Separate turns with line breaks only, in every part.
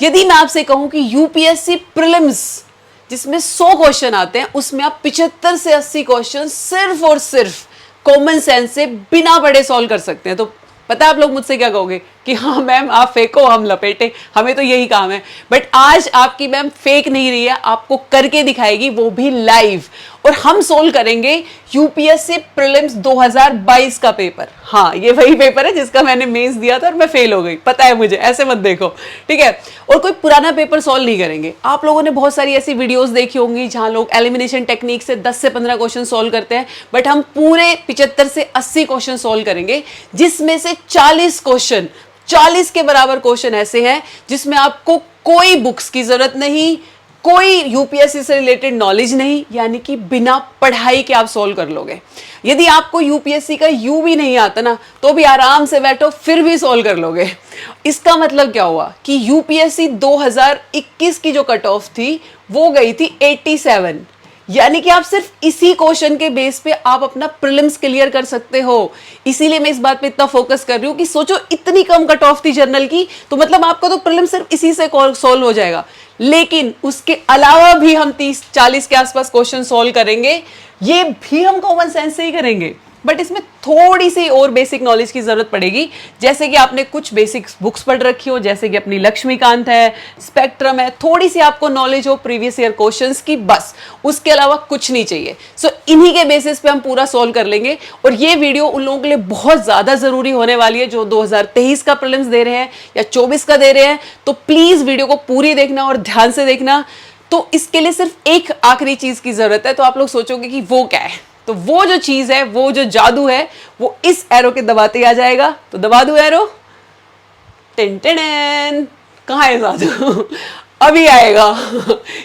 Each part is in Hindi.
यदि मैं आपसे कहूं कि यूपीएससी प्रीलिम्स जिसमें 100 क्वेश्चन आते हैं उसमें आप 75 से 80 क्वेश्चन सिर्फ और सिर्फ कॉमन सेंस से बिना पढ़े सॉल्व कर सकते हैं, तो पता है आप लोग मुझसे क्या कहोगे कि हाँ मैम आप फेंको हम लपेटे, हमें तो यही काम है। बट आज आपकी मैम फेक नहीं रही है, आपको करके दिखाएगी, वो भी लाइव। और हम सोल्व करेंगे यूपीएससी प्रीलिम्स 2022 का पेपर। हाँ ये वही पेपर है जिसका मैंने मेंस दिया था और मैं फेल हो गई, पता है मुझे, ऐसे मत देखो, ठीक है। और कोई पुराना पेपर सॉल्व नहीं करेंगे। आप लोगों ने बहुत सारी ऐसी वीडियोस देखी होंगी जहां लोग एलिमिनेशन टेक्निक से 10 से 15 क्वेश्चन सॉल्व करते हैं, बट हम पूरे 75 से 80 क्वेश्चन सॉल्व करेंगे, जिसमें से 40 क्वेश्चन, 40 के बराबर क्वेश्चन ऐसे हैं जिसमें आपको कोई बुक्स की जरूरत नहीं, कोई यूपीएससी से रिलेटेड नॉलेज नहीं, यानी कि बिना पढ़ाई के आप सॉल्व कर लोगे। यदि आपको यूपीएससी का यू भी नहीं आता ना तो भी आराम से बैठो फिर भी सॉल्व कर लोगे। इसका मतलब क्या हुआ कि यूपीएससी 2021 की जो कट ऑफ थी वो गई थी 87, यानी कि आप सिर्फ इसी क्वेश्चन के बेस पे आप अपना प्रीलिम्स क्लियर कर सकते हो। इसीलिए मैं इस बात पे इतना फोकस कर रही हूँ कि सोचो इतनी कम कट ऑफ थी जनरल की, तो मतलब आपका तो प्रीलिम्स सिर्फ इसी से सॉल्व हो जाएगा। लेकिन उसके अलावा भी हम 30-40 के आसपास क्वेश्चन सॉल्व करेंगे, ये भी हम कॉमन सेंस से ही करेंगे, बट इसमें थोड़ी सी और बेसिक नॉलेज की जरूरत पड़ेगी। जैसे कि आपने कुछ बेसिक बुक्स पढ़ रखी हो, जैसे कि अपनी लक्ष्मीकांत है, स्पेक्ट्रम है, थोड़ी सी आपको नॉलेज हो प्रीवियस ईयर क्वेश्चंस की, बस उसके अलावा कुछ नहीं चाहिए। सो इन्हीं के बेसिस पे हम पूरा सॉल्व कर लेंगे। और ये वीडियो उन लोगों के लिए बहुत ज्यादा जरूरी होने वाली है जो 2023 का प्रीलिम्स दे रहे हैं या 24 का दे रहे हैं, तो प्लीज वीडियो को पूरी देखना और ध्यान से देखना। तो इसके लिए सिर्फ एक आखिरी चीज की जरूरत है, तो आप लोग सोचोगे कि वो क्या है, तो वो जो चीज है, वो जो जादू है, वो इस एरो के दबाते ही आ जाएगा। तो दबा दो एरो, टिन टिन, कहाँ है जादू? अभी आएगा।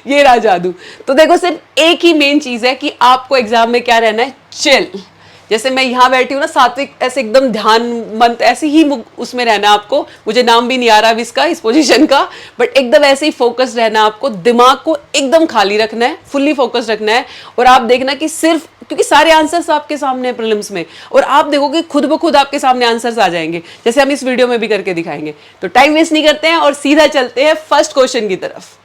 ये रहा जादू। तो देखो सिर्फ एक ही मेन चीज है कि आपको एग्जाम में क्या रहना है, चिल। जैसे मैं यहाँ बैठी हूँ ना सात्विक, ऐसे एकदम ध्यान मंत, ऐसे ही उसमें रहना आपको। मुझे नाम भी नहीं आ रहा अभी इसका, इस पोजीशन का, बट एकदम ऐसे ही फोकस रहना आपको। दिमाग को एकदम खाली रखना है, फुल्ली फोकस रखना है। और आप देखना कि सिर्फ, क्योंकि सारे आंसर्स आपके सामने हैं प्रीलिम्स में, और आप देखोगे खुद ब खुद आपके सामने आंसर्स आ जाएंगे, जैसे हम इस वीडियो में भी करके दिखाएंगे। तो टाइम वेस्ट नहीं करते हैं और सीधा चलते हैं फर्स्ट क्वेश्चन की तरफ।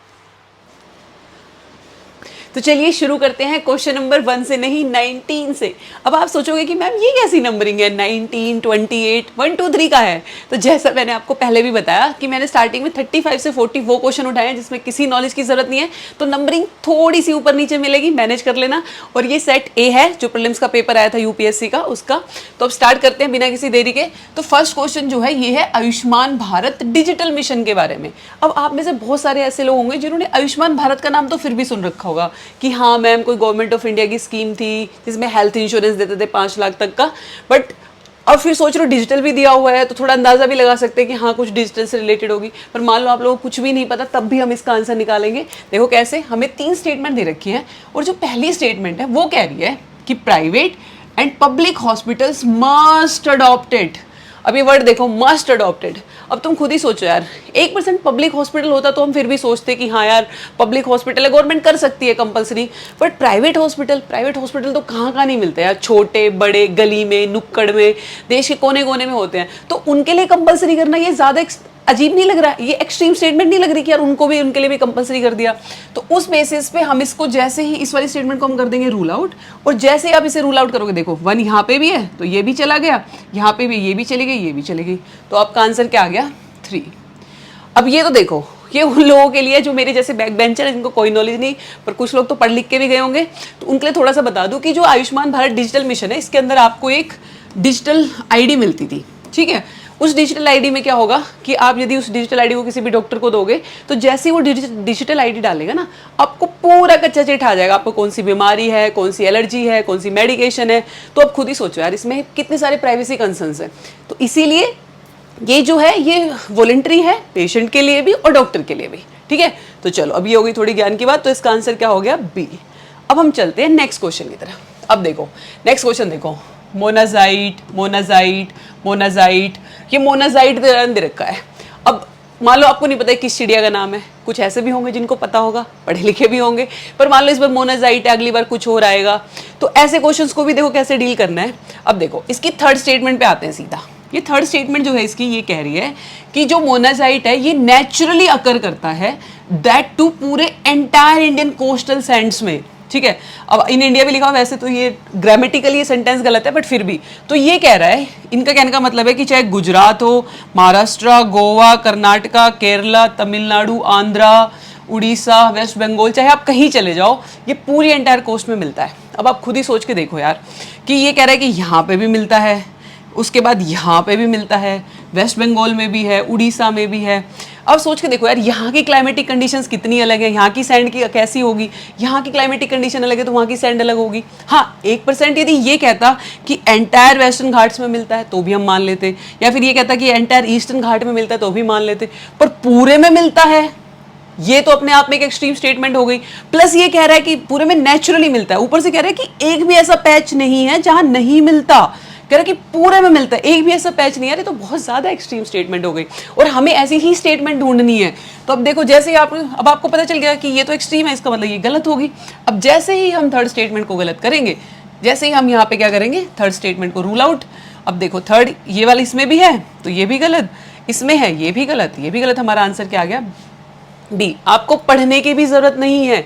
तो चलिए शुरू करते हैं क्वेश्चन नंबर 1 से, नहीं 19 से। अब आप सोचोगे कि मैम ये कैसी नंबरिंग है, 19, 28, 1, 2, 3 का है। तो जैसा मैंने आपको पहले भी बताया कि मैंने स्टार्टिंग में 35 से 40 वो क्वेश्चन उठाए हैं जिसमें किसी नॉलेज की जरूरत नहीं है, तो नंबरिंग थोड़ी सी ऊपर नीचे मिलेगी, मैनेज कर लेना। और ये सेट ए है जो प्रीलिम्स का पेपर आया था यूपीएससी का, उसका। तो अब स्टार्ट करते हैं बिना किसी देरी के। तो फर्स्ट क्वेश्चन जो है ये है आयुष्मान भारत डिजिटल मिशन के बारे में। अब आप में से बहुत सारे ऐसे लोग होंगे जिन्होंने आयुष्मान भारत का नाम तो फिर भी सुन रखा होगा कि हाँ मैम कोई गवर्नमेंट ऑफ इंडिया की स्कीम थी जिसमें हेल्थ इंश्योरेंस देते थे 5 लाख तक का। बट अब फिर सोच लो डिजिटल भी दिया हुआ है, तो थोड़ा अंदाजा भी लगा सकते हैं कि हाँ कुछ डिजिटल से रिलेटेड होगी। पर मान लो आप लोगों को कुछ भी नहीं पता, तब भी हम इसका आंसर निकालेंगे। देखो कैसे, हमें 3 स्टेटमेंट दे रखी हैं, और जो पहली स्टेटमेंट है वो कह रही है कि private and public hospitals must adopted. अब ये वर्ड देखो, मस्ट अडॉप्टेड। अब तुम खुद ही सोचो यार, 1% पब्लिक हॉस्पिटल होता तो हम फिर भी सोचते कि हाँ यार पब्लिक हॉस्पिटल है, गवर्नमेंट कर सकती है कंपलसरी। बट प्राइवेट हॉस्पिटल तो कहाँ नहीं मिलते यार, छोटे बड़े, गली में, नुक्कड़ में, देश के कोने कोने में होते हैं। तो उनके लिए कंपलसरी करना ये ज़्यादा अजीब नहीं लग रहा, ये एक्सट्रीम स्टेटमेंट नहीं लग रही कि यार उनको भी, उनके लिए भी कंपलसरी कर दिया। तो उस बेसिस पे हम इसको जैसे ही इस वाली स्टेटमेंट को हम कर देंगे रूल आउट, और जैसे ही आप इसे रूल आउट करोगे, देखो 1 यहाँ पे भी है तो ये भी चला गया, यहाँ पे भी ये भी चली गई, ये भी चली गई, तो आपका आंसर क्या आ गया, 3। अब ये तो देखो, ये उन लोगों के लिए जो मेरे जैसे बैक बेंचर है जिनको कोई नॉलेज नहीं, पर कुछ लोग तो पढ़ लिख के भी गए होंगे, तो उनके लिए थोड़ा सा बता दूं कि जो आयुष्मान भारत डिजिटल मिशन है, इसके अंदर आपको एक डिजिटल आईडी मिलती थी, ठीक है। उस डिजिटल आईडी में क्या होगा कि आप यदि उस डिजिटल आईडी को किसी भी डॉक्टर को दोगे, तो जैसे ही वो डिजिटल आईडी डालेगा ना, आपको पूरा कच्चा चिट आ जाएगा, आपको कौन सी बीमारी है, कौन सी एलर्जी है, कौन सी मेडिकेशन है। तो अब खुद ही सोचो यार, इसमें कितने सारे प्राइवेसी कंसर्न्स हैं। तो इसीलिए ये जो है ये वॉलंटरी है, पेशेंट के लिए भी और डॉक्टर के लिए भी, ठीक है। तो चलो, अब ये होगी थोड़ी ज्ञान की बात, तो इसका आंसर क्या हो गया, बी। अब हम चलते हैं नेक्स्ट क्वेश्चन की तरफ। अब देखो नेक्स्ट क्वेश्चन, देखो मोनाजाइट, मोनाजाइट, मोनाजाइट, ये मोनाजाइट दे रखा है। अब मान लो आपको नहीं पता है किस चिड़िया का नाम है, कुछ ऐसे भी होंगे जिनको पता होगा, पढ़े लिखे भी होंगे, पर मान लो इस बार मोनाजाइट है, अगली बार कुछ और आएगा। तो ऐसे क्वेश्चंस को भी देखो कैसे डील करना है। अब देखो इसकी थर्ड स्टेटमेंट पे आते हैं सीधा। ये थर्ड स्टेटमेंट जो है इसकी ये कह रही है कि जो मोनाजाइट है ये नेचुरली अकर करता है, दैट टू पूरे एंटायर इंडियन कोस्टल सैंड्स में, ठीक है। अब इन इंडिया भी लिखा हुआ, वैसे तो ये ग्रामेटिकली ये सेंटेंस गलत है बट फिर भी, तो ये कह रहा है, इनका कहने का मतलब है कि चाहे गुजरात हो, महाराष्ट्र, गोवा, कर्नाटका, केरला, तमिलनाडु, आंध्रा, उड़ीसा, वेस्ट बंगाल, चाहे आप कहीं चले जाओ, ये पूरी एंटायर कोस्ट में मिलता है। अब आप खुद ही सोच के देखो यार कि ये कह रहा है कि यहाँ पे भी मिलता है, उसके बाद यहाँ पे भी मिलता है, वेस्ट बंगाल में भी है, उड़ीसा में भी है। अब सोच के देखो यार, यहाँ की क्लाइमेटिक कंडीशंस कितनी अलग है, यहाँ की सैंड की कैसी होगी, यहाँ की क्लाइमेटिक कंडीशन अलग है तो वहाँ की सैंड अलग होगी। हाँ, 1% यदि ये कहता कि एंटायर वेस्टर्न घाट्स में मिलता है तो भी हम मान लेते, या फिर ये कहता कि एंटायर ईस्टर्न घाट में मिलता है तो भी मान लेते, पर पूरे में मिलता है, ये तो अपने आप में एक एक्सट्रीम स्टेटमेंट हो गई। प्लस ये कह रहा है कि पूरे में नेचुरली मिलता है, ऊपर से कह रहा है कि एक भी ऐसा पैच नहीं है जहां नहीं मिलता, कह रहा है कि पूरे में मिलता है, एक भी ऐसा पैच नहीं है। ये तो बहुत ज्यादा एक्सट्रीम स्टेटमेंट हो गई और हमें ऐसी ही स्टेटमेंट ढूंढनी है। तो अब देखो, जैसे ही अब आपको पता चल गया कि ये तो एक्सट्रीम है, इसका मतलब ये गलत होगी। अब जैसे ही हम थर्ड स्टेटमेंट को गलत करेंगे, जैसे ही हम यहाँ पे क्या करेंगे, थर्ड स्टेटमेंट को रूल आउट। अब देखो, थर्ड ये वाला इसमें भी है तो ये भी गलत, इसमें है ये भी गलत, ये भी गलत। हमारा आंसर क्या आ गया, डी। आपको पढ़ने की भी जरूरत नहीं है,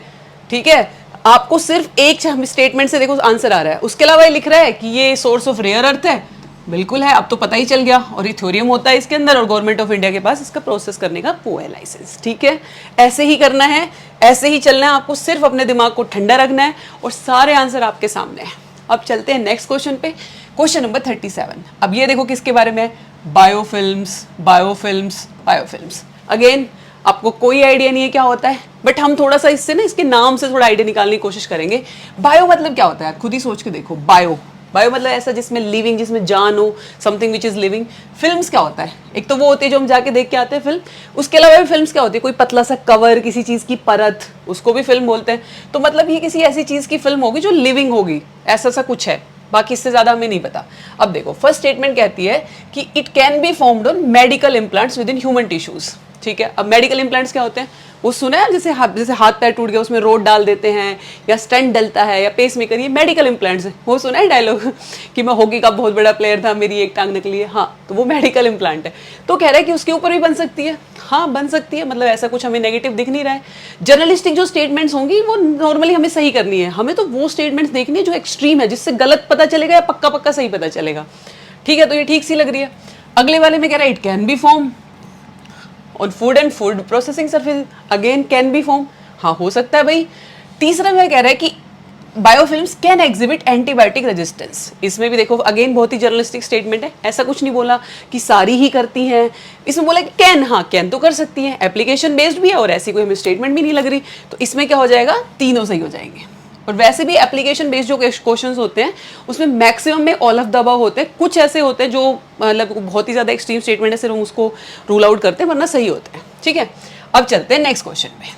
ठीक है, आपको सिर्फ एक स्टेटमेंट से देखो आंसर आ रहा है। उसके अलावा ये लिख रहा है कि ये सोर्स ऑफ रेयर अर्थ है, बिल्कुल है, अब तो पता ही चल गया, और ये थ्योरियम होता है इसके अंदर, और गवर्नमेंट ऑफ इंडिया के पास इसका प्रोसेस करने का वो है लाइसेंस, ठीक है। ऐसे ही करना है, ऐसे ही चलना है, आपको सिर्फ अपने दिमाग को ठंडा रखना है और सारे आंसर आपके सामने है। अब चलते हैं नेक्स्ट क्वेश्चन पे, क्वेश्चन नंबर 37। अब ये देखो किसके बारे में है, बायोफिल्म्स, बायोफिल्म्स, बायोफिल्म्स। अगेन आपको कोई आइडिया नहीं है क्या होता है, बट हम थोड़ा सा इससे ना, इसके नाम से थोड़ा आइडिया निकालने की कोशिश करेंगे। बायो मतलब क्या होता है, खुद ही सोच के देखो। बायो, बायो मतलब ऐसा जिसमें लिविंग, जिसमें जान हो, something which is living. Films क्या होता है, एक तो वो होती है जो हम जाके देख के आते हैं फिल्म, उसके अलावा भी फिल्म्स क्या होती है, कोई पतला सा कवर, किसी चीज की परत, उसको भी फिल्म बोलते हैं। तो मतलब ये किसी ऐसी चीज की फिल्म होगी जो लिविंग होगी, ऐसा सा कुछ है, बाकी इससे ज्यादा हमें नहीं पता। अब देखो, फर्स्ट स्टेटमेंट कहती है कि it can be formed on medical implants with in human tissues, ठीक है। अब मेडिकल इम्प्लांट्स क्या होते हैं, वो सुना है, जैसे हाथ पैर टूट गया उसमें रोड डाल देते हैं, या स्टेंट डलता है, या पेस मेकर, ये मेडिकल इम्प्लांट्स है। वो सुना है डायलॉग कि मैं हॉकी का बहुत बड़ा प्लेयर था, मेरी एक टांग निकली है, हाँ, तो वो मेडिकल इम्प्लांट है। तो कह रहा है कि उसके ऊपर भी बन सकती है, हाँ बन सकती है, मतलब ऐसा कुछ हमें नेगेटिव दिख नहीं रहा है। जर्नलिस्टिक जो स्टेटमेंट्स होंगी वो नॉर्मली हमें सही करनी है, हमें तो वो स्टेटमेंट्स देखनी है जो एक्सट्रीम है, जिससे गलत पता चलेगा या पक्का पक्का सही पता चलेगा, ठीक है। तो ये ठीक सी लग रही है। अगले वाले में कह रहा है it can be form on food and food processing surface, again can be form, हाँ हो सकता है भाई। तीसरा में कह रहा है कि biofilms can exhibit antibiotic resistance, इसमें भी देखो अगेन बहुत ही जर्नलिस्टिक स्टेटमेंट है, ऐसा कुछ नहीं बोला कि सारी ही करती हैं, इसमें बोला कि कैन, हाँ कैन तो कर सकती है, एप्लीकेशन बेस्ड भी है और ऐसी कोई हमें स्टेटमेंट भी नहीं लग रही, तो इसमें क्या हो जाएगा, तीनों सही हो जाएंगे। और वैसे भी एप्लीकेशन बेस्ड जो क्वेश्चंस होते हैं उसमें मैक्सिमम में ऑल ऑफ द अबव होते हैं, कुछ ऐसे होते हैं जो मतलब बहुत ही ज्यादा एक्सट्रीम स्टेटमेंट है, सिर्फ हम उसको रूल आउट करते हैं, वरना सही होते हैं, ठीक है। अब चलते हैं नेक्स्ट क्वेश्चन में,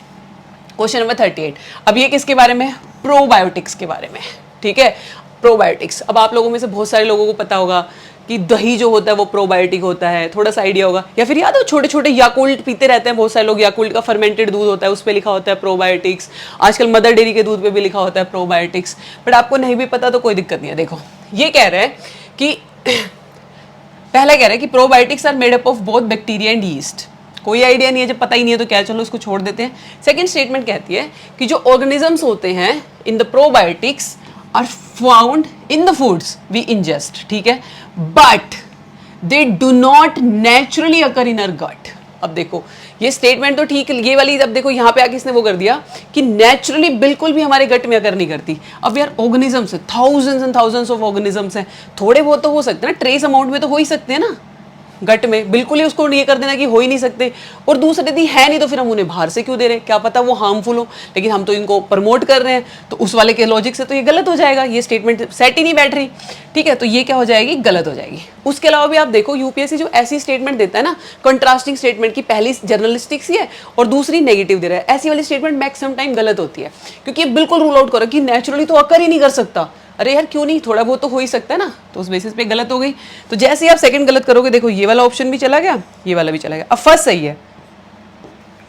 क्वेश्चन नंबर 38। अब ये किसके बारे में, प्रोबायोटिक्स के बारे में, ठीक है। प्रोबायोटिक्स, अब आप लोगों में से बहुत सारे लोगों को पता होगा कि दही जो होता है वो प्रोबायोटिक होता है, थोड़ा सा आइडिया होगा। या फिर याद हो छोटे छोटे याकुल्ट पीते रहते हैं बहुत सारे लोग, याकुल्ट का फर्मेंटेड दूध होता है उस पर लिखा होता है प्रोबायोटिक्स, आजकल मदर डेयरी के दूध पे भी लिखा होता है प्रोबायोटिक्स, बट आपको नहीं भी पता तो कोई दिक्कत नहीं है। देखो ये कह रहे हैं कि पहला कह रहे हैं कि probiotics are made up of both bacteria and yeast, कोई आइडिया नहीं है, जब पता ही नहीं है तो क्या, चलो उसको छोड़ देते हैं। सेकंड स्टेटमेंट कहती है कि जो ऑर्गेनिजम्स होते हैं in the probiotics are found in the foods we ingest, ठीक है, but they do not naturally occur in our gut. अब देखो ये स्टेटमेंट तो ठीक है, ये वाली अब देखो यहाँ पे आके इसने वो कर दिया कि नेचुरली बिल्कुल भी हमारे गट में अकर नहीं करती। अब यार ऑर्गेनिजम्स है, thousands and thousands of organisms हैं, थोड़े बहुत तो हो सकते हैं ना, ट्रेस अमाउंट में तो हो ही सकते हैं ना गट में, बिल्कुल ही उसको ये कर देना कि हो ही नहीं सकते। और दूसरे यदि है नहीं तो फिर हम उन्हें बाहर से क्यों दे रहे हैं, क्या पता वो हार्मफुल हो, लेकिन हम तो इनको प्रमोट कर रहे हैं, तो उस वाले के लॉजिक से तो ये गलत हो जाएगा, ये स्टेटमेंट सेट ही नहीं बैठ रही, ठीक है। तो ये क्या हो जाएगी, गलत हो जाएगी। उसके अलावा भी आप देखो यूपीएससी जो ऐसी स्टेटमेंट देता है ना, कंट्रास्टिंग स्टेटमेंट की, पहली जर्नलिस्टिक सी है और दूसरी नेगेटिव दे रहा है, ऐसी वाली स्टेटमेंट मैक्सिमम टाइम गलत होती है, क्योंकि ये बिल्कुल रूल आउट करो कि नेचुरली तो अकर ही नहीं कर सकता। अरे यार क्यों नहीं, थोड़ा बहुत तो हो ही सकता है ना, तो उस बेसिस पे गलत हो गई। तो जैसे ही आप सेकंड गलत करोगे, देखो ये वाला ऑप्शन भी चला गया, ये वाला भी चला गया, अब फर्स्ट सही है,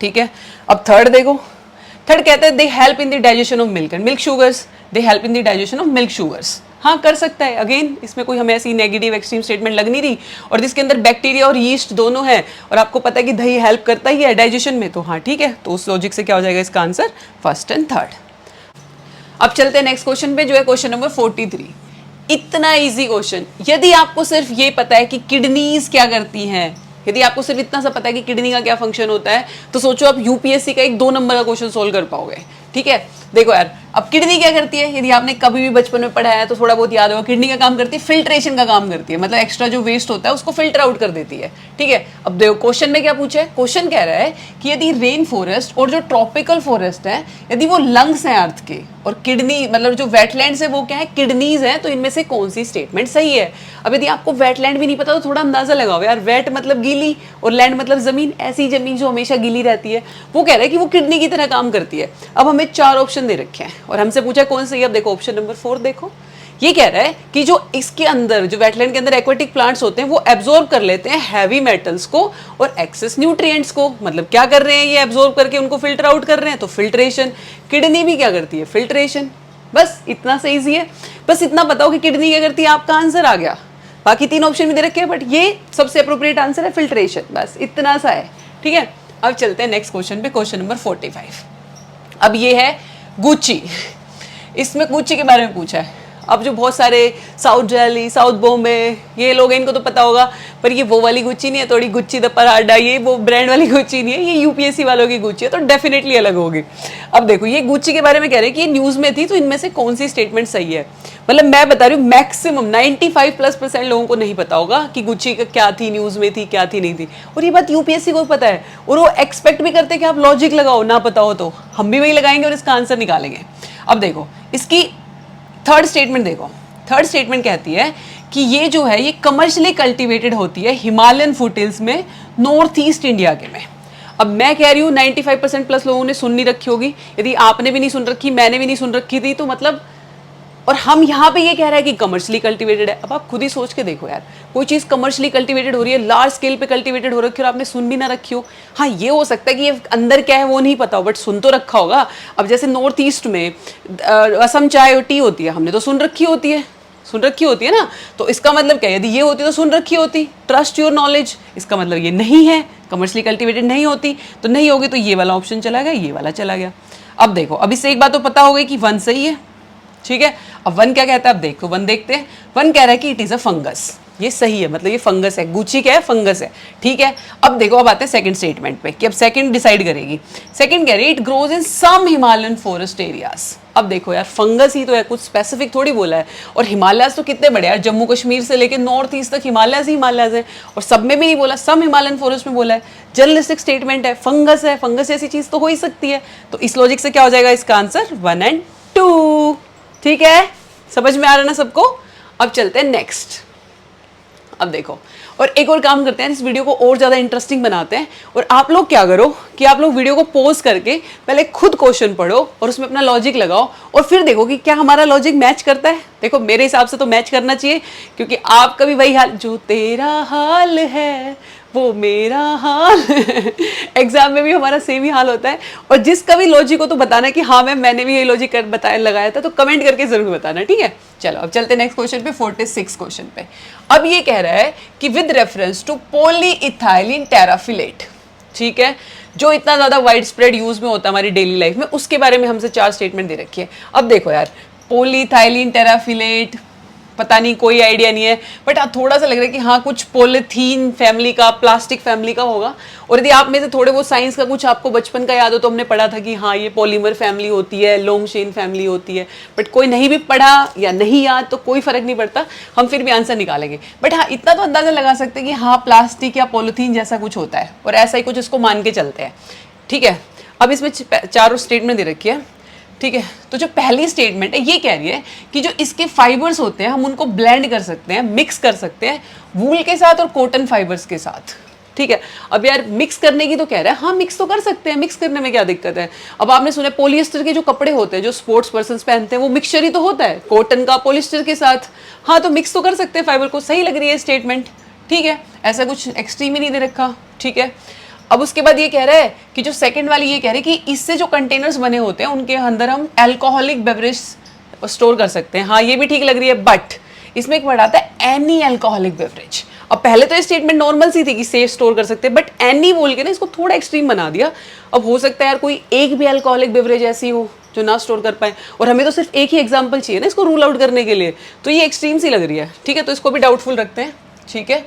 ठीक है। अब थर्ड देखो, थर्ड कहते हैं they help in the digestion of milk and milk sugars, they help in the digestion of milk sugars, हाँ कर सकता है, अगेन इसमें कोई हमें ऐसी नेगेटिव एक्सट्रीम स्टेटमेंट लग नहीं रही, और जिसके अंदर बैक्टीरिया और यीस्ट दोनों है, और आपको पता है कि दही हेल्प करता ही है डाइजेशन में, तो हाँ ठीक है, तो उस लॉजिक से क्या हो जाएगा इसका आंसर फर्स्ट एंड थर्ड। अब चलते हैं नेक्स्ट क्वेश्चन पे, जो है क्वेश्चन नंबर 43। इतना इजी क्वेश्चन, यदि आपको सिर्फ ये पता है कि किडनीज क्या करती हैं, यदि आपको सिर्फ इतना सा पता है कि किडनी का क्या फंक्शन होता है, तो सोचो आप यूपीएससी का एक 2 नंबर का क्वेश्चन सोल्व कर पाओगे। ठीक है, देखो यार, अब किडनी क्या करती है, यदि आपने कभी भी बचपन में पढ़ा है तो थोड़ा बहुत याद होगा, किडनी का काम करती है फिल्ट्रेशन का काम करती है, मतलब एक्स्ट्रा जो वेस्ट होता है उसको फिल्टर आउट कर देती है। ठीक है, अब देखो क्वेश्चन में क्या पूछा है, क्वेश्चन कह रहा है कि यदि रेन फॉरेस्ट और जो ट्रॉपिकल फॉरेस्ट है, यदि वो लंग्स हैं अर्थ के, और किडनी मतलब जो वेटलैंड्स है वो क्या है, किडनीज है, तो इनमें से कौन सी स्टेटमेंट सही है। अब यदि आपको वेटलैंड भी नहीं पता तो थोड़ा अंदाजा लगाओ यार, वेट मतलब गीली और लैंड मतलब जमीन, ऐसी जमीन जो हमेशा गीली रहती है, वो कह रहा है कि वो किडनी की तरह काम करती है। अब हमें 4 ऑप्शन दे रखे हैं और हमसे पूछा कौन सही है। अब देखो ऑप्शन नंबर 4 देखो, ये कह रहा है कि जो इसके अंदर जो वेटलैंड के अंदर एक्वेटिक प्लांट्स होते हैं वो एब्जॉर्ब कर लेते हैं हैवी मेटल्स को और एक्सेस न्यूट्रिएंट्स को, मतलब क्या कर रहे हैं ये, एब्जॉर्ब करके उनको फिल्टर आउट कर रहे हैं, तो फिल्ट्रेशन। किडनी भी क्या करती है, फिल्ट्रेशन। बस इतना सा इजी है, बस इतना बताओ कि किडनी क्या करती है, आपका आंसर आ गया। बाकी 3 ऑप्शन भी दे रखे हैं बट ये सबसे अप्रोप्रिएट आंसर है फिल्ट्रेशन, बस इतना सा है। ठीक है, अब चलते हैं नेक्स्ट क्वेश्चन पे, क्वेश्चन नंबर 45। अब ये है गुच्ची, इसमें गुच्ची के बारे में पूछा है। अब जो बहुत सारे साउथ दिल्ली, साउथ बॉम्बे, ये लोग हैं, इनको तो पता होगा, पर ये वो वाली गुच्ची नहीं है, थोड़ी गुच्ची द पराडा, ये वो ब्रांड वाली गुच्ची नहीं है, ये यूपीएससी वालों की गुच्ची है, तो डेफिनेटली अलग होगी। अब देखो ये गुच्ची के बारे में कह रहे हैं कि ये न्यूज़ में थी, तो इनमें से कौन सी स्टेटमेंट सही है। मतलब मैं बता रही हूँ मैक्सिमम 95+% लोगों को नहीं पता होगा कि गुच्ची का क्या थी, न्यूज़ में थी, क्या थी, नहीं थी, और ये बात यूपीएससी को पता है, और वो एक्सपेक्ट भी करते हैं कि आप लॉजिक लगाओ, ना पता हो तो हम भी वही लगाएंगे और इसका आंसर निकालेंगे। अब देखो इसकी थर्ड स्टेटमेंट देखो, थर्ड स्टेटमेंट कहती है कि ये जो है ये कमर्शियली कल्टीवेटेड होती है हिमालयन फुटहिल्स में, नॉर्थ ईस्ट इंडिया के में। अब मैं कह रही हूँ 95% प्लस लोगों ने सुन नहीं रखी होगी, यदि आपने भी नहीं सुन रखी, मैंने भी नहीं सुन रखी थी, तो मतलब, और हम यहाँ पे ये कह रहा है कि कमर्शियली कल्टीवेटेड है। अब आप खुद ही सोच के देखो यार, कोई चीज़ कमर्शियली कल्टीवेटेड हो रही है, लार्ज स्केल पे कल्टीवेटेड हो रखी है और आपने सुन भी ना रखी हो, हाँ ये हो सकता है कि ये अंदर क्या है वो नहीं पता हो, बट सुन तो रखा होगा। अब जैसे नॉर्थ ईस्ट में असम चाय और टी होती है, हमने तो सुन रखी होती है, सुन रखी होती है ना, तो इसका मतलब क्या है, यदि ये होती तो सुन रखी होती, ट्रस्ट योर नॉलेज, इसका मतलब ये नहीं है, कमर्शियली कल्टीवेटेड नहीं होती, तो नहीं होगी, तो ये वाला ऑप्शन चला गया, ये वाला चला गया। अब देखो, अब इससे एक बात तो पता हो गई कि 1 सही है। ठीक है, अब 1 क्या कहता है, अब देखो 1 देखते हैं। 1 कह रहा है कि इट इज अ फंगस, ये सही है, मतलब ये फंगस है, गुच्ची क्या है, फंगस है। ठीक है, अब देखो अब आते हैं सेकंड स्टेटमेंट पे कि अब सेकंड डिसाइड करेगी। सेकंड कह रही है it grows in some Himalayan forest areas. अब देखो यार, फंगस ही तो है, कुछ स्पेसिफिक थोड़ी बोला है, और हिमालयस तो कितने बड़े यार, जम्मू कश्मीर से लेकर नॉर्थ ईस्ट तक हिमालयस ही हिमालयस है, और सब में भी नहीं बोला, सम हिमालयन फॉरेस्ट में बोला है, जर्नलिस्टिक स्टेटमेंट है, फंगस है, फंगस जैसी चीज तो हो ही सकती है, तो इस लॉजिक से क्या हो जाएगा इसका आंसर 1 और 2। ठीक है, समझ में आ रहा ना सबको। अब चलते हैं नेक्स्ट। अब देखो, और एक और काम करते हैं, इस वीडियो को और ज़्यादा इंटरेस्टिंग बनाते हैं, और आप लोग क्या करो कि आप लोग वीडियो को पॉज करके पहले खुद क्वेश्चन पढ़ो और उसमें अपना लॉजिक लगाओ, और फिर देखो कि क्या हमारा लॉजिक मैच करता है। देखो मेरे हिसाब से तो मैच करना चाहिए, क्योंकि आपका भी वही हाल, जो तेरा हाल है वो मेरा हाल एग्जाम में भी हमारा सेम ही हाल होता है, और जिसका भी लॉजिक हो तो बताना कि हाँ मैम मैंने भी ये लॉजिक बताया लगाया था, तो कमेंट करके जरूर बताना। ठीक है, चलो अब चलते हैं नेक्स्ट क्वेश्चन पे, 46 क्वेश्चन पे। अब ये कह रहा है कि विद रेफरेंस टू पॉलीइथाइलिन टेराफिलेट, ठीक है, जो इतना ज्यादा वाइड स्प्रेड यूज में होता है हमारी डेली लाइफ में, उसके बारे में हमसे 4 स्टेटमेंट दे रखी है। अब देखो यार, पॉलीइथाइलिन टेराफिलेट पता नहीं, कोई आइडिया नहीं है, बट थोड़ा सा लग रहा है कि हाँ कुछ पॉलीथीन फैमिली का, प्लास्टिक फैमिली का होगा। और यदि आप में से थोड़े बहुत साइंस का कुछ आपको बचपन का याद हो तो हमने पढ़ा था कि हाँ ये पॉलीमर फैमिली होती है, लॉन्ग चेन फैमिली होती है, बट कोई नहीं भी पढ़ा या नहीं याद तो कोई फर्क नहीं पड़ता, हम फिर भी आंसर निकालेंगे। बट हाँ इतना तो अंदाजा लगा सकते हैं कि हाँ प्लास्टिक या पॉलीथीन जैसा कुछ होता है, और ऐसा ही कुछ इसको मान के चलते हैं। ठीक है, अब इसमें 4 स्टेटमेंट दे रखी है। ठीक है, तो जो पहली स्टेटमेंट है ये कह रही है कि जो इसके फाइबर्स होते हैं हम उनको ब्लेंड कर सकते हैं, मिक्स कर सकते हैं वूल के साथ और कॉटन फाइबर्स के साथ। ठीक है, अब यार मिक्स करने की तो कह रहा है, हाँ मिक्स तो कर सकते हैं, मिक्स करने में क्या दिक्कत है। अब आपने सुना पॉलिएस्टर के जो कपड़े होते हैं जो स्पोर्ट्स पर्सन पहनते हैं वो मिक्सचर ही तो होता है कॉटन का पॉलिएस्टर के साथ, हाँ तो मिक्स तो कर सकते हैं फाइबर को, सही लग रही है स्टेटमेंट। ठीक है, ऐसा कुछ एक्सट्रीम ही नहीं दे रखा। ठीक है, अब उसके बाद ये कह रहा है कि जो सेकंड वाली ये कह रहे हैं कि इससे जो कंटेनर्स बने होते हैं उनके अंदर हम अल्कोहलिक बेवरेज और स्टोर कर सकते हैं। हाँ, ये भी ठीक लग रही है, बट इसमें एक वर्ड आता है एनी अल्कोहलिक बेवरेज। अब पहले तो ये स्टेटमेंट नॉर्मल सी थी कि सेफ स्टोर कर सकते हैं, बट एनी बोल के ना इसको थोड़ा एक्सट्रीम बना दिया। अब हो सकता है यार कोई एक भी अल्कोहलिक बेवरेज ऐसी हो जो ना स्टोर कर पाए, और हमें तो सिर्फ एक ही एग्जांपल चाहिए ना इसको रूल आउट करने के लिए, तो ये एक्सट्रीम सी लग रही है। ठीक है, तो इसको भी डाउटफुल रखते हैं। ठीक है,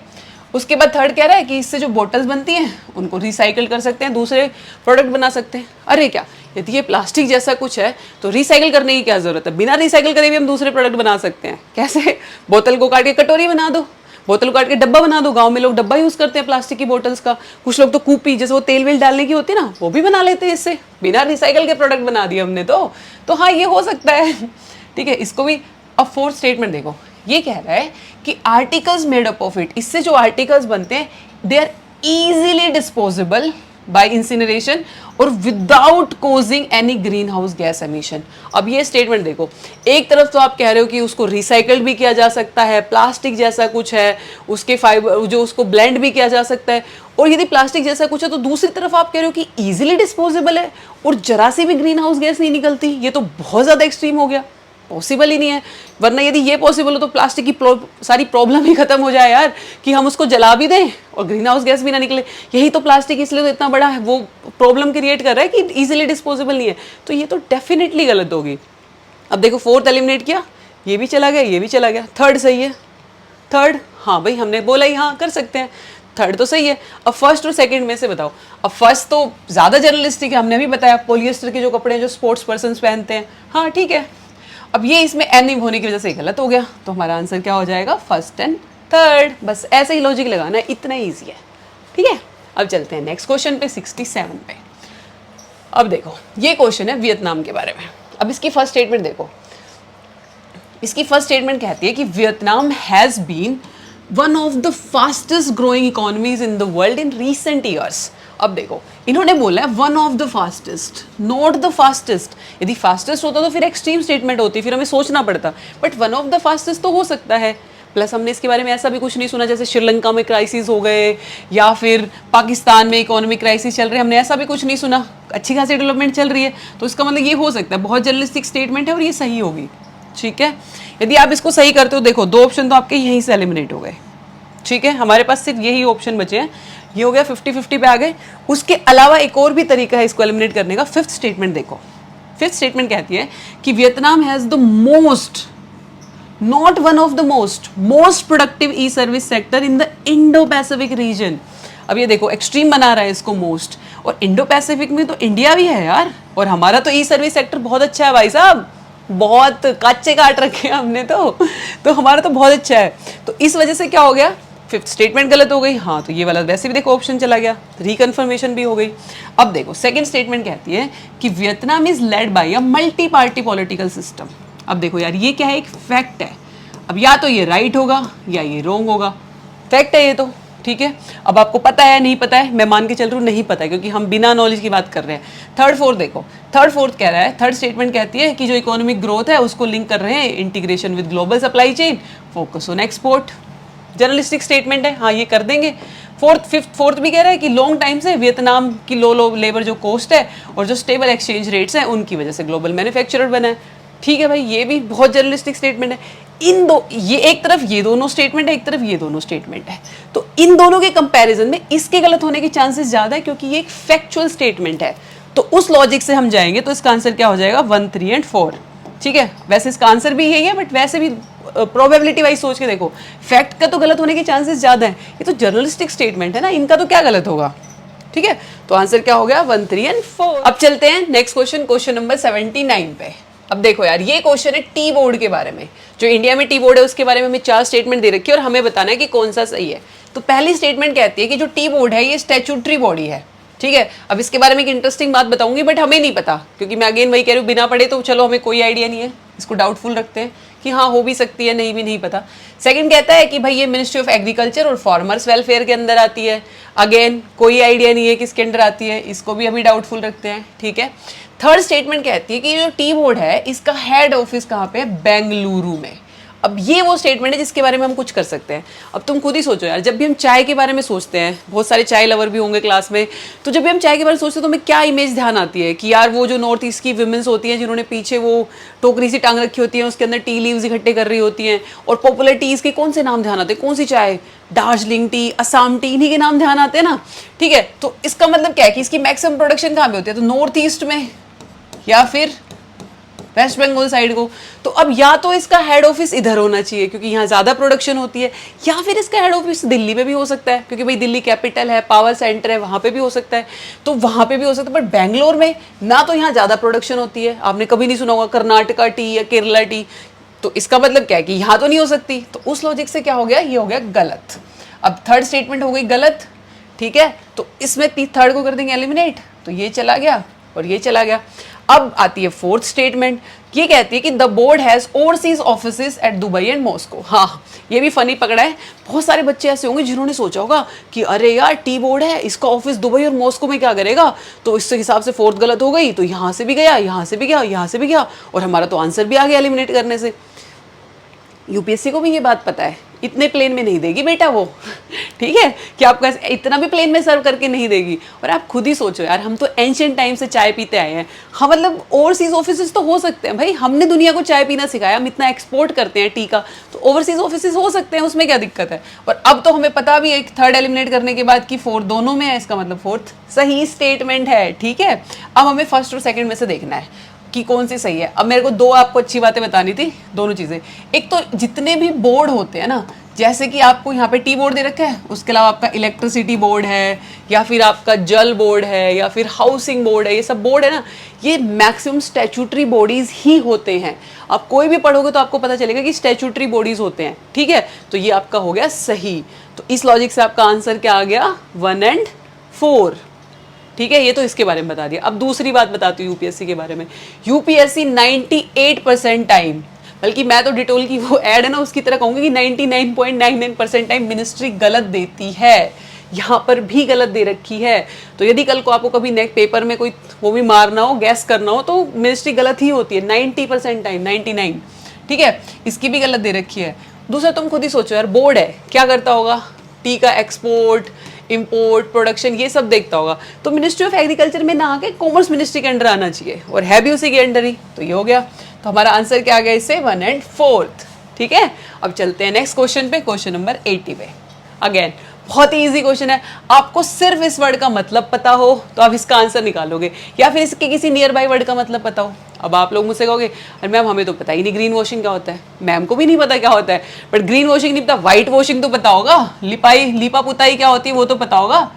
उसके बाद थर्ड कह रहा है कि इससे जो बॉटल्स बनती हैं उनको रिसाइकिल कर सकते हैं, दूसरे प्रोडक्ट बना सकते हैं। अरे क्या, यदि ये प्लास्टिक जैसा कुछ है तो रिसाइकिल करने की क्या जरूरत है? बिना रिसाइकिल करे भी हम दूसरे प्रोडक्ट बना सकते हैं। कैसे? बोतल को काट के कटोरी बना दो, बोतल को काट के डब्बा बना दो। गांव में लोग डब्बा यूज करते हैं प्लास्टिक की बोतल्स का। कुछ लोग तो कूपी, जैसे वो तेल वेल डालने की होती है ना, वो भी बना लेते हैं इससे। बिना रिसाइकिल के प्रोडक्ट बना दिए हमने तो हाँ, ये हो सकता है। ठीक है, इसको भी। अब फोर्थ स्टेटमेंट देखो, ये कह रहा है कि articles made up of it, इससे जो आर्टिकल्स बनते हैं they are easily disposable by incineration और without causing any greenhouse gas emission. अब ये स्टेटमेंट देखो, एक तरफ तो आप कह रहे हो कि उसको रिसाइकल्ड भी किया जा सकता है, प्लास्टिक जैसा कुछ है, उसके फाइबर जो उसको ब्लेंड भी किया जा सकता है, और यदि प्लास्टिक जैसा कुछ है तो दूसरी तरफ आप कह रहे हो कि इजीली डिस्पोजेबल है और जरा सी भी ग्रीन हाउस गैस नहीं निकलती। ये तो बहुत ज़्यादा एक्सट्रीम हो गया, पॉसिबल ही नहीं है। वरना यदि ये पॉसिबल हो तो प्लास्टिक की सारी प्रॉब्लम ही खत्म हो जाए यार, कि हम उसको जला भी दें और ग्रीन हाउस गैस भी ना निकले। यही तो प्लास्टिक इसलिए तो इतना बड़ा है, वो प्रॉब्लम क्रिएट कर रहा है कि इजीली डिस्पोजेबल नहीं है, तो ये तो डेफिनेटली गलत होगी। अब देखो, फोर्थ एलिमिनेट किया, ये भी चला गया, ये भी चला गया, थर्ड सही है। थर्ड, हाँ भाई हमने बोला ही, हाँ कर सकते हैं, थर्ड तो सही है। अब फर्स्ट और सेकंड में से बताओ। अब फर्स्ट तो ज़्यादा जर्नलिस्टिक है, हमने भी बताया पॉलिएस्टर के जो कपड़े हैं जो स्पोर्ट्स पर्सन पहनते हैं, हाँ ठीक है। अब ये इसमें एन नहीं होने की वजह से गलत हो गया, तो हमारा आंसर क्या हो जाएगा? First and third. बस ऐसे ही लॉजिक लगाना है, इतना ईजी है। ठीक है, अब चलते हैं नेक्स्ट क्वेश्चन पे, 67 पे। अब देखो, ये क्वेश्चन है वियतनाम के बारे में। अब इसकी फर्स्ट स्टेटमेंट देखो, इसकी फर्स्ट स्टेटमेंट कहती है कि Vietnam has been one of the fastest growing economies in the world in recent years. अब देखो, इन्होंने बोला है one of the fastest, not the fastest. यदि फास्टेस्ट होता तो फिर एक्सट्रीम स्टेटमेंट होती, फिर हमें सोचना पड़ता, but one of the fastest तो हो सकता है। प्लस हमने इसके बारे में ऐसा भी कुछ नहीं सुना जैसे श्रीलंका में क्राइसिस हो गए या फिर पाकिस्तान में इकोनॉमिक क्राइसिस चल रहे हैं, हमने ऐसा भी कुछ नहीं सुना। अच्छी खासी डेवलपमेंट चल रही है, तो इसका मतलब ये हो सकता है, बहुत जर्नलिस्टिक स्टेटमेंट है और ये सही होगी। ठीक है, यदि आप इसको सही करते हो, देखो दो ऑप्शन तो आपके यहीं से एलिमिनेट हो गए। ठीक है, हमारे पास सिर्फ यही ऑप्शन बचे हैं, ये हो गया 50-50 पे आ गए। उसके अलावा एक और भी तरीका है इसको एलिमिनेट करने का। फिफ्थ स्टेटमेंट देखो, फिफ्थ स्टेटमेंट कहती है कि Vietnam has the most, not one of the most productive E service sector in the Indo Pacific region. अब ये देखो, एक्सट्रीम बना रहा है इसको मोस्ट, और इंडो पैसिफिक में तो इंडिया भी है यार, और हमारा तो ई सर्विस सेक्टर बहुत अच्छा है भाई साहब, बहुत कच्चे काट रखे हैं हमने तो हमारा तो बहुत अच्छा है। तो इस वजह से क्या हो गया, फिफ्थ स्टेटमेंट गलत हो गई। हाँ, तो ये वाला वैसे भी देखो ऑप्शन चला गया, रिकन्फर्मेशन भी हो गई। अब देखो, सेकंड स्टेटमेंट कहती है कि Vietnam is led by a multi party political system. अब देखो यार, ये क्या है, एक फैक्ट है। अब या तो ये राइट होगा या ये रॉन्ग होगा, फैक्ट है ये तो। ठीक है, अब आपको पता है नहीं पता है, मैं मान के चल रहा हूँ नहीं पता है, क्योंकि हम बिना नॉलेज की बात कर रहे हैं। थर्ड फोर्थ देखो, थर्ड फोर्थ कह रहा है, थर्ड स्टेटमेंट कहती है कि जो इकोनॉमिक ग्रोथ है उसको लिंक कर रहे हैं integration with global supply chain, focus on export. Journalistic statement है, हाँ ये कर देंगे। फोर्थ भी कह रहा है कि लॉन्ग टाइम से वियतनाम की लो लेबर जो कॉस्ट है और जो स्टेबल एक्सचेंज रेट्स हैं उनकी वजह से ग्लोबल मैन्युफैक्चरर बना है। ठीक है भाई, ये भी बहुत जर्नलिस्टिक स्टेटमेंट है। इन दो, ये एक तरफ ये दोनों स्टेटमेंट है, एक तरफ ये दोनों स्टेटमेंट है, तो इन दोनों के कंपैरिजन में इसके गलत होने के चांसेस ज्यादा है, क्योंकि ये एक फैक्चुअल स्टेटमेंट है। तो उस लॉजिक से हम जाएंगे तो इसका आंसर क्या हो जाएगा, 1, 3 एंड 4। ठीक है, वैसे इसका आंसर भी यही है, बट वैसे भी प्रोबेबिलिटी वाइज सोच के देखो, फैक्ट का तो गलत होने के चांसेस ज्यादा है, ये तो जर्नलिस्टिक स्टेटमेंट है ना, इनका तो क्या गलत होगा। ठीक है, तो आंसर क्या हो गया, 1, 3 एंड 4। अब चलते हैं नेक्स्ट क्वेश्चन, क्वेश्चन नंबर 79 पे। अब देखो यार, ये क्वेश्चन है टी बोर्ड के बारे में, जो इंडिया में टी बोर्ड है उसके बारे में हमें 4 स्टेटमेंट दे रखी है और हमें बताना है कि कौन सा सही है। तो पहली स्टेटमेंट कहती है कि जो टी बोर्ड है ये स्टैट्यूटरी बॉडी है। ठीक है, अब इसके बारे में एक इंटरेस्टिंग बात बताऊंगी, बट हमें नहीं पता, क्योंकि मैं अगेन वही कह रही हूँ, बिना पढ़े तो चलो हमें कोई आइडिया नहीं है, इसको डाउटफुल रखते हैं कि हाँ हो भी सकती है, नहीं भी नहीं पता। सेकंड कहता है कि भाई ये मिनिस्ट्री ऑफ एग्रीकल्चर और फार्मर्स वेलफेयर के अंदर आती है, अगेन कोई आइडिया नहीं है किसके अंदर आती है, इसको भी अभी डाउटफुल रखते हैं। ठीक है, थर्ड स्टेटमेंट कहती है कि जो टी बोर्ड है इसका हेड ऑफिस कहाँ पे है, बेंगलुरु में। अब ये वो स्टेटमेंट है जिसके बारे में हम कुछ कर सकते हैं। अब तुम खुद ही सोचो यार, जब भी हम चाय के बारे में सोचते हैं, बहुत सारे चाय लवर भी होंगे क्लास में, तो जब भी हम चाय के बारे में सोचते हैं तो हमें क्या इमेज ध्यान आती है कि यार वो जो नॉर्थ ईस्ट की विमेंस होती हैं जिन्होंने पीछे वो टोकरी सी टांग रखी होती है, उसके अंदर टी लीव्स इकट्ठे कर रही होती हैं, और पॉपुलर टीज के कौन से नाम ध्यान आते हैं, कौन सी चाय, दार्जिलिंग टी, असम टी, इन्हीं के नाम ध्यान आते हैं ना। ठीक है, तो इसका मतलब क्या है कि इसकी मैक्सिमम प्रोडक्शन कहाँ पे होती है, तो नॉर्थ ईस्ट में या फिर वेस्ट बंगाल साइड को। तो अब या तो इसका हेड ऑफिस इधर होना चाहिए क्योंकि यहाँ ज़्यादा प्रोडक्शन होती है, या फिर इसका हेड ऑफिस दिल्ली में भी हो सकता है क्योंकि भाई दिल्ली कैपिटल है, पावर सेंटर है, वहाँ पे भी हो सकता है, तो वहाँ पे भी हो सकता है। बट बैंगलोर में ना तो यहाँ ज़्यादा प्रोडक्शन होती है, आपने कभी नहीं सुना होगा कर्नाटका टी या केरला टी, तो इसका मतलब क्या है कि यहाँ तो नहीं हो सकती। तो उस लॉजिक से क्या हो गया, ये हो गया गलत। अब थर्ड स्टेटमेंट हो गई गलत, ठीक है, तो इसमें थर्ड को कर देंगे एलिमिनेट, तो ये चला गया और ये चला गया। अब आती है फोर्थ स्टेटमेंट, ये कहती है कि the board has overseas offices at Dubai and Moscow. हाँ, ये भी फनी पकड़ा है। बहुत सारे बच्चे ऐसे होंगे जिन्होंने सोचा होगा कि अरे यार टी बोर्ड है, इसका ऑफिस दुबई और मॉस्को में क्या करेगा, तो इस हिसाब से फोर्थ गलत हो गई, तो यहाँ से भी गया, यहाँ से भी गया, यहाँ से भी गया, और हमारा तो आंसर भी आ गया एलिमिनेट करने से। यूपीएससी को भी ये बात पता है, इतने प्लेन में नहीं देगी बेटा वो, ठीक है, कि आपका इतना भी प्लेन में सर्व करके नहीं देगी। और आप खुद ही सोचो यार, हम तो एंशिएंट टाइम से चाय पीते आए हैं, हाँ मतलब ओवरसीज ऑफिसेज तो हो सकते हैं भाई, हमने दुनिया को चाय पीना सिखाया, हम इतना एक्सपोर्ट करते हैं टी का, तो ओवरसीज ऑफिसेज हो सकते हैं, उसमें क्या दिक्कत है। और अब तो हमें पता भी है थर्ड एलिमिनेट करने के बाद कि फोर्थ दोनों में है, इसका मतलब फोर्थ सही स्टेटमेंट है। ठीक है, अब हमें फर्स्ट और सेकेंड में से देखना है कि कौन सी सही है। अब मेरे को दो आपको अच्छी बातें बतानी थी, दोनों चीज़ें। एक तो जितने भी बोर्ड होते हैं ना, जैसे कि आपको यहाँ पे टी बोर्ड दे रखा है, उसके अलावा आपका इलेक्ट्रिसिटी बोर्ड है, या फिर आपका जल बोर्ड है, या फिर हाउसिंग बोर्ड है, ये सब बोर्ड है ना, ये मैक्सिमम स्टैट्यूटरी बॉडीज ही होते हैं। आप कोई भी पढ़ोगे तो आपको पता चलेगा कि स्टैट्यूटरी बॉडीज होते हैं। ठीक है, तो ये आपका हो गया सही। तो इस लॉजिक से आपका आंसर क्या आ गया, 1 और 4। ठीक है, ये तो इसके बारे में बता दिया। अब दूसरी बात बताती हूँ यूपीएससी के बारे में। यूपीएससी 98% टाइम, बल्कि मैं तो डिटोल की वो ऐड है ना उसकी तरह कहूँगी कि 99.99% टाइम मिनिस्ट्री गलत देती है। यहाँ पर भी गलत दे रखी है, तो यदि कल को आपको कभी नेक्स्ट पेपर में कोई वो भी मारना हो, गैस करना हो, तो मिनिस्ट्री गलत ही होती है 90% टाइम, 99। ठीक है, इसकी भी गलत दे रखी है। दूसरा तुम खुद ही सोचो यार, बोर्ड है क्या करता होगा, टी का एक्सपोर्ट, इंपोर्ट, प्रोडक्शन, ये सब देखता होगा, तो मिनिस्ट्री ऑफ एग्रीकल्चर में ना आके कॉमर्स मिनिस्ट्री के अंडर आना चाहिए, और है भी उसी के अंडर ही, तो ये हो गया। तो हमारा आंसर क्या आ गया इससे, 1 और 4। ठीक है, अब चलते हैं नेक्स्ट क्वेश्चन पे, क्वेश्चन नंबर 80 पे। अगेन बहुत ही इजी क्वेश्चन है, आपको सिर्फ इस वर्ड का मतलब पता हो तो आप इसका आंसर निकालोगे, या फिर इसके किसी नियर बाई वर्ड का मतलब पता हो। अब आप लोग मुझसे कहोगे अरे मैम हमें तो पता ही नहीं ग्रीन वॉशिंग क्या होता है, मैम को भी नहीं पता क्या होता है, बट ग्रीन वॉशिंग नहीं पता, व्हाइट वॉशिंग तो पता होगा, लिपाई लीपा पुताई क्या होती है वो तो पता होगा,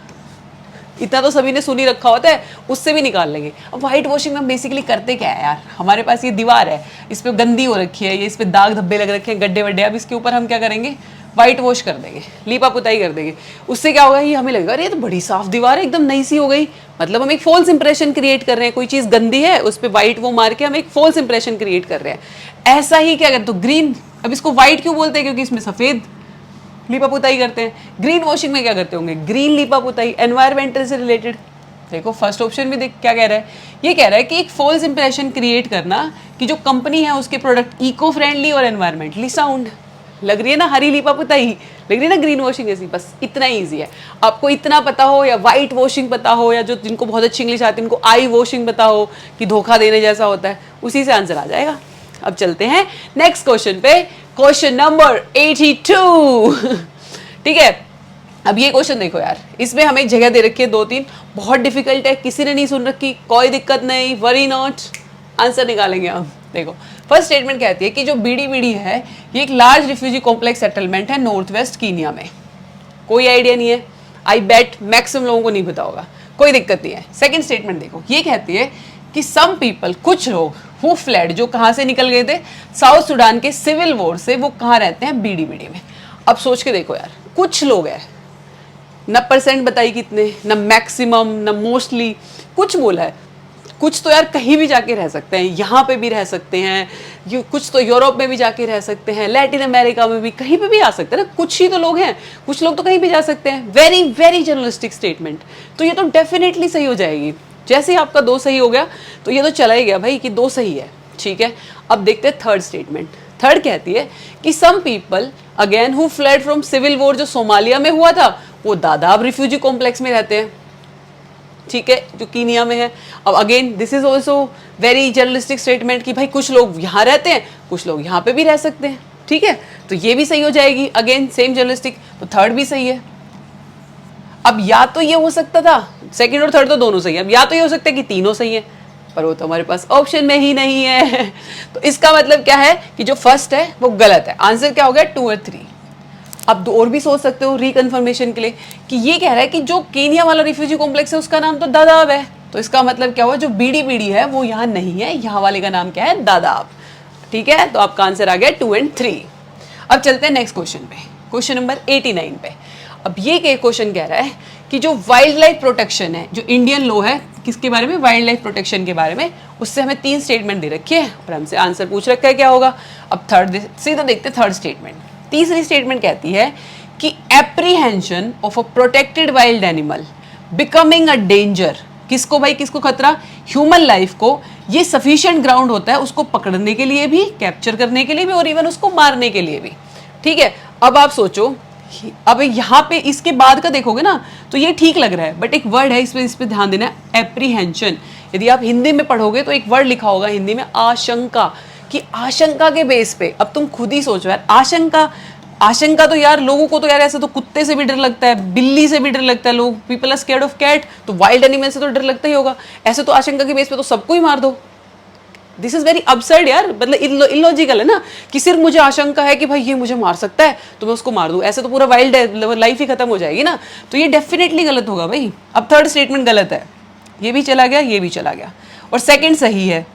इतना तो सभी ने सुनी रखा होता है, उससे भी निकाल लेंगे। अब व्हाइट वॉशिंग में बेसिकली करते क्या है यार, हमारे पास ये दीवार है, इस पर गंदी हो रखी है, ये इस पर दाग धब्बे लग रखे हैं, गड्ढे वड्ढे, अब इसके ऊपर हम क्या करेंगे, व्हाइट वॉश कर देंगे, लीपा पुताई कर देंगे। उससे क्या होगा, ये हमें लगेगा अरे ये तो बड़ी साफ दीवार है, एकदम नई सी हो गई, मतलब हम एक फॉल्स इंप्रेशन क्रिएट कर रहे हैं, कोई चीज़ गंदी है उस पर व्हाइट वो मार के हम एक फॉल्स इंप्रेशन क्रिएट कर रहे हैं। ऐसा ही क्या करते, तो ग्रीन, अब इसको व्हाइट क्यों बोलते हैं, क्योंकि इसमें सफ़ेद लीपा पुताई करते हैं। ग्रीन वॉशिंग में क्या करते होंगे, ग्रीन लीपा पुताई, एनवायरमेंटल से रिलेटेड। देखो फर्स्ट ऑप्शन भी देख क्या कह रहा है, ये कह रहा है कि एक फॉल्स इंप्रेशन क्रिएट करना कि जो कंपनी है उसके प्रोडक्ट इको फ्रेंडली और एनवायरमेंटली साउंड। लग रही है ना हरी लीपा पुताई, लग रही है ना ग्रीन वॉशिंग जैसी, बस इतना ही ईजी है। आपको इतना पता हो, या वाइट वॉशिंग पता हो, या जो जिनको बहुत अच्छी इंग्लिश आती है उनको आई वॉशिंग पता हो कि धोखा देने जैसा होता है, उसी से आंसर आ जाएगा। अब चलते हैं नेक्स्ट क्वेश्चन पे, क्वेश्चन नंबर 82। ठीक है, अब ये क्वेश्चन देखो यार, इसमें हमें एक जगह दे रखी है 2-3, बहुत डिफिकल्ट है, किसी ने नहीं सुन रखी, कोई दिक्कत नहीं, वरी नॉट, आंसर निकालेंगे हम। देखो फर्स्ट स्टेटमेंट कहती है कि जो बीडी है ये एक लार्ज रिफ्यूजी कॉम्प्लेक्स सेटलमेंट है नॉर्थ वेस्ट कीनिया में। कोई आइडिया नहीं है, आई बेट मैक्सिमम लोगों को नहीं पता होगा, कोई दिक्कत नहीं है। सेकंड स्टेटमेंट देखो, ये कहती है कि सम पीपल, कुछ लोग, हु फ्लैड, जो कहाँ से निकल गए थे, साउथ सुडान के सिविल वॉर से, वो कहाँ रहते हैं, बीडी में। अब सोच के देखो यार, कुछ लोग हैं, न परसेंट बताई कितने, न मैक्सिमम, न मोस्टली, कुछ बोला है। कुछ तो यार कहीं भी जाके रह सकते हैं, यहाँ पे भी रह सकते हैं, कुछ तो यूरोप में भी जाके रह सकते हैं, लैटिन अमेरिका में भी, कहीं पे भी आ सकते हैं ना, कुछ ही तो लोग हैं, कुछ लोग तो कहीं भी जा सकते हैं। वेरी वेरी जर्नलिस्टिक स्टेटमेंट, तो ये तो डेफिनेटली सही हो जाएगी। जैसे ही आपका 2 सही हो गया तो ये तो चला ही गया भाई कि 2 सही है। ठीक है, अब देखते हैं थर्ड स्टेटमेंट। थर्ड कहती है कि some people again who fled from civil war, जो सोमालिया में हुआ था, वो दादाब रिफ्यूजी कॉम्प्लेक्स में रहते हैं, ठीक है, जो कीनिया में है। अब again this is also very journalistic statement कि भाई कुछ लोग यहाँ रहते हैं, कुछ लोग यहाँ पे भी रह सकते हैं, ठीक है, तो ये भी सही हो जाएगी, अगेन सेम जर्नलिस्टिक, तो थर्ड भी सही है। अब या तो ये हो सकता था, सेकंड और थर्ड तो दोनों सही है, अब या तो ये हो सकता है कि तीनों सही है, पर वो तो हमारे पास ऑप्शन में ही नहीं है तो इसका मतलब क्या है कि जो फर्स्ट है वो गलत है। आंसर क्या हो गया, 2 और 3। अब दो और भी सोच सकते हो रिकन्फर्मेशन के लिए कि ये कह रहा है कि जो केनिया वाला रिफ्यूजी कॉम्प्लेक्स है उसका नाम तो दादाब है, तो इसका मतलब क्या हुआ, जो बीडी बीडी है वो यहाँ नहीं है, यहाँ वाले का नाम क्या है, दादाब, ठीक है। तो आपका आंसर आ गया 2 और 3। अब चलते हैं नेक्स्ट क्वेश्चन पे, क्वेश्चन नंबर 89 पे। अब ये क्वेश्चन कह रहा है कि जो वाइल्ड लाइफ प्रोटेक्शन है, जो इंडियन लॉ है किसके बारे में, वाइल्ड लाइफ प्रोटेक्शन के बारे में, उससे हमें 3 स्टेटमेंट दे रखी है और हमसे आंसर पूछ रखा है क्या होगा। अब थर्ड सीधा देखते हैं थर्ड स्टेटमेंट। तीसरी स्टेटमेंट कहती है कि apprehension of a protected wild animal becoming a danger, किसको भाई, किसको खतरा, ह्यूमन लाइफ को, ये सफिशिएंट ग्राउंड होता है उसको पकड़ने के लिए भी, कैप्चर करने के लिए भी और इवन उसको मारने के लिए भी, ठीक है। अब आप सोचो, अब यहाँ पे इसके बाद का देखोगे ना तो ये ठीक लग रहा है, बट एक वर्ड है इस पे ध्यान देना, एप्रीहेंशन। यदि आप हिंदी में पढ़ोगे तो एक वर्ड लिखा होगा हिंदी में आशंका, कि आशंका के बेस पे, अब तुम खुद ही सोचो यार, आशंका तो यार लोगों को तो यार ऐसे तो कुत्ते से भी डर लगता है, बिल्ली से भी डर लगता है, लोग people are scared of cat, तो वाइल्ड एनिमल से तो डर लगता ही होगा, ऐसे तो आशंका के बेस पे तो सबको ही मार दो। दिस इज वेरी अबसर्ड यार, मतलब इलॉजिकल है ना, कि सिर्फ मुझे आशंका है कि भाई ये मुझे मार सकता है तो मैं उसको मार दूं, ऐसे तो पूरा वाइल्ड लाइफ ही खत्म हो जाएगी ना, तो ये डेफिनेटली गलत होगा भाई। अब थर्ड स्टेटमेंट गलत है, ये भी चला गया, ये भी चला गया, और सेकंड सही है,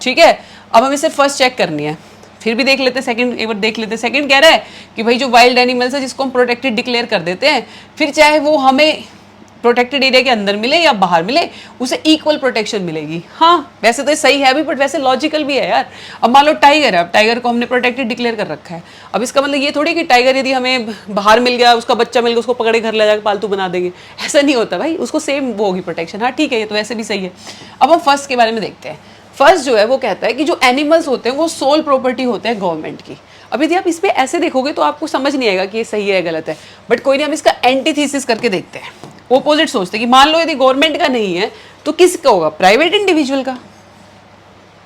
ठीक है। अब हमें सिर्फ फर्स्ट चेक करनी है, फिर भी देख लेते हैं सेकंड, एक बार देख लेते हैं। सेकंड कह रहा है कि भाई जो वाइल्ड एनिमल्स है जिसको हम प्रोटेक्टेड डिक्लेयर कर देते हैं, फिर चाहे वो हमें प्रोटेक्टेड एरिया के अंदर मिले या बाहर मिले, उसे इक्वल प्रोटेक्शन मिलेगी। हाँ वैसे तो सही है भी, बट वैसे लॉजिकल भी है यार। अब मान लो टाइगर है, अब टाइगर को हमने प्रोटेक्टेड डिक्लेयर कर रखा है, अब इसका मतलब ये थोड़ी कि टाइगर यदि हमें बाहर मिल गया, उसका बच्चा मिल गया, उसको पकड़े घर ले जाकर पालतू बना देंगे, ऐसा नहीं होता भाई, उसको सेम वो होगी प्रोटेक्शन। हाँ ठीक है, ये तो वैसे भी सही है। अब हम फर्स्ट के बारे में देखते हैं। फर्स्ट जो है वो कहता है कि जो एनिमल्स होते हैं वो सोल प्रॉपर्टी होते हैं गवर्नमेंट की। अब यदि आप इस पे ऐसे देखोगे तो आपको समझ नहीं आएगा कि ये सही है गलत है, बट कोई नहीं, हम इसका एंटीथीसिस करके देखते हैं। ओपोजिट सोचते हैं कि मान लो यदि गवर्नमेंट का नहीं है तो किसका होगा, प्राइवेट इंडिविजुअल का,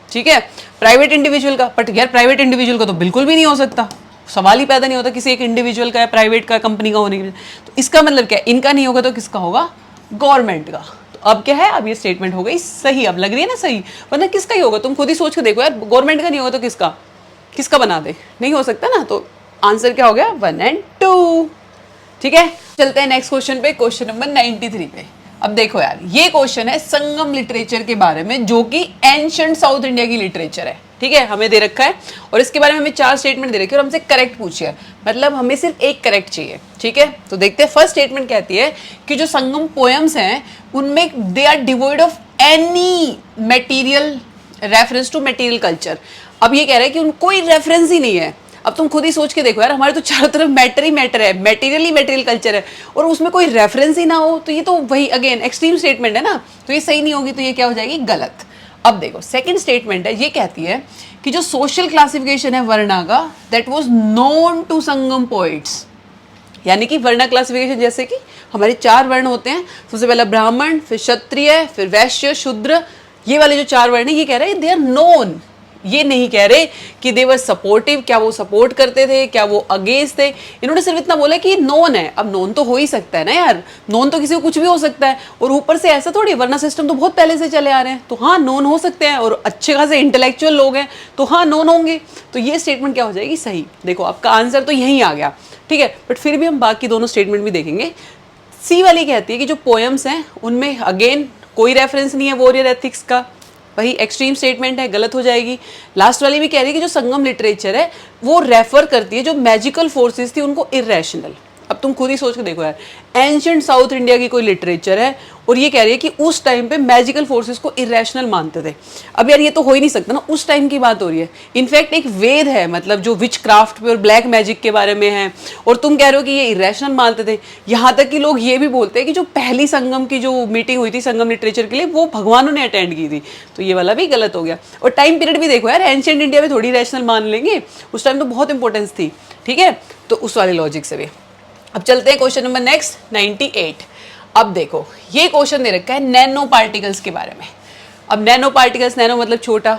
ठीक है, प्राइवेट इंडिविजुअल का। बट यार प्राइवेट इंडिविजुअल का तो बिल्कुल भी नहीं हो सकता, सवाल ही पैदा नहीं होता किसी एक इंडिविजुअल का या प्राइवेट का, कंपनी का होने के लिए। तो इसका मतलब क्या है, इनका नहीं होगा तो किसका होगा, गवर्नमेंट का। तो अब क्या है, अब ये स्टेटमेंट हो गई सही, अब लग रही है ना सही, वरना किसका ही होगा, तुम खुद ही सोच के देखो यार, गवर्नमेंट का नहीं होगा तो किसका, किसका बना दे, नहीं हो सकता ना। तो आंसर क्या हो गया, 1 और 2, ठीक है। चलते हैं नेक्स्ट क्वेश्चन पे, क्वेश्चन नंबर 93 पे। अब देखो यार, ये क्वेश्चन है संगम लिटरेचर के बारे में, जो कि एंशिएंट साउथ इंडिया की लिटरेचर है, ठीक है, हमें दे रखा है, और इसके बारे में हमें 4 स्टेटमेंट दे रखे हैं और हमसे करेक्ट पूछे है, मतलब हमें सिर्फ एक करेक्ट चाहिए, ठीक है। तो देखते हैं, फर्स्ट स्टेटमेंट कहती है कि जो संगम पोएम्स हैं उनमें they are devoid of any material reference to material culture. अब ये कह रहा है कि उनको कोई रेफरेंस ही नहीं है। अब तुम खुद ही सोच के देखो यार, हमारे तो चारों तरफ मैटर ही मैटर है, मटेरियल ही मटेरियल कल्चर है, और उसमें कोई रेफरेंस ही ना हो, तो ये तो वही अगेन एक्सट्रीम स्टेटमेंट है ना, तो ये सही नहीं होगी, तो ये क्या हो जाएगी, गलत। अब देखो सेकंड स्टेटमेंट है, ये कहती है कि जो सोशल क्लासिफिकेशन है वर्णा का, that was known to Sangam poets. यानी कि वर्णा क्लासिफिकेशन जैसे कि हमारे 4 वर्ण होते हैं, सबसे पहला ब्राह्मण, फिर क्षत्रिय, फिर वैश्य, शूद्र, ये वाले जो 4 वर्ण है, ये कह रहे हैं दे आर नोन। ये नहीं कह रहे कि दे वर सपोर्टिव, क्या वो सपोर्ट करते थे, क्या वो अगेंस्ट थे, इन्होंने सिर्फ इतना बोला कि नोन है। अब नोन तो हो ही सकता है ना यार, नोन तो किसी को कुछ भी हो सकता है, और ऊपर से ऐसा थोड़ी, वरना सिस्टम तो बहुत पहले से चले आ रहे हैं, तो हाँ नोन हो सकते हैं, और अच्छे खासे इंटेलेक्चुअल लोग हैं तो हाँ नोन होंगे। तो ये स्टेटमेंट क्या हो जाएगी, सही। देखो आपका आंसर तो यहीं आ गया, ठीक है, बट फिर भी हम बाकी दोनों स्टेटमेंट भी देखेंगे। सी वाली कहती है कि जो पोएम्स हैं उनमें अगेन कोई रेफरेंस नहीं है वॉरियर एथिक्स का, वही एक्सट्रीम स्टेटमेंट है, गलत हो जाएगी। लास्ट वाली भी कह रही है कि जो संगम लिटरेचर है वो रेफर करती है जो मैजिकल फोर्सेस थी उनको इरेशनल। अब तुम खुद ही सोच के देखो यार, एंशिएंट साउथ इंडिया की कोई लिटरेचर है और ये कह रही है कि उस टाइम पे मैजिकल फोर्सेस को इरेशनल मानते थे। अब यार ये तो हो ही नहीं सकता ना, उस टाइम की बात हो रही है। इनफैक्ट एक वेद है, मतलब जो विच क्राफ्ट पे और ब्लैक मैजिक के बारे में है, और तुम कह रहे हो कि ये इरेशनल मानते थे। यहाँ तक कि लोग ये भी बोलते हैं कि जो पहली संगम की जो मीटिंग हुई थी संगम लिटरेचर के लिए, वो भगवानों ने अटेंड की थी। तो ये वाला भी गलत हो गया। और टाइम पीरियड भी देखो यार, एंशिएंट इंडिया में थोड़ी रैशनल मान लेंगे, उस टाइम तो बहुत इंपॉर्टेंस थी। ठीक है, तो उस वाले लॉजिक से भी। अब चलते हैं क्वेश्चन नंबर नेक्स्ट 98। अब देखो ये क्वेश्चन दे रखा है नैनो पार्टिकल्स के बारे में। अब नैनो पार्टिकल्स, नैनो मतलब छोटा,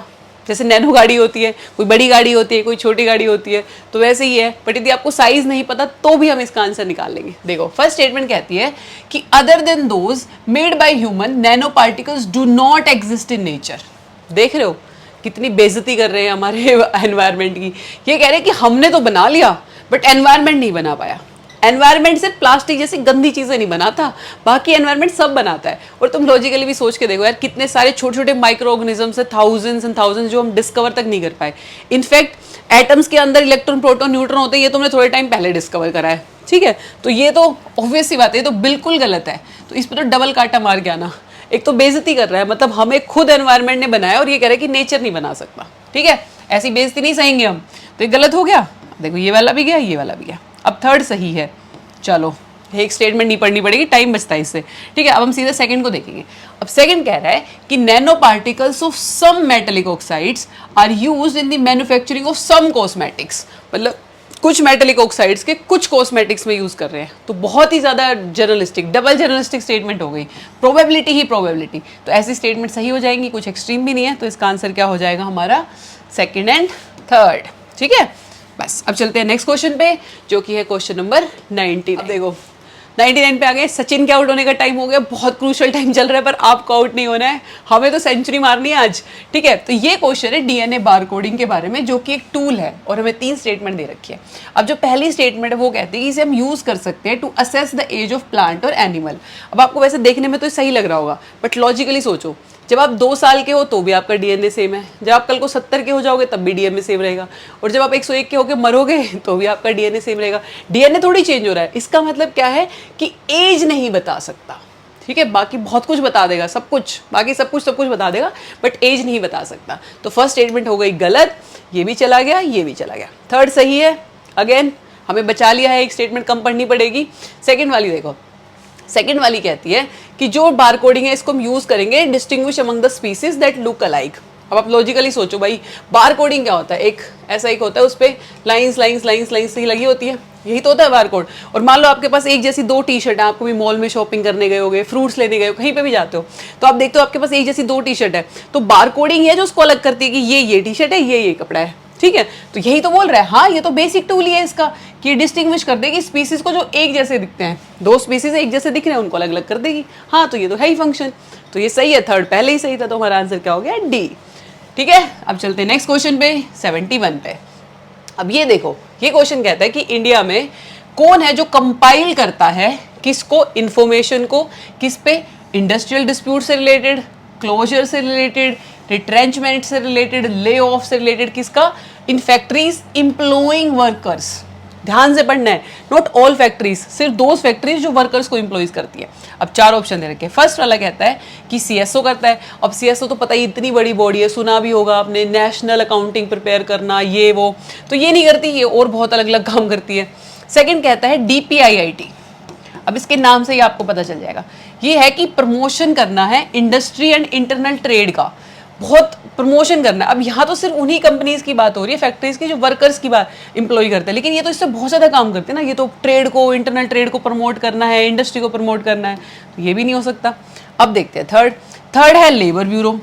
जैसे नैनो गाड़ी होती है, कोई बड़ी गाड़ी होती है, कोई छोटी गाड़ी होती है, तो वैसे ही है। बट यदि आपको साइज नहीं पता तो भी हम इसका आंसर निकाल लेंगे। देखो फर्स्ट स्टेटमेंट कहती है कि other than those made by human nano particles do not exist in nature. देख रहे हो कितनी बेइज्जती कर रहे हैं हमारे एनवायरनमेंट की। ये कह रहे हैं कि हमने तो बना लिया बट एनवायरनमेंट नहीं बना पाया। एनवायरनमेंट सिर्फ प्लास्टिक जैसी गंदी चीजें नहीं बनाता, बाकी एनवायरनमेंट सब बनाता है। और तुम लॉजिकली भी सोच के देखो यार, कितने सारे छोटे छोटे माइक्रो ऑर्गेनिजम्स है, थाउजेंड्स एंड थाउजेंड्स, जो हम डिस्कवर तक नहीं कर पाए। इनफैक्ट एटम्स के अंदर इलेक्ट्रॉन प्रोटॉन न्यूट्रॉन होते हैं, ये तुमने थोड़े टाइम पहले डिस्कवर करा है। ठीक है, तो ये तो ऑब्वियस सी बात है, ये तो बिल्कुल गलत है। तो इस पर तो डबल काटा मार के आना। एक तो बेइज्जती कर रहा है, मतलब हमें खुद एनवायरनमेंट ने बनाया और ये कह रहा है कि नेचर नहीं बना सकता। ठीक है, ऐसी बेइज्जती नहीं सहेंगे हम, तो ये गलत हो गया। देखो ये वाला भी गया, ये वाला भी गया। अब थर्ड सही है। चलो एक स्टेटमेंट नहीं पढ़नी पड़ेगी, टाइम बचता है इससे। ठीक है, अब हम सीधे सेकंड को देखेंगे। अब सेकंड कह रहा है कि nano particles of some metallic oxides are used in the manufacturing of some cosmetics. मतलब कुछ मेटेलिक ऑक्साइड्स के कुछ कॉस्मेटिक्स में यूज कर रहे हैं। तो बहुत ही ज्यादा जर्नलिस्टिक, डबल जर्नलिस्टिक स्टेटमेंट हो गई। प्रोबेबिलिटी ही प्रोबेबिलिटी, तो ऐसी स्टेटमेंट सही हो जाएंगी, कुछ एक्सट्रीम भी नहीं है। तो इसका आंसर क्या हो जाएगा हमारा, सेकंड एंड थर्ड। ठीक है, बस अब चलते हैं नेक्स्ट क्वेश्चन पे, जो कि है क्वेश्चन नंबर 90। अब देखो 99 पे आ गए। सचिन के आउट होने का टाइम हो गया, बहुत क्रूशियल टाइम चल रहा है, पर आपको आउट नहीं होना है, हमें तो सेंचुरी मारनी है आज। ठीक है, तो ये क्वेश्चन है डीएनए बार कोडिंग के बारे में, जो कि एक टूल है और हमें 3 स्टेटमेंट दे रखी है। अब जो पहली स्टेटमेंट है वो कहती है कि इसे हम यूज कर सकते हैं to assess the age of plant और एनिमल। अब आपको वैसे देखने में तो सही लग रहा होगा, बट लॉजिकली सोचो, जब आप 2 साल के हो तो भी आपका डीएनए सेम है, जब आप कल को 70 के हो जाओगे तब भी डीएनए सेम रहेगा, और जब आप 101 के होके मरोगे तो भी आपका डीएनए सेम रहेगा। डीएनए थोड़ी चेंज हो रहा है। इसका मतलब क्या है कि एज नहीं बता सकता। ठीक है, बाकी बहुत कुछ बता देगा, सब कुछ, बाकी सब कुछ बता देगा, बट एज नहीं बता सकता। तो फर्स्ट स्टेटमेंट हो गई गलत, ये भी चला गया, ये भी चला गया। थर्ड सही है। अगेन हमें बचा लिया है, एक स्टेटमेंट कम पढ़नी पड़ेगी। सेकेंड वाली देखो, सेकेंड वाली कहती है कि जो बार कोडिंग है इसको हम यूज करेंगे distinguish among the species that look alike. अब आप लॉजिकली सोचो भाई, बार कोडिंग क्या होता है, एक ऐसा एक होता है, उस पर लाइंस लाइंस लाइंस लाइंस ही लगी होती है, यही तो होता है बार कोड। और मान लो आपके पास एक जैसी 2 टी-शर्ट है, आपको भी मॉल में शॉपिंग करने गए होगे, फ्रूट्स लेने गए हो, कहीं पे भी जाते हो, तो आप देखते हो आपके पास एक जैसी 2 टी-शर्ट है, तो बार कोडिंग है जो उसको अलग करती है कि ये टी-शर्ट है, ये कपड़ा है। ठीक है, तो यही तो बोल रहा है। हाँ, ये तो बेसिक टूल ही है इसका, कि डिस्टिंग्विश कर देगी स्पीसीज को जो एक जैसे दिखते हैं। 2 स्पीसीज एक जैसे दिख रहे हैं, उनको अलग अलग कर देगी। हाँ, तो ये तो है ही फंक्शन, तो ये सही है। थर्ड पहले ही सही था, तो हमारा आंसर क्या हो गया, डी। ठीक है, अब चलते हैं नेक्स्ट क्वेश्चन पे, 71 पे। अब ये देखो, ये क्वेश्चन कहता है कि इंडिया में कौन है जो कंपाइल करता है किसको, इंफॉर्मेशन को, किस पे, इंडस्ट्रियल डिस्प्यूट से रिलेटेड, क्लोजर से रिलेटेड, रिट्रेंचमेंट से रिलेटेड, ले ऑफ से रिलेटेड, किसका, इन फैक्ट्रीज एम्प्लॉइंग वर्कर्स। ध्यान से पढ़ना है, नॉट ऑल फैक्ट्रीज, सिर्फ दोज फैक्ट्रीज जो वर्कर्स को एम्प्लॉइज करती है। अब 4 ऑप्शन दे रखे हैं। फर्स्ट वाला कहता है कि सीएसओ करता है। अब सीएसओ तो पता ही, इतनी बड़ी बॉडी है, सुना भी होगा आपने, नेशनल अकाउंटिंग प्रिपेयर करना, ये वो, तो ये नहीं करती, ये और बहुत अलग अलग काम करती है। सेकेंड कहता है डीपीआईआईटी। अब इसके नाम से ही आपको पता चल जाएगा, ये है कि प्रमोशन करना है इंडस्ट्री एंड इंटरनल ट्रेड का, बहुत प्रमोशन करना है। अब यहाँ तो सिर्फ उन्हीं कंपनीज की बात हो रही है, फैक्ट्रीज की, जो वर्कर्स की बात एम्प्लॉय करते हैं, लेकिन ये तो इससे बहुत ज़्यादा काम करते हैं ना। ये तो ट्रेड को, इंटरनल ट्रेड को प्रमोट करना है, इंडस्ट्री को प्रमोट करना है, तो ये भी नहीं हो सकता। अब देखते हैं थर्ड है लेबर ब्यूरो।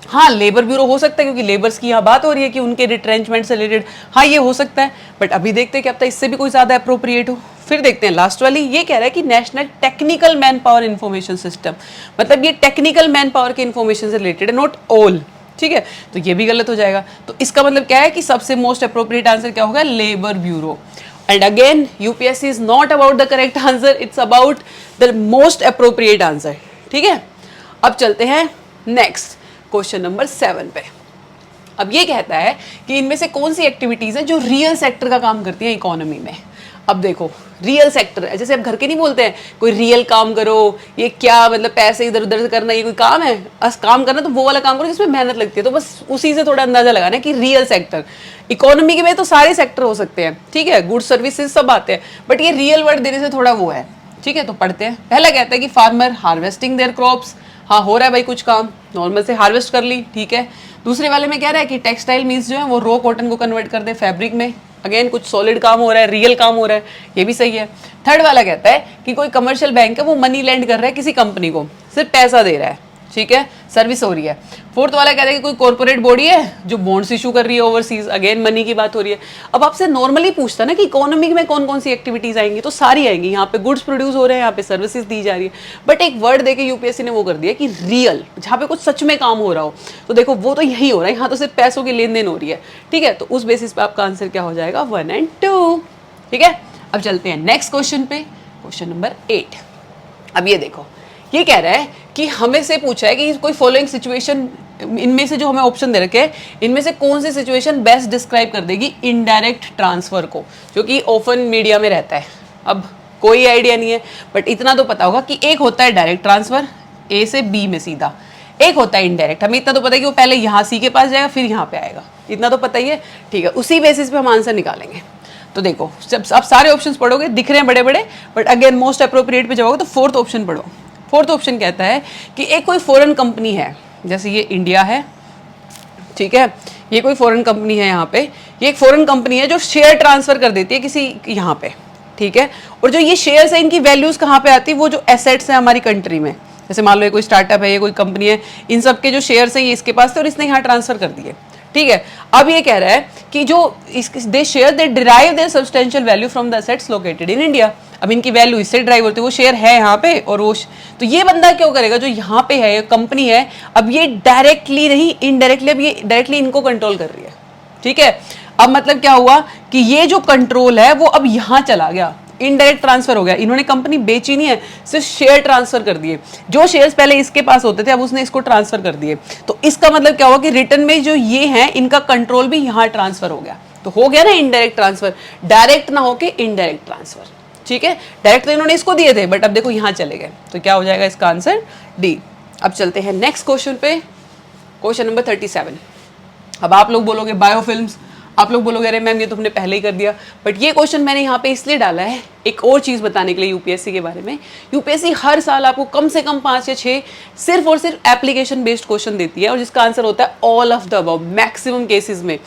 हाँ, लेबर ब्यूरो हो सकता है, क्योंकि लेबर्स की यहाँ बात हो रही है कि उनके रिट्रेंचमेंट से रिलेटेड, हाँ ये हो सकता है, बट अभी देखते हैं क्या पता इससे भी कोई ज़्यादा अप्रोप्रिएट हो। फिर देखते हैं लास्ट वाली, ये कह रहा है कि national technical man power information system, मतलब ये टेक्निकल मैन पावर के इंफॉर्मेशन से रिलेटेड है, नॉट ऑल। ठीक है, तो ये भी गलत हो जाएगा। तो इसका मतलब क्या है कि सबसे मोस्ट अप्रोप्रिएट आंसर क्या होगा, labour bureau. And again UPSC is not about the correct answer, it's about the most appropriate answer. ठीक है, अब चलते हैं नेक्स्ट क्वेश्चन नंबर 7 पे। अब ये कहता है कि इनमें से कौन सी एक्टिविटीज है जो रियल सेक्टर का काम करती है इकोनॉमी में। अब देखो रियल सेक्टर है, जैसे अब घर के नहीं बोलते हैं कोई रियल काम करो, ये क्या मतलब पैसे इधर उधर करना ये कोई काम है? काम करना तो वो वाला काम करो जिसमें मेहनत लगती है। तो बस उसी से थोड़ा अंदाजा लगाना है कि रियल सेक्टर, इकोनॉमी के में तो सारे सेक्टर हो सकते हैं, ठीक है, गुड्स सर्विसेज सब आते हैं, बट ये रियल वर्ड देने से थोड़ा वो है, ठीक है। तो पढ़ते हैं। पहला कहता है कि फार्मर हार्वेस्टिंग देयर क्रॉप्स, हाँ हो रहा है भाई कुछ काम, नॉर्मल से हार्वेस्ट कर ली, ठीक है। दूसरे वाले में कह रहा है कि टेक्सटाइल मीन्स जो है वो रॉ कॉटन को कन्वर्ट कर दे फैब्रिक में, अगेन कुछ सॉलिड काम हो रहा है, रियल काम हो रहा है, ये भी सही है। थर्ड वाला कहता है कि कोई कमर्शियल बैंक है वो मनी लैंड कर रहा है किसी कंपनी को, सिर्फ पैसा दे रहा है, ठीक है, सर्विस हो रही है। फोर्थ वाला कहता है कि कोई कॉर्पोरेट बॉडी है जो बॉन्ड्स इशू कर रही है ओवरसीज, अगेन मनी की बात हो रही है। अब आपसे नॉर्मली पूछता ना कि इकोनॉमी में कौन कौन सी एक्टिविटीज आएंगी, तो सारी आएंगी, यहाँ पे गुड्स प्रोड्यूस हो रहे हैं, यहाँ पे सर्विसेज दी जा रही है, बट एक वर्ड देके यूपीएससी ने वो कर दिया कि रियल, जहाँ पे कुछ सच में काम हो रहा हो, तो देखो वो तो यही हो रहा है, यहाँ तो सिर्फ पैसों की लेन देन हो रही है, ठीक है। तो उस बेसिस पे आपका आंसर क्या हो जाएगा, 1 और 2, ठीक है। अब चलते हैं नेक्स्ट क्वेश्चन पे, क्वेश्चन नंबर 8। अब ये देखो, ये कह रहा है कि हमें से पूछा है कि कोई फॉलोइंग सिचुएशन, इनमें से जो हमें ऑप्शन दे रखे हैं इनमें से कौन सी सिचुएशन बेस्ट डिस्क्राइब कर देगी इनडायरेक्ट ट्रांसफर को, जो कि ओपन मीडिया में रहता है। अब कोई आइडिया नहीं है, बट इतना तो पता होगा कि एक होता है डायरेक्ट ट्रांसफर ए से बी में सीधा, एक होता है इनडायरेक्ट। हमें इतना तो पता है कि वो पहले यहाँ सी के पास जाएगा फिर यहाँ पे आएगा, इतना तो पता ही है, ठीक है। उसी बेसिस पे हम आंसर निकालेंगे। तो देखो जब आप सारे ऑप्शंस पढ़ोगे दिख रहे हैं बड़े बड़े, बट अगेन मोस्ट अप्रोप्रिएट पे जाओगे तो फोर्थ ऑप्शन पढ़ो। फोर्थ ऑप्शन कहता है कि एक कोई फॉरेन कंपनी है, जैसे ये इंडिया है, ठीक है, ये कोई फॉरेन कंपनी है, यहाँ पे ये एक फॉरेन कंपनी है जो शेयर ट्रांसफर कर देती है किसी यहाँ पे, ठीक है। और जो ये शेयर्स है इनकी वैल्यूज कहाँ पे आती है, वो जो एसेट्स हैं हमारी कंट्री में, जैसे मान लो ये कोई स्टार्टअप है, ये कोई कंपनी है, इन सब के जो शेयर्स हैं ये इसके पास थे और इसने यहाँ ट्रांसफर कर दिए, ठीक है। अब ये कह रहा है कि जो they share they derive their substantial value from the assets located in India. अब इनकी वैल्यू इससे ड्राइव होती है, वो शेयर है यहाँ पे और वो तो ये बंदा क्यों करेगा, जो यहाँ पे है कंपनी है, अब ये डायरेक्टली नहीं इनडायरेक्टली, अब ये डायरेक्टली इनको कंट्रोल कर रही है, ठीक है। अब मतलब क्या हुआ कि ये जो कंट्रोल है वो अब यहाँ चला गया, इनडायरेक्ट ट्रांसफर हो गया। इन्होंने कंपनी बेची नहीं है, सिर्फ शेयर ट्रांसफर कर दिए, जो शेयर्स पहले इसके पास होते थे अब उसने इसको ट्रांसफर कर दिए। तो इसका मतलब क्या हुआ कि रिटर्न में जो ये है इनका कंट्रोल भी यहाँ ट्रांसफर हो गया, तो हो गया ना इनडायरेक्ट ट्रांसफर, डायरेक्ट ना होके इनडायरेक्ट ट्रांसफर, ठीक है। डायरेक्ट तो इन्होंने इसको दिए थे, बट अब देखो यहाँ चले गए, तो क्या हो जाएगा इसका आंसर डी। अब चलते हैं नेक्स्ट क्वेश्चन पे, क्वेश्चन नंबर 37। अब आप लोग बोलोगे बायोफिल्म्स, आप लोग बोलोगे अरे मैम ये तो हमने पहले ही कर दिया, बट ये क्वेश्चन मैंने यहाँ पे इसलिए डाला है एक और चीज़ बताने के लिए यूपीएससी के बारे में। यूपीएससी हर साल आपको कम से कम 5 या 6 सिर्फ और सिर्फ एप्लीकेशन बेस्ड क्वेश्चन देती है, और जिसका आंसर होता है all of the above. Maximum cases में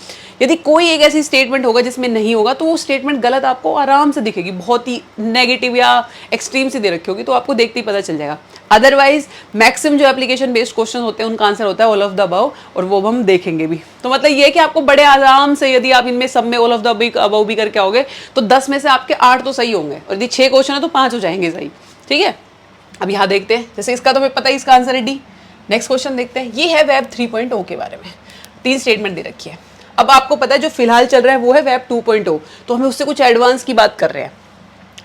यदि कोई एक ऐसी स्टेटमेंट होगा जिसमें नहीं होगा तो वो स्टेटमेंट गलत आपको आराम से दिखेगी, बहुत ही नेगेटिव या एक्सट्रीम से दे रखी होगी, तो आपको देखते ही पता चल जाएगा। अदरवाइज मैक्सिमम जो एप्लीकेशन बेस्ड क्वेश्चन होते हैं उनका आंसर होता है ऑल ऑफ द अबव, और वो हम देखेंगे भी। तो मतलब ये है कि आपको बड़े आराम से, यदि आप इनमें सब में ऑल ऑफ द अबव भी करके आओगे तो 10 में से आपके 8 तो सही होंगे, और यदि 6 क्वेश्चन है तो 5 हो जाएंगे सही, ठीक है। अब यहाँ देखते हैं, जैसे इसका तो हमें पता है इसका आंसर है डी। नेक्स्ट क्वेश्चन देखते हैं, ये है वेब 3.0 के बारे में, 3 स्टेटमेंट दे रखी है। अब आपको पता है जो फिलहाल चल रहा है वो है वेब 2.0, तो हमें उससे कुछ एडवांस की बात कर रहे हैं,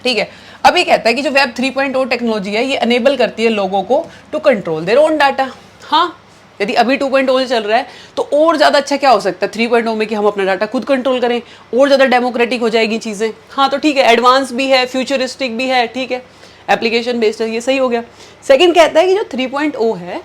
ठीक है। अब ये कहता है कि जो वेब 3.0 टेक्नोलॉजी है ये अनेबल करती है लोगों को to control their own data. हाँ, यदि अभी 2.0 चल रहा है तो और ज़्यादा अच्छा क्या हो सकता है 3.0 में, कि हम अपना डाटा खुद कंट्रोल करें, और ज़्यादा डेमोक्रेटिक हो जाएगी चीज़ें। हाँ तो ठीक है, एडवांस भी है, फ्यूचरिस्टिक भी है, ठीक है, एप्लीकेशन बेस्ड है, ये सही हो गया। सेकेंड कहता है कि जो 3.0 है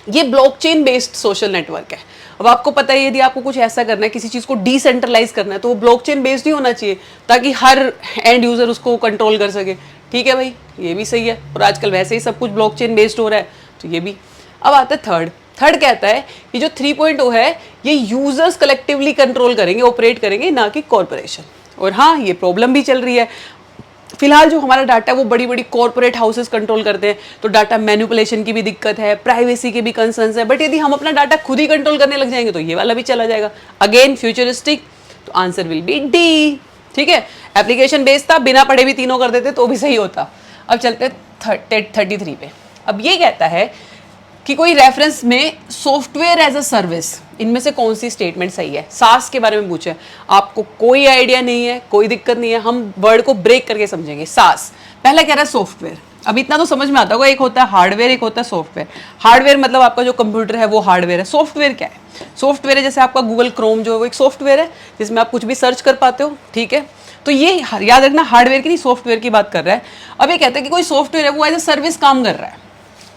ये ब्लॉकचेन बेस्ड सोशल नेटवर्क है। अब आपको पता है यदि आपको कुछ ऐसा करना है, किसी चीज़ को डिसेंट्रलाइज करना है, तो वो ब्लॉकचेन बेस्ड ही होना चाहिए ताकि हर एंड यूज़र उसको कंट्रोल कर सके, ठीक है भाई, ये भी सही है। और आजकल वैसे ही सब कुछ ब्लॉकचेन बेस्ड हो रहा है, तो ये भी। अब आता है थर्ड कहता है कि जो 3.0 है ये यूजर्स कलेक्टिवली कंट्रोल करेंगे, ऑपरेट करेंगे, ना कि कॉर्पोरेशन। और हाँ, ये प्रॉब्लम भी चल रही है, फिलहाल जो हमारा डाटा है वो बड़ी बड़ी कॉर्पोरेट हाउसेस कंट्रोल करते हैं, तो डाटा मैनिपुलेशन की भी दिक्कत है, प्राइवेसी के भी कंसर्न्स है। बट यदि हम अपना डाटा खुद ही कंट्रोल करने लग जाएंगे तो ये वाला भी चला जाएगा, अगेन फ्यूचरिस्टिक, तो आंसर विल बी डी, ठीक है। एप्लीकेशन बेस्ड था, बिना पढ़े भी तीनों कर देते तो भी सही होता। अब चलते हैं 33 पे। अब ये कहता है कि कोई रेफरेंस में सॉफ्टवेयर एज अ सर्विस, इनमें से कौन सी स्टेटमेंट सही है। सास के बारे में पूछा है, आपको कोई आइडिया नहीं है, कोई दिक्कत नहीं है, हम वर्ड को ब्रेक करके समझेंगे। सास पहला कह रहा है सॉफ्टवेयर, अब इतना तो समझ में आता होगा, एक होता है हार्डवेयर, एक होता है सॉफ्टवेयर। हार्डवेयर मतलब आपका जो कंप्यूटर है वो हार्डवेयर है। सॉफ्टवेयर क्या है? सॉफ्टवेयर है जैसे आपका गूगल क्रोम जो है वो एक सॉफ्टवेयर है जिसमें आप कुछ भी सर्च कर पाते हो, ठीक है। तो ये याद रखना, हार्डवेयर की नहीं सॉफ्टवेयर की बात कर रहा है। अब ये कहता है कि कोई सॉफ्टवेयर है वो एज ए सर्विस काम कर रहा है,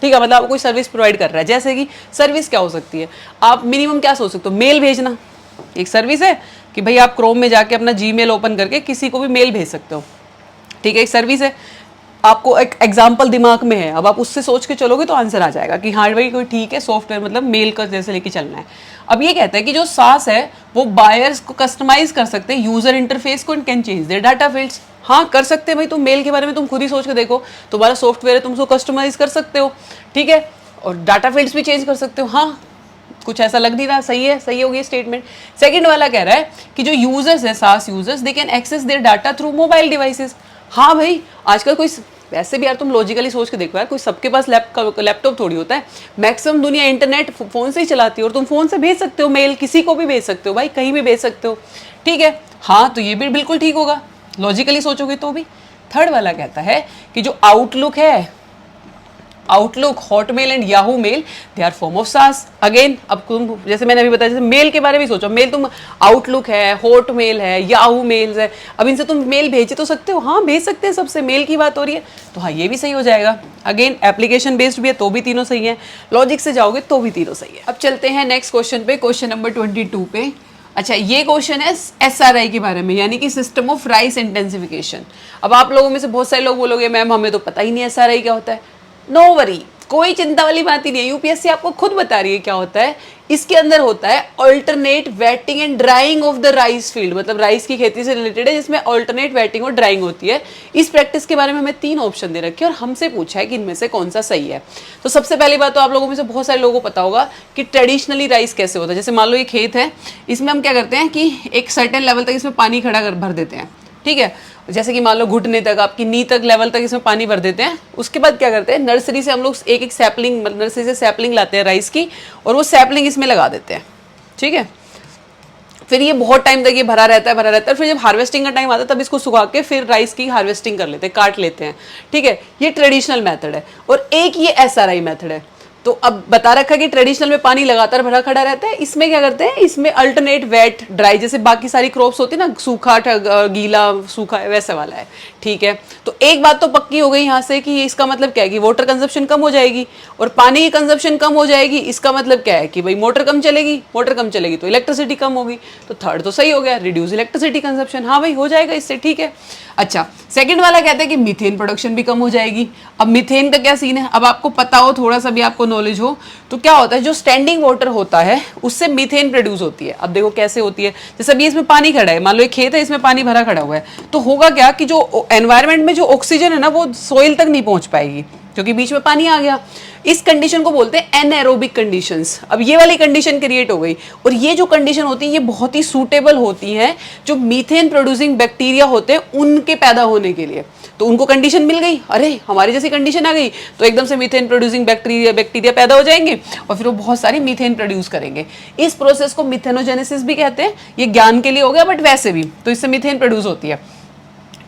ठीक है, मतलब आपको कोई सर्विस प्रोवाइड कर रहा है। जैसे कि सर्विस क्या हो सकती है, आप मिनिमम क्या सोच सकते हो, मेल भेजना एक सर्विस है कि भाई आप क्रोम में जाके अपना जीमेल ओपन करके किसी को भी मेल भेज सकते हो, ठीक है, एक सर्विस है। आपको एक एग्जाम्पल दिमाग में है, अब आप उससे सोच के चलोगे तो आंसर आ जाएगा कि हाँ भाई कोई ठीक है, सॉफ्टवेयर मतलब मेल का जैसे लेके चलना है। अब ये कहता है कि जो सास है वो बायर्स को कस्टमाइज कर सकते हैं यूजर इंटरफेस को and can change their data fields. हाँ कर सकते हैं भाई, तुम मेल के बारे में तुम खुद ही सोच के देखो, तुम्हारा सॉफ्टवेयर है, तुम उसको कस्टमाइज कर सकते हो, ठीक है, और डाटा फील्ड्स भी चेंज कर सकते हो। हाँ कुछ ऐसा लग नहीं रहा, सही है, सही हो गई स्टेटमेंट। सेकंड वाला कह रहा है कि जो यूजर्स है SaaS users they can access their data through mobile devices. हाँ भाई आजकल कोई, वैसे भी यार तुम लॉजिकली सोच के देखो यार, कोई सबके पास लैपटॉप थोड़ी होता है, मैक्सिमम दुनिया इंटरनेट फोन से ही चलाती है और तुम फोन से भेज सकते हो मेल, किसी को भी भेज सकते हो भाई, कहीं भी भेज सकते हो, ठीक है। हाँ तो ये भी बिल्कुल ठीक होगा लॉजिकली सोचोगे तो भी। थर्ड वाला कहता है कि जो आउटलुक है, Outlook, Hotmail and Yahoo mail they are form of SaaS. Again अब तुम जैसे मैंने अभी बताया, जैसे मेल के बारे में सोचो, मेल तुम आउटलुक है, हॉटमेल है, याहू मेल्स है, अब इनसे तुम मेल भेज तो सकते हो, हाँ भेज सकते हैं, सबसे मेल की बात हो रही है तो हाँ ये भी सही हो जाएगा। अगेन एप्लीकेशन बेस्ड भी है तो भी तीनों सही है, लॉजिक से जाओगे तो भी तीनों सही है। अब चलते हैं नेक्स्ट क्वेश्चन पे, क्वेश्चन नंबर 22 पे। अच्छा ये क्वेश्चन है SRI के बारे में, यानी कि सिस्टम ऑफ राइस इंटेंसिफिकेशन। अब आप लोगों में से बहुत सारे लोग बोलोगे मैम हमें तो पता ही नहीं SRI क्या होता है। नो वरी, कोई चिंता वाली बात ही नहीं है, यूपीएससी आपको खुद बता रही है क्या होता है। इसके अंदर होता है alternate waiting and drying of the rice field, मतलब राइस की खेती से रिलेटेड है जिसमें अल्टरनेट वेटिंग और ड्राइंग होती है। इस प्रैक्टिस के बारे में हमें 3 ऑप्शन दे रखे हैं और हमसे पूछा है कि इनमें से कौन सा सही है। तो सबसे पहली बात तो आप लोगों में से बहुत सारे लोगों को पता होगा कि ट्रेडिशनली राइस कैसे होता है। जैसे मान लो ये खेत है, इसमें हम क्या करते हैं कि एक सर्टेन लेवल तक इसमें पानी खड़ा कर भर देते हैं, ठीक है, जैसे कि मान लो घुटने तक, आपकी नी तक लेवल तक इसमें पानी भर देते हैं। उसके बाद क्या करते हैं, नर्सरी से हम लोग एक एक सैपलिंग, नर्सरी से सैपलिंग लाते हैं राइस की और वो सैपलिंग इसमें लगा देते हैं, ठीक है। फिर ये बहुत टाइम तक ये भरा रहता है, भरा रहता है, फिर जब हार्वेस्टिंग का टाइम आता है तब इसको सुखा के फिर राइस की हार्वेस्टिंग कर लेते हैं, काट लेते हैं, ठीक है। ये ट्रेडिशनल मेथड है। और एक ये SRI मेथड है। तो अब बता रखा है कि ट्रेडिशनल में पानी लगातार भरा खड़ा रहता है, इसमें क्या करते हैं, इसमें अल्टरनेट वेट ड्राई, जैसे बाकी सारी क्रॉप्स होती है ना, सूखा गीला सूखा वैसा वाला है, ठीक है। तो एक बात तो पक्की हो गई यहाँ से कि इसका मतलब क्या है कि वाटर कंजप्शन कम हो जाएगी और पानी की कंजप्शन कम हो जाएगी। इसका मतलब क्या है कि भाई मोटर कम चलेगी, मोटर कम चलेगी तो इलेक्ट्रिसिटी कम होगी। तो थर्ड तो सही हो गया, रिड्यूस इलेक्ट्रिसिटी कंजप्शन, हाँ भाई हो जाएगा इससे, ठीक है। अच्छा सेकंड वाला कहते हैं कि मीथेन प्रोडक्शन भी कम हो जाएगी। अब मीथेन का क्या सीन है, अब आपको पता हो, थोड़ा सा भी आपको नॉलेज हो तो क्या होता है, जो स्टैंडिंग वाटर होता है उससे मीथेन प्रोड्यूस होती है। अब देखो कैसे होती है, जैसे अभी इसमें पानी खड़ा है, मान लो एक खेत है, इसमें पानी भरा खड़ा हुआ है, तो होगा क्या कि जो एनवायरनमेंट में जो ऑक्सीजन है ना वो सोइल तक नहीं पहुंच पाएगी क्योंकि बीच में पानी आ गया। इस कंडीशन को बोलते हैं एनएरोबिक कंडीशंस। अब ये वाली कंडीशन क्रिएट हो गई और ये जो कंडीशन होती है ये बहुत ही सूटेबल होती हैं जो मीथेन प्रोड्यूसिंग बैक्टीरिया होते हैं उनके पैदा होने के लिए। तो उनको कंडीशन मिल गई, अरे हमारी जैसी कंडीशन आ गई तो एकदम से मीथेन प्रोड्यूसिंग बैक्टीरिया पैदा हो जाएंगे और फिर वो बहुत सारी मीथेन प्रोड्यूस करेंगे। इस प्रोसेस को मिथेनोजेनेसिस भी कहते हैं। ये ज्ञान के लिए हो गया बट वैसे भी तो इससे मीथेन प्रोड्यूस होती है,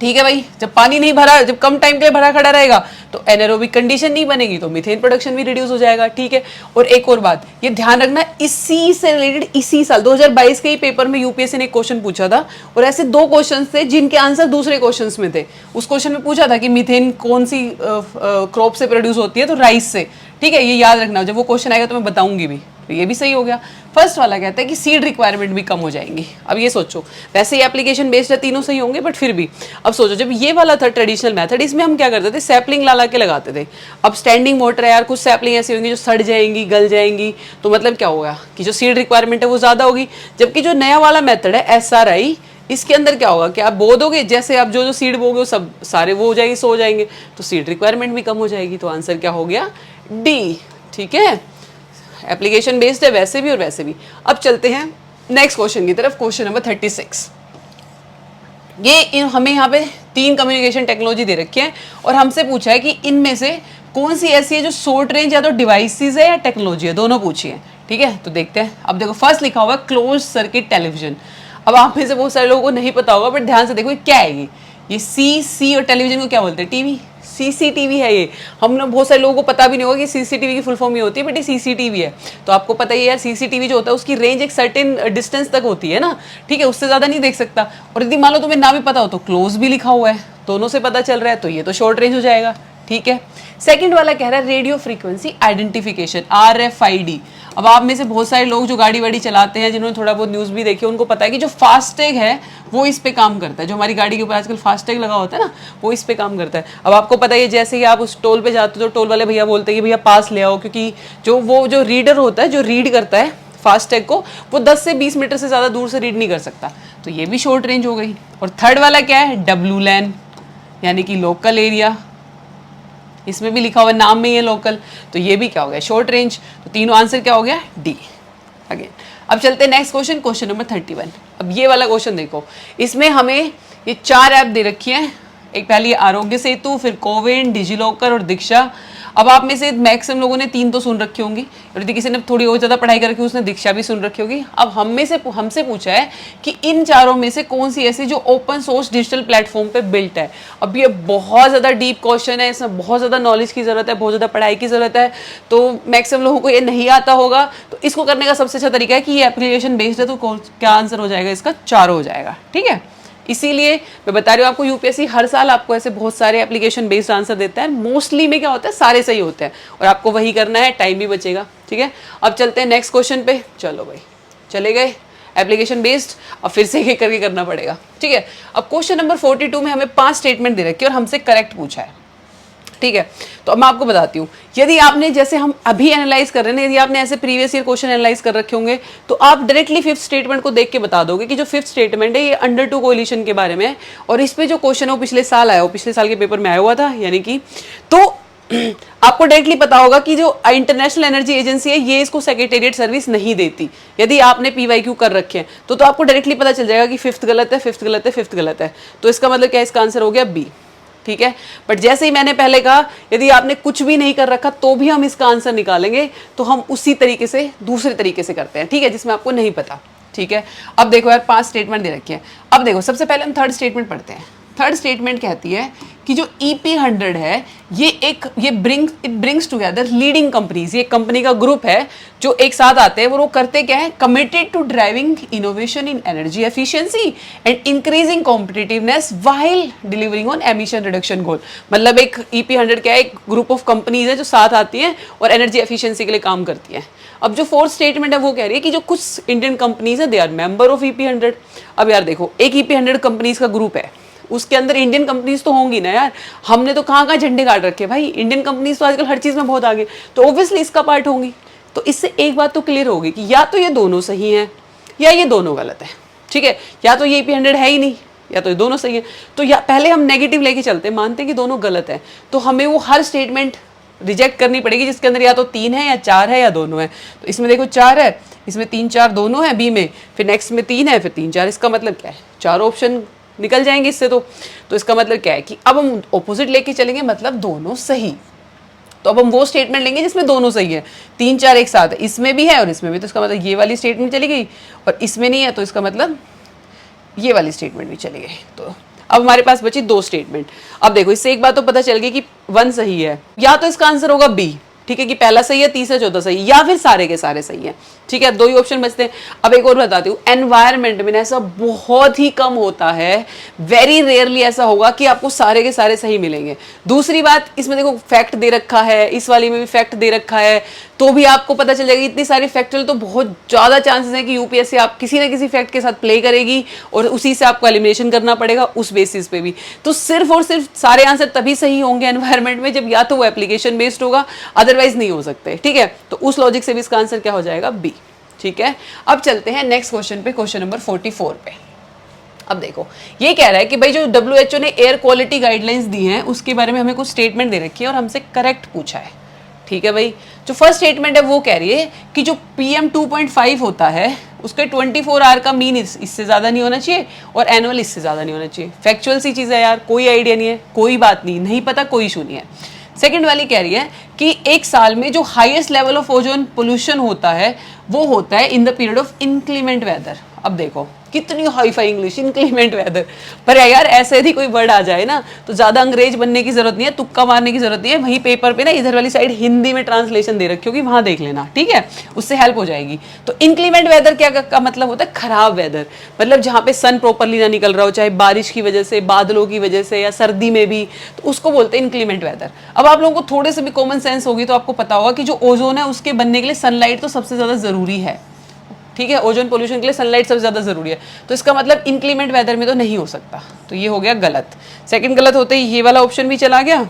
ठीक है भाई। जब पानी नहीं भरा, जब कम टाइम के लिए भरा खड़ा रहेगा तो एनारोबिक कंडीशन नहीं बनेगी तो मीथेन प्रोडक्शन भी रिड्यूस हो जाएगा, ठीक है। और एक और बात ये ध्यान रखना, इसी से रिलेटेड इसी साल 2022 के ही पेपर में यूपीएससी ने एक क्वेश्चन पूछा था और ऐसे 2 क्वेश्चन थे जिनके आंसर दूसरे क्वेश्चन में थे। उस क्वेश्चन में पूछा था कि मीथेन कौन सी क्रॉप से प्रोड्यूस होती है, तो राइस से, ठीक है। ये याद रखना, जब वो क्वेश्चन आएगा तो मैं बताऊंगी भी। तो ये भी सही हो गया। फर्स्ट वाला कहता है कि सीड रिक्वायरमेंट भी कम हो जाएंगी। अब ये सोचो, वैसे ही एप्लीकेशन बेस्ड है, तीनों सही होंगे बट फिर भी अब सोचो, जब ये वाला था ट्रेडिशनल मेथड, इसमें हम क्या करते थे, सैपलिंग ला के लगाते थे। अब स्टैंडिंग मोटर है यार, कुछ सैपलिंग ऐसी होंगी जो सड़ जाएंगी, गल जाएंगी, तो मतलब क्या होगा कि जो सीड रिक्वायरमेंट है वो ज़्यादा होगी। जबकि जो नया वाला मेथड है SRI, इसके अंदर क्या होगा कि आप बो दोगे, जैसे आप जो सीड बोगे वो सब सारे वो हो जाएंगे, सो जाएंगे, तो सीड रिक्वायरमेंट भी कम हो जाएगी। तो आंसर क्या हो गया, D, ठीक है। एप्लीकेशन बेस्ड है वैसे भी और वैसे भी। अब चलते हैं नेक्स्ट क्वेश्चन की तरफ, क्वेश्चन नंबर 36। ये हमें यहाँ पे 3 कम्युनिकेशन टेक्नोलॉजी दे रखी है और हमसे पूछा है कि इनमें से कौन सी ऐसी है जो शॉर्ट रेंज या तो डिवाइसेस है या टेक्नोलॉजी है, दोनों पूछी है, ठीक है। तो देखते हैं। अब देखो फर्स्ट लिखा हुआ है क्लोज सर्किट टेलीविजन। अब आप में से बहुत सारे लोगों को नहीं पता होगा बट ध्यान से देखो ये क्या है। ये सी और टेलीविजन को क्या बोलते हैं, टीवी। सीसीटीवी है ये। हम लोग बहुत सारे लोगों को पता भी नहीं होगा कि सीसीटीवी की फुल फॉर्म ये होती है, बट ये सीसीटीवी है। तो आपको पता ही है यार, सीसीटीवी जो होता है उसकी रेंज एक सर्टेन डिस्टेंस तक होती है ना, ठीक है, उससे ज़्यादा नहीं देख सकता। और यदि मान लो तुम्हें ना भी पता हो तो क्लोज भी लिखा हुआ है, दोनों से पता चल रहा है, तो ये तो शॉर्ट रेंज हो जाएगा, ठीक है। सेकंड वाला कह रहा है रेडियो फ्रीक्वेंसी आइडेंटिफिकेशन, RFID। अब आप में से बहुत सारे लोग जो गाड़ी वाड़ी चलाते हैं, जिन्होंने थोड़ा बहुत न्यूज़ भी देखी, उनको पता है कि जो फास्टैग है वो इस पे काम करता है। जो हमारी गाड़ी के ऊपर आजकल फास्टैग लगा होता है ना, वो इस पे काम करता है। अब आपको पता है जैसे ही आप उस टोल पे जाते हो तो टोल वाले भैया बोलते हैं कि भैया पास ले आओ, क्योंकि जो रीडर होता है, जो रीड करता है फास्टैग को, वो 10 से 20 मीटर से ज़्यादा दूर से रीड नहीं कर सकता। तो ये भी शॉर्ट रेंज हो गई। और थर्ड वाला क्या है, WLAN, यानी कि लोकल एरिया। इसमें भी लिखा हुआ नाम में ही है लोकल, तो ये भी क्या हो गया, शॉर्ट रेंज। तो तीनों आंसर क्या हो गया, डी अगेन। अब चलते हैं नेक्स्ट क्वेश्चन, क्वेश्चन नंबर 31। अब ये वाला क्वेश्चन देखो, इसमें हमें ये 4 ऐप दे रखी हैं। एक पहली आरोग्य सेतु, फिर कोविन, डिजिलॉकर और दीक्षा। अब आप में से मैक्सिमम लोगों ने 3 तो सुन रखी होंगी, और यदि किसी ने थोड़ी और ज़्यादा पढ़ाई कर रखी उसने दीक्षा भी सुन रखी होगी। अब हमसे पूछा है कि इन चारों में से कौन सी ऐसी जो ओपन सोर्स डिजिटल प्लेटफॉर्म पे बिल्ट है। अब ये बहुत ज़्यादा डीप क्वेश्चन है, इसमें बहुत ज़्यादा नॉलेज की ज़रूरत है, बहुत ज़्यादा पढ़ाई की ज़रूरत है, तो मैक्सिमम लोगों को ये नहीं आता होगा। तो इसको करने का सबसे अच्छा तरीका है कि ये एप्लीकेशन बेस्ड है, तो क्या आंसर हो जाएगा इसका, चारों हो जाएगा, ठीक है। इसीलिए मैं बता रही हूँ आपको, यूपीएससी हर साल आपको ऐसे बहुत सारे एप्लीकेशन बेस्ड आंसर देता है। मोस्टली में क्या होता है, सारे सही होते हैं, और आपको वही करना है, टाइम भी बचेगा, ठीक है। अब चलते हैं नेक्स्ट क्वेश्चन पे। चलो भाई, चले गए एप्लीकेशन बेस्ड, अब फिर से एक करके करना पड़ेगा, ठीक है। अब क्वेश्चन नंबर 42 में हमें 5 स्टेटमेंट दे रखी है और हमसे करेक्ट पूछा है, ठीक है। तो अब मैं आपको बताती हूँ, यदि आपने, जैसे हम अभी एनालाइज कर रहे हैं, यदि आपने ऐसे प्रीवियस ईयर क्वेश्चन एनालाइज कर रखे होंगे, तो आप डायरेक्टली 5th स्टेटमेंट को देख के बता दोगे कि जो 5th स्टेटमेंट है ये अंडर टू कोलिशन के बारे में है, और इस पे जो क्वेश्चन है वो पिछले साल आया, वो पिछले साल के पेपर में आया हुआ था, यानी कि तो आपको डायरेक्टली पता होगा कि जो इंटरनेशनल एनर्जी एजेंसी है ये इसको सेक्रेटेरिएट सर्विस नहीं देती। यदि आपने PYQ कर रखे हैं तो आपको डायरेक्टली पता चल जाएगा कि 5th गलत है, 5th गलत है, 5th गलत है। तो इसका मतलब क्या है, इसका आंसर हो गया B, ठीक है। बट जैसे ही मैंने पहले कहा, यदि आपने कुछ भी नहीं कर रखा तो भी हम इसका आंसर निकालेंगे, तो हम उसी तरीके से दूसरे तरीके से करते हैं, ठीक है, जिसमें आपको नहीं पता, ठीक है। अब देखो यार, 5 स्टेटमेंट दे रखी है। अब देखो, सबसे पहले हम 3rd स्टेटमेंट पढ़ते हैं। 3rd स्टेटमेंट कहती है कि जो EP100 है ये ब्रिंग्स टुगेदर लीडिंग कंपनीज, ये कंपनी का ग्रुप है जो एक साथ आते हैं। वो करते क्या है, committed to driving innovation in energy efficiency and increasing competitiveness while delivering on emission reduction goal. मतलब एक EP100 क्या है, एक ग्रुप ऑफ कंपनीज है जो साथ आती हैं और एनर्जी एफिशिएंसी के लिए काम करती हैं। अब जो 4th स्टेटमेंट है वो कह रही है कि जो कुछ इंडियन कंपनीज है they are member of EP100। अब यार देखो, एक EP100 कंपनीज का ग्रुप है, उसके अंदर इंडियन कंपनीज तो होंगी ना यार। हमने तो कहाँ झंडे गाड़ रखे भाई, इंडियन कंपनीज तो आजकल हर चीज़ में बहुत आगे, तो ऑब्वियसली इसका पार्ट होंगी। तो इससे एक बात तो क्लियर होगी कि या तो ये दोनों सही हैं या ये दोनों गलत है, ठीक है। या तो ये EP100 है ही नहीं, या तो ये दोनों सही है। तो या पहले हम नेगेटिव लेके चलते, मानते हैं कि दोनों गलत है, तो हमें वो हर स्टेटमेंट रिजेक्ट करनी पड़ेगी जिसके अंदर या तो 3 है या 4 है या दोनों है। तो इसमें देखो 4 है, इसमें 3 4 दोनों है बी में, फिर नेक्स्ट में 3 है, फिर 3 4। इसका मतलब क्या है, 4 ऑप्शन निकल जाएंगे इससे। तो इसका मतलब क्या है कि अब हम ऑपोजिट लेके चलेंगे, मतलब दोनों सही। तो अब हम वो स्टेटमेंट लेंगे जिसमें दोनों सही है, 3 4 एक साथ है, इसमें भी है और इसमें भी। तो इसका मतलब ये वाली स्टेटमेंट चली गई, और इसमें नहीं है तो इसका मतलब ये वाली स्टेटमेंट भी चली गई। तो अब हमारे पास बची 2 स्टेटमेंट। अब देखो, इससे एक बात तो पता चल गई कि 1 सही है, या तो इसका आंसर होगा B, ठीक है, कि पहला सही है, तीसरा चौथा सही, या फिर सारे के सारे सही है, ठीक है। 2 ही ऑप्शन बचते हैं। अब एक और बताती हूँ, एनवायरमेंट में ऐसा बहुत ही कम होता है, वेरी रेयरली ऐसा होगा कि आपको सारे के सारे सही मिलेंगे। दूसरी बात, इसमें देखो फैक्ट दे रखा है, इस वाली में भी फैक्ट दे रखा है, तो भी आपको पता चल जाएगा। इतनी सारी फैक्चुअल, तो बहुत ज़्यादा चांसेस है कि यूपीएससी आप किसी ना किसी फैक्ट के साथ प्ले करेगी और उसी से आपको एलिमिनेशन करना पड़ेगा उस बेसिस पे भी। तो सिर्फ और सिर्फ सारे आंसर तभी सही होंगे एनवायरमेंट में जब या तो वो एप्लीकेशन बेस्ड होगा, अदरवाइज नहीं हो सकते, ठीक है। तो उस लॉजिक से भी इसका आंसर क्या हो जाएगा, बी, ठीक है। अब चलते हैं नेक्स्ट क्वेश्चन पे, क्वेश्चन नंबर 44 पे। अब देखो, ये कह रहा है कि भाई जो WHO ने एयर क्वालिटी गाइडलाइंस दी हैं उसके बारे में हमें कुछ स्टेटमेंट दे रखी है और हमसे करेक्ट पूछा है, ठीक है भाई। जो फर्स्ट स्टेटमेंट है वो कह रही है कि जो PM 2.5 होता है उसके 24 आवर का मीन इससे ज़्यादा नहीं होना चाहिए और एनुअल इससे ज़्यादा नहीं होना चाहिए। फैक्चुअल सी चीज़ है यार, कोई आइडिया नहीं है, कोई बात नहीं, नहीं पता, कोई इशू नहीं है। सेकेंड वाली कह रही है कि एक साल में जो highest level of ozone pollution होता है वो होता है in the period of inclement weather. अब देखो कितनी hi fi English, inclement weather. पर यार ऐसे यदि कोई वर्ड आ जाए ना तो ज्यादा अंग्रेज बनने की जरूरत नहीं है, तुक्का मारने की जरूरत नहीं है। वहीं पेपर पे ना इधर वाली साइड हिंदी में ट्रांसलेशन दे रखी होगी, वहां देख लेना, ठीक है, उससे हेल्प हो जाएगी। तो इनक्लीमेंट वेदर क्या का मतलब होता है? खराब वेदर, मतलब जहां पे सन प्रॉपरली ना निकल रहा हो, चाहे बारिश की वजह से, बादलों की वजह से, या सर्दी में भी, तो उसको बोलते हैं इनक्लीमेंट वेदर। अब आप लोगों को थोड़े से भी कॉमन सेंस होगी तो आपको पता होगा कि जो ओजोन है उसके बनने के लिए सनलाइट तो सबसे ज्यादा जरूरी है, ठीक है, ओजोन पोल्यूशन के लिए सनलाइट सबसे ज्यादा जरूरी है। तो इसका मतलब इनक्लीमेंट वेदर में तो नहीं हो सकता, तो ये हो गया गलत। सेकंड गलत होते ही ये वाला ऑप्शन भी चला गया,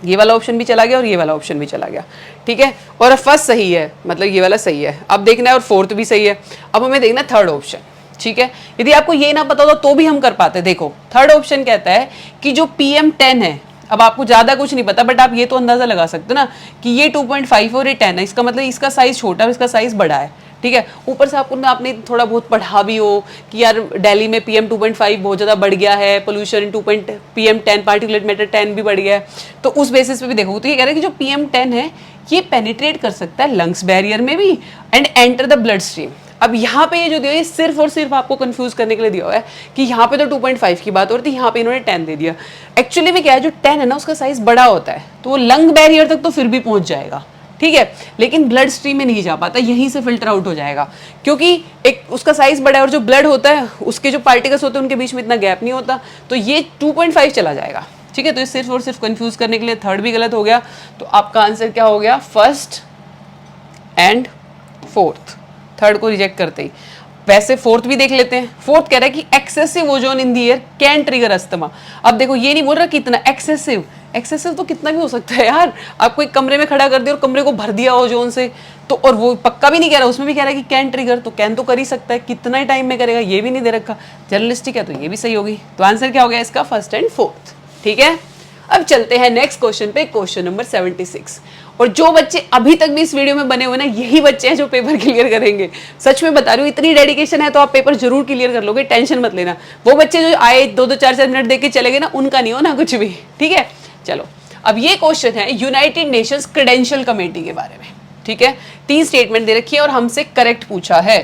ये वाला ऑप्शन भी चला गया और ये वाला ऑप्शन भी चला गया, ठीक है। और फर्स्ट सही है, मतलब ये वाला सही है, अब देखना है, और फोर्थ भी सही है। अब हमें देखना थर्ड ऑप्शन, ठीक है। यदि आपको ये ना पता होता तो भी हम कर पाते। देखो थर्ड ऑप्शन कहता है कि जो PM10 है, अब आपको ज्यादा कुछ नहीं पता बट आप ये तो अंदाजा लगा सकते हो ना कि ये 2.5 और ये 10 है, इसका मतलब इसका साइज छोटा है, इसका साइज बड़ा है, ठीक है। ऊपर से आपने थोड़ा बहुत पढ़ा भी हो कि यार दिल्ली में PM 2.5 बहुत ज़्यादा बढ़ गया है, पोल्यूशन PM10 पार्टिकुलेट मैटर 10 भी बढ़ गया है, तो उस बेसिस पे भी देखो। तो ये कह रहे हैं कि जो PM10 है ये पेनिट्रेट कर सकता है लंग्स बैरियर में भी and enter the blood stream. अब यहाँ पे ये जो दिया ये सिर्फ और सिर्फ आपको कंफ्यूज करने के लिए दिया हुआ है कि यहाँ पे तो 2.5 की बात हो रही थी, यहाँ पे इन्होंने 10 दे दिया। एक्चुअली में क्या है, जो 10 है ना उसका साइज बड़ा होता है, तो वो लंग बैरियर तक तो फिर भी पहुंच जाएगा, ठीक है, लेकिन ब्लड स्ट्रीम में नहीं जा पाता, यहीं से फिल्टर आउट हो जाएगा, क्योंकि एक उसका साइज बड़ा है और जो ब्लड होता है उसके जो पार्टिकल्स होते हैं उनके बीच में इतना गैप नहीं होता, तो ये 2.5 चला जाएगा, ठीक है। तो ये सिर्फ और सिर्फ कंफ्यूज करने के लिए थर्ड भी गलत हो गया। तो आपका आंसर क्या हो गया? फर्स्ट एंड फोर्थ, थर्ड को रिजेक्ट करते ही। वैसे फोर्थ भी देख लेते हैं। फोर्थ कह रहा है कि excessive ozone in the air can trigger asthma. अब देखो ये नहीं बोल रहा कितना एक्सेसिव, एक्सेसिव तो कितना भी हो सकता है यार, आपको एक कमरे में खड़ा कर दिया और कमरे को भर दिया ओजोन से, तो और वो पक्का भी नहीं कह रहा, उसमें भी कह रहा है कि कैन ट्रिगर, तो कैन तो कर ही सकता है, कितना टाइम में करेगा ये भी नहीं दे रखा, जर्नलिस्टिक है तो ये भी सही होगी। तो आंसर क्या हो गया इसका? फर्स्ट एंड फोर्थ, ठीक है। अब चलते हैं नेक्स्ट क्वेश्चन पे, क्वेश्चन नंबर 76। और जो बच्चे अभी तक भी इस वीडियो में बने हुए ना, यही बच्चे हैं जो पेपर क्लियर करेंगे। सच में बता रही हूँ, इतनी डेडिकेशन है तो आप पेपर जरूर क्लियर कर लोगे, टेंशन मत लेना। वो बच्चे जो आए 2-2 4-4 मिनट देख के चले गए ना, उनका नहीं हो ना कुछ भी, ठीक है। चलो अब ये क्वेश्चन है यूनाइटेड नेशंस क्रेडेंशियल कमेटी के बारे में, ठीक है। 3 स्टेटमेंट दे रखी है और हमसे करेक्ट पूछा है।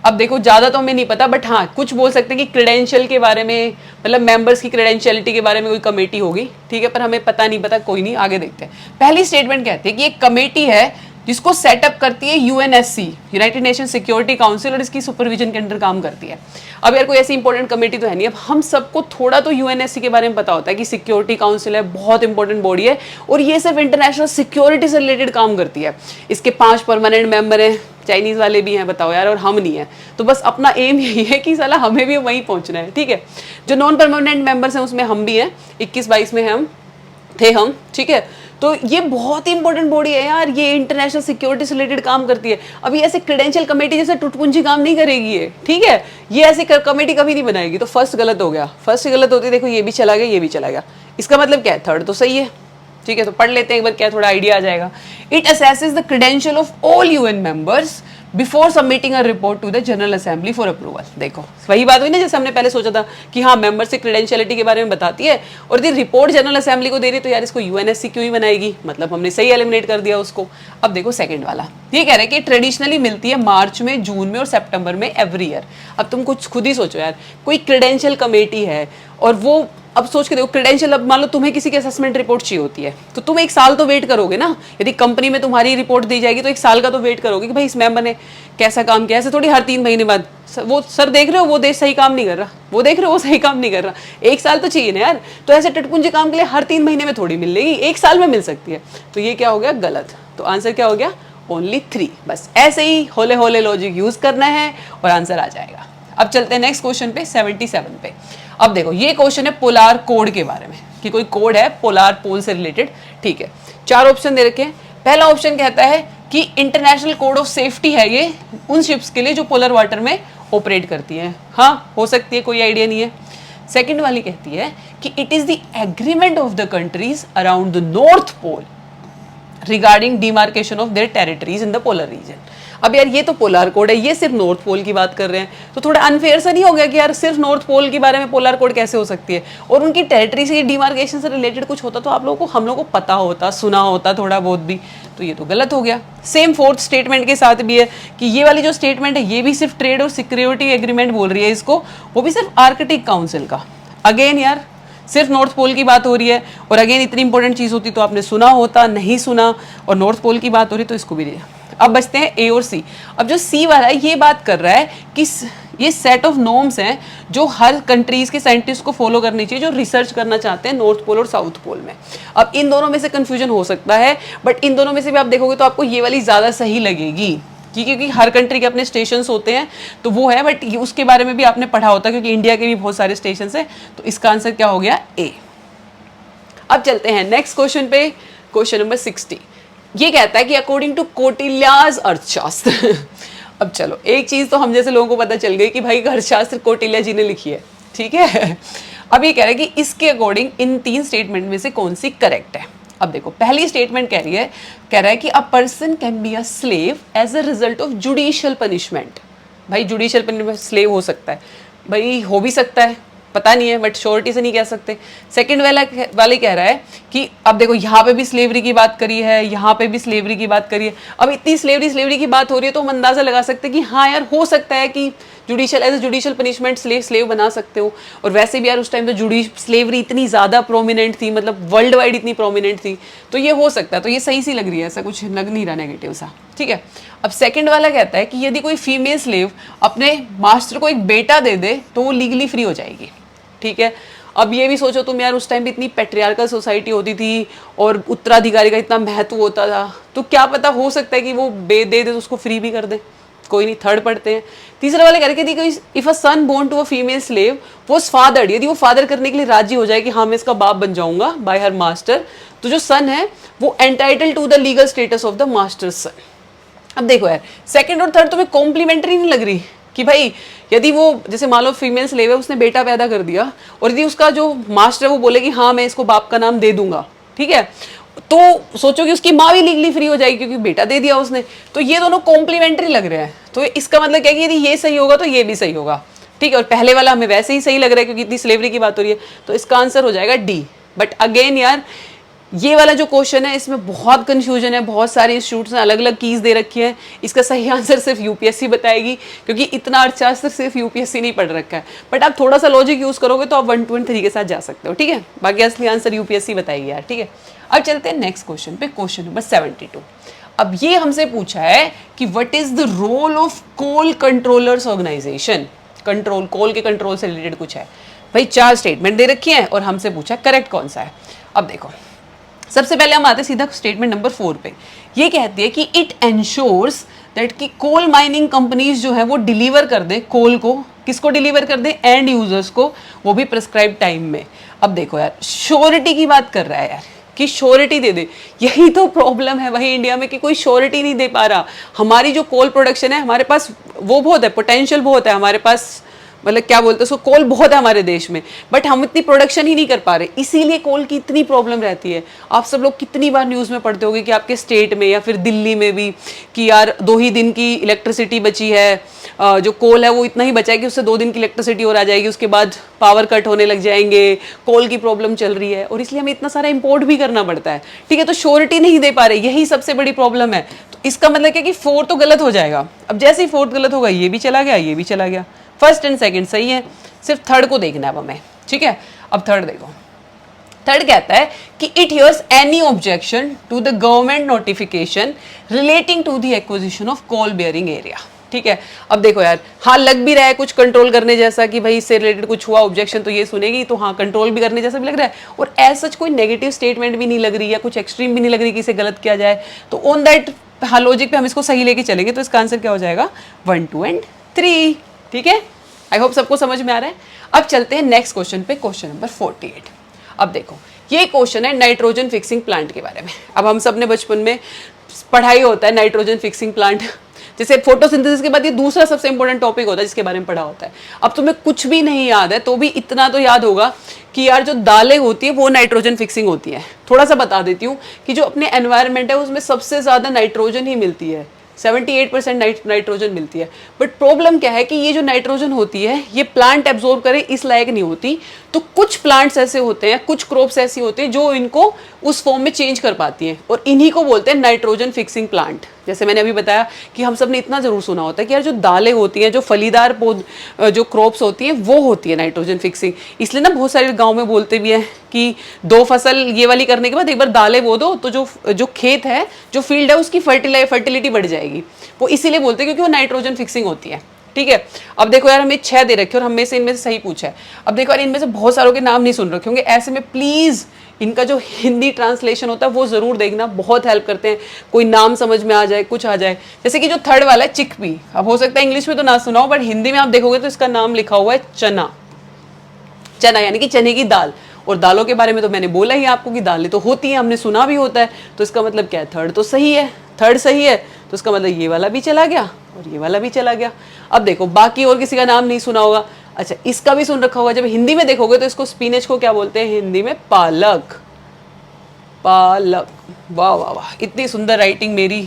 अब देखो ज्यादा तो हमें नहीं पता बट हाँ कुछ बोल सकते हैं कि क्रेडेंशियल के बारे में, मतलब मेंबर्स की क्रेडेंशियलिटी के बारे में कोई कमेटी होगी, ठीक है, पर हमें पता नहीं, पता कोई नहीं, आगे देखते हैं। पहली स्टेटमेंट कहती है कि एक कमेटी है जिसको सेटअप करती है UNSC, United nation security council, और इसकी सुपरविजन के अंडर काम करती है। अब यार कोई ऐसी इंपॉर्टेंट कमेटी तो है नहीं, अब हम सबको थोड़ा तो UNSC के बारे में पता होता है कि सिक्योरिटी काउंसिल है, बहुत इंपॉर्टेंट बॉडी है और ये सिर्फ इंटरनेशनल सिक्योरिटी से रिलेटेड काम करती है। इसके 5 परमानेंट मेंबर हैं, चाइनीज वाले भी हैं, बताओ यार, और हम नहीं है, तो बस अपना एम यही है कि साला हमें भी वहीं पहुंचना है, ठीक है। जो नॉन परमानेंट मेंबर्स हैं उसमें हम भी हैं, 21-22 में हम थे, ठीक है। तो ये बहुत ही इंपॉर्टेंट बॉडी है यार, ये इंटरनेशनल सिक्योरिटी से रिलेटेड काम करती है। अभी ऐसे क्रेडेंशियल कमेटी जैसे टुटपुंजी काम नहीं करेगी ये, ठीक है, ये ऐसे कमेटी कभी नहीं बनाएगी। तो फर्स्ट गलत हो गया, फर्स्ट गलत होती है, देखो ये भी चला गया, ये भी चला गया। इसका मतलब क्या है? थर्ड तो सही है, ठीक है। तो पढ़ लेते हैं एक बार, क्या थोड़ा आइडिया आ जाएगा। It assesses the credential of all UN members before submitting a report to the general assembly for approval. देखो वही बात हुई ना जैसे हमने पहले सोचा था कि हाँ मेंबर से क्रेडेंशियलिटी के बारे में बताती है और यदि रिपोर्ट जनरल असेंबली को दे रही तो यार इसको UNSC क्यों ही बनाएगी, मतलब हमने सही एलिमिनेट कर दिया उसको। अब देखो सेकंड वाला, ये कह रहे हैं कि ट्रेडिशनली मिलती है मार्च में, जून में और सितंबर में एवरी ईयर। अब तुम कुछ खुद ही सोचो यार, कोई क्रेडेंशियल कमेटी है और वो, अब सोच के देखो क्रेडेंशियल, अब मान लो तुम्हें किसी की असेसमेंट रिपोर्ट चाहिए होती है तो तुम 1 साल तो वेट करोगे ना। यदि कंपनी में तुम्हारी रिपोर्ट दी जाएगी तो 1 साल का तो वेट करोगे कि भाई इस मेंबर ने कैसा काम किया। ऐसे थोड़ी हर 3 महीने बाद वो सर देख रहे हो वो देश सही काम नहीं कर रहा, वो देख रहे हो वो सही काम नहीं कर रहा, 1 साल तो चाहिए ना यार। तो ऐसे टटपुंजी काम के लिए हर 3 महीने में थोड़ी मिलेगी, 1 साल में मिल सकती है। तो ये क्या हो गया? गलत। तो आंसर क्या हो गया? ओनली 3। बस ऐसे ही होले होले लॉजिक यूज करना है और आंसर आ जाएगा। अब चलते हैं नेक्स्ट क्वेश्चन पे, 77 पे। अब देखो ये क्वेश्चन है पोलार कोड के बारे में, कि कोई कोड है पोलार पोल से रिलेटेड, ठीक है। 4 ऑप्शन दे रखे हैं। पहला ऑप्शन कहता है कि इंटरनेशनल कोड ऑफ सेफ्टी है ये उन शिप्स के लिए जो पोलर वाटर में ऑपरेट करती हैं। हाँ हो सकती है, कोई आइडिया नहीं है। सेकंड वाली कहती है कि it is the agreement of the countries around the north pole regarding demarcation of their territories in the polar region. अब यार ये तो पोलर कोड है, ये सिर्फ नॉर्थ पोल की बात कर रहे हैं, तो थोड़ा अनफेयर सा नहीं हो गया कि यार सिर्फ नॉर्थ पोल के बारे में पोलर कोड कैसे हो सकती है? और उनकी टेरिटरी से डिमार्केशन से रिलेटेड कुछ होता तो आप लोगों को, हम लोगों को पता होता, सुना होता थोड़ा बहुत भी, तो ये तो गलत हो गया। सेम फोर्थ स्टेटमेंट के साथ भी है कि ये वाली जो स्टेटमेंट है ये भी सिर्फ ट्रेड और सिक्योरिटी एग्रीमेंट बोल रही है इसको, वो भी सिर्फ आर्कटिक काउंसिल का। अगेन यार सिर्फ नॉर्थ पोल की बात हो रही है, और अगेन इतनी इंपॉर्टेंट चीज होती तो आपने सुना होता, नहीं सुना, और नॉर्थ पोल की बात हो रही तो इसको भी दिया। अब बचते हैं ए और सी। अब जो सी वाला है ये बात कर रहा है कि ये सेट ऑफ नॉर्म्स हैं जो हर कंट्रीज के साइंटिस्ट को फॉलो करनी चाहिए जो रिसर्च करना चाहते हैं नॉर्थ पोल और साउथ पोल में। अब इन दोनों में से कंफ्यूजन हो सकता है, बट इन दोनों में से भी आप देखोगे तो आपको ये वाली ज्यादा सही लगेगी, क्योंकि हर कंट्री के अपने स्टेशंस होते हैं, तो वो है, बट उसके बारे में भी आपने पढ़ा होता क्योंकि इंडिया के भी बहुत सारे स्टेशन है। तो इसका आंसर क्या हो गया? ए। अब चलते हैं नेक्स्ट क्वेश्चन पे, क्वेश्चन नंबर 60। ये कहता है कि अकॉर्डिंग टू कौटिल्याज अर्थशास्त्र अब चलो एक चीज तो हम जैसे लोगों को पता चल गई कि भाई अर्थशास्त्र कौटिल्य जी ने लिखी है, ठीक है। अब ये कह रहा है कि इसके अकॉर्डिंग इन 3 स्टेटमेंट में से कौन सी करेक्ट है। अब देखो पहली स्टेटमेंट कह रहा है कि a person can be a slave as a result of judicial punishment. भाई जुडिशियल पनिशमेंट स्लेव हो सकता है, भाई हो भी सकता है, पता नहीं है, बट श्योरिटी से नहीं कह सकते। सेकंड वाले कह रहा है कि अब देखो यहाँ पे भी स्लेवरी की बात करी है, यहाँ पे भी स्लेवरी की बात करी है। अब इतनी स्लेवरी की बात हो रही है तो हम अंदाजा लगा सकते हैं कि हाँ यार हो सकता है कि जुडिशियल पनिशमेंट स्लेव बना सकते हो। और वैसे भी यार उस टाइम तो स्लेवरी इतनी ज़्यादा प्रोमिनेंट थी, मतलब वर्ल्ड वाइड इतनी प्रोमिनेंट थी, तो ये हो सकता है। तो ये सही सी लग रही है, ऐसा कुछ लग नहीं रहा नेगेटिव सा, ठीक है। अब सेकंड वाला कहता है कि यदि कोई फीमेल स्लेव अपने मास्टर को एक बेटा दे दे तो वो लीगली फ्री हो जाएगी, ठीक है। अब ये भी सोचो तुम यार, उस टाइम भी इतनी पेट्रियार्कल सोसाइटी होती थी और उत्तराधिकारी का इतना महत्व होता था, तो क्या पता हो सकता है कि वो दे दे तो उसको फ्री भी कर दे। कोई नहीं, थर्ड पढ़ते हैं। तीसरे वाले करके देखो, if a son born to a female slave was fathered, यदि वो फादर करने के लिए राजी हो जाए कि हाँ मैं इसका बाप बन जाऊंगा बाय हर मास्टर, तो जो सन है वो entitle to the legal status of the master son. अब देखो यार सेकंड और थर्ड तुम्हें कॉम्प्लीमेंट्री नहीं लग रही कि भाई यदि वो जैसे मान लो फीमेल स्लेव है, उसने बेटा पैदा कर दिया और यदि उसका जो मास्टर है वो बोले कि हाँ मैं इसको बाप का नाम दे दूंगा, ठीक है, तो सोचो कि उसकी माँ भी लीगली फ्री हो जाएगी क्योंकि बेटा दे दिया उसने। तो ये दोनों कॉम्प्लीमेंट्री लग रहे हैं, तो इसका मतलब क्या है कि यदि ये सही होगा तो ये भी सही होगा, ठीक है। और पहले वाला हमें वैसे ही सही लग रहा है क्योंकि इतनी स्लेवरी की बात हो रही है, तो इसका आंसर हो जाएगा डी। बट अगेन यार ये वाला जो क्वेश्चन है इसमें बहुत कंफ्यूजन है, बहुत सारे इंस्टीट्यूट्स ने अलग अलग कीज दे रखी है। इसका सही आंसर सिर्फ यूपीएससी बताएगी क्योंकि इतना अर्थशास्त्र सिर्फ यूपीएससी नहीं पढ़ रखा है। बट आप थोड़ा सा लॉजिक यूज करोगे तो आप 1, 2 और 3 के साथ जा सकते हो, ठीक है। बाकी असली आंसर यूपीएससी बताएगी यार, ठीक है। अब चलते हैं नेक्स्ट क्वेश्चन पे, क्वेश्चन नंबर 72। अब ये हमसे पूछा है कि what is the role of coal controllers organisation. Control, coal के कंट्रोल से रिलेटेड कुछ है भाई। 4 स्टेटमेंट दे रखी है और हमसे पूछा करेक्ट कौन सा है। अब देखो सबसे पहले हम आते सीधा स्टेटमेंट नंबर 4 पे। ये कहती है कि इट एंश्योर्स दैट कि कोल माइनिंग कंपनीज जो है वो डिलीवर कर दे कोल को, किसको डिलीवर कर दे, एंड यूजर्स को, वो भी प्रिस्क्राइब टाइम में। अब देखो यार श्योरिटी की बात कर रहा है यार कि श्योरिटी दे दे, यही तो प्रॉब्लम है भाई इंडिया में कि कोई श्योरिटी नहीं दे पा रहा। हमारी जो कोल प्रोडक्शन है, हमारे पास वो बहुत है, पोटेंशियल बहुत है हमारे पास, मतलब क्या बोलते हैं उसको, कोल बहुत है हमारे देश में, बट हम इतनी प्रोडक्शन ही नहीं कर पा रहे, इसीलिए कोल की इतनी प्रॉब्लम रहती है। आप सब लोग कितनी बार न्यूज़ में पढ़ते होगे कि आपके स्टेट में या फिर दिल्ली में भी कि यार 2 ही दिन की इलेक्ट्रिसिटी बची है, जो कोल है वो इतना ही बचा है कि उससे 2 दिन की इलेक्ट्रिसिटी और आ जाएगी, उसके बाद पावर कट होने लग जाएंगे, कोल की प्रॉब्लम चल रही है और इसलिए हमें इतना सारा इंपोर्ट भी करना पड़ता है, ठीक है। तो श्योरिटी नहीं दे पा रहे, यही सबसे बड़ी प्रॉब्लम है। तो इसका मतलब क्या कि 4 तो गलत हो जाएगा। अब जैसे ही 4 गलत होगा ये भी चला गया, ये भी चला गया, फर्स्ट एंड सेकंड सही है, सिर्फ थर्ड को देखना है हमें, ठीक है। अब थर्ड देखो, थर्ड कहता है कि it hears any objection to the government notification relating to the acquisition of coal bearing area, ठीक है। अब देखो यार हाँ लग भी रहा है कुछ कंट्रोल करने जैसा कि भाई इससे रिलेटेड कुछ हुआ ऑब्जेक्शन तो ये सुनेगी, तो हाँ कंट्रोल भी करने जैसा भी लग रहा है और एज सच कोई नेगेटिव स्टेटमेंट भी नहीं लग रही है, कुछ एक्सट्रीम भी नहीं लग रही कि इसे गलत किया जाए। तो ऑन दैट हाँ लॉजिक पे हम इसको सही लेके चलेंगे, तो इसका आंसर क्या हो जाएगा 1, 2 और 3, ठीक है। आई होप सबको समझ में आ रहा है। अब चलते हैं नेक्स्ट क्वेश्चन पे, क्वेश्चन नंबर 48। अब देखो ये क्वेश्चन है नाइट्रोजन फिक्सिंग प्लांट के बारे में। अब हम सब ने बचपन में पढ़ाई होता है नाइट्रोजन फिक्सिंग प्लांट, जैसे फोटोसिंथेसिस के बाद ये दूसरा सबसे इंपॉर्टेंट टॉपिक होता है जिसके बारे में पढ़ा होता है। अब तुम्हें कुछ भी नहीं याद है तो भी इतना तो याद होगा कि यार जो दालें होती है वो नाइट्रोजन फिक्सिंग होती है। थोड़ा सा बता देती हूँ कि जो अपने एनवायरनमेंट है उसमें सबसे ज़्यादा नाइट्रोजन ही मिलती है, 78% नाइट्रोजन मिलती है। बट प्रॉब्लम क्या है कि ये जो नाइट्रोजन होती है ये प्लांट एब्जॉर्ब करे इस लायक नहीं होती। तो कुछ प्लांट्स ऐसे होते हैं, कुछ क्रॉप्स ऐसी होती हैं जो इनको उस फॉर्म में चेंज कर पाती हैं, और इन्हीं को बोलते हैं नाइट्रोजन फिक्सिंग प्लांट। जैसे मैंने अभी बताया कि हम सब ने इतना जरूर सुना होता है कि यार जो दालें होती हैं, जो फलीदार पौध जो क्रॉप्स होती हैं वो होती है नाइट्रोजन फिक्सिंग। इसलिए ना बहुत सारे गाँव में बोलते भी हैं कि 2 फसल ये वाली करने के बाद एक बार दालें बो दो तो जो खेत है, जो फील्ड है, उसकी फर्टिलिटी बढ़ जाएगी। वो इसीलिए बोलते हैं क्योंकि वो नाइट्रोजन फिक्सिंग होती है। ठीक है, अब देखो यार हमें 6 दे रखे और हम में से इनमें से सही पूछा है। अब देखो यार इनमें से बहुत सारों के नाम नहीं सुन रखे होंगे, ऐसे में प्लीज इनका जो हिंदी ट्रांसलेशन होता है वो जरूर देखना, बहुत हेल्प करते हैं। कोई नाम समझ में आ जाए, कुछ आ जाए। जैसे कि जो थर्ड वाला है चिकपी, अब हो सकता है इंग्लिश में तो ना सुना हो बट हिंदी में आप देखोगे तो इसका नाम लिखा हुआ है चना। चना यानी कि चने की दाल। और दालों के बारे में तो मैंने बोला ही आपको कि दालें तो होती हैं, हमने सुना भी होता है। तो इसका मतलब क्या है, थर्ड तो सही है, थर्ड सही है। तो इसका मतलब ये वाला भी चला गया और ये वाला भी चला गया। अब देखो बाकी और किसी का नाम नहीं सुना होगा, अच्छा इसका भी सुन रखा होगा। जब हिंदी में देखोगे तो इसको स्पिनच को क्या बोलते हैं हिंदी में, पालक। पालक, वाह वाह वाह, इतनी सुंदर राइटिंग मेरी,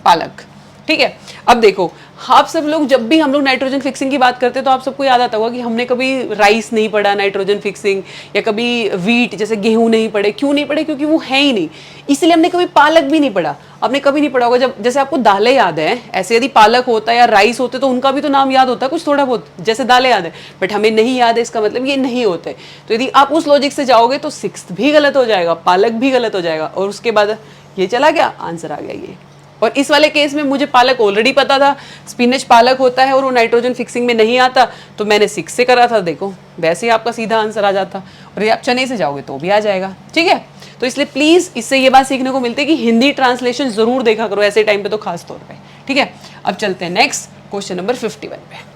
पालक। ठीक है, अब देखो आप सब लोग जब भी हम लोग नाइट्रोजन फिक्सिंग की बात करते हैं तो आप सबको याद आता होगा कि हमने कभी राइस नहीं पढ़ा नाइट्रोजन फिक्सिंग, या कभी वीट जैसे गेहूं नहीं पढ़े। क्यों नहीं पढ़े, क्योंकि वो है ही नहीं, इसलिए हमने कभी पालक भी नहीं पढ़ा। आपने कभी नहीं पढ़ा होगा, जब जैसे आपको दालें याद है, ऐसे यदि पालक होता है या राइस होते तो उनका भी तो नाम याद होता है कुछ थोड़ा बहुत, जैसे दालें याद है, बट हमें नहीं याद है, इसका मतलब ये नहीं होते। तो यदि आप उस लॉजिक से जाओगे तो 6th भी गलत हो जाएगा, पालक भी गलत हो जाएगा, और उसके बाद ये चला गया, आंसर आ गया ये। और इस वाले केस में मुझे पालक ऑलरेडी पता था, स्पिनच पालक होता है और वो नाइट्रोजन फिक्सिंग में नहीं आता, तो मैंने 6 से करा था। देखो वैसे ही आपका सीधा आंसर आ जाता, और ये आप चने से जाओगे तो भी आ जाएगा। ठीक है, तो इसलिए प्लीज इससे ये बात सीखने को मिलती है कि हिंदी ट्रांसलेशन जरूर देखा करो ऐसे टाइम पे, तो खास तौर पे। ठीक है, अब चलते हैं नेक्स्ट क्वेश्चन नंबर 51 पे।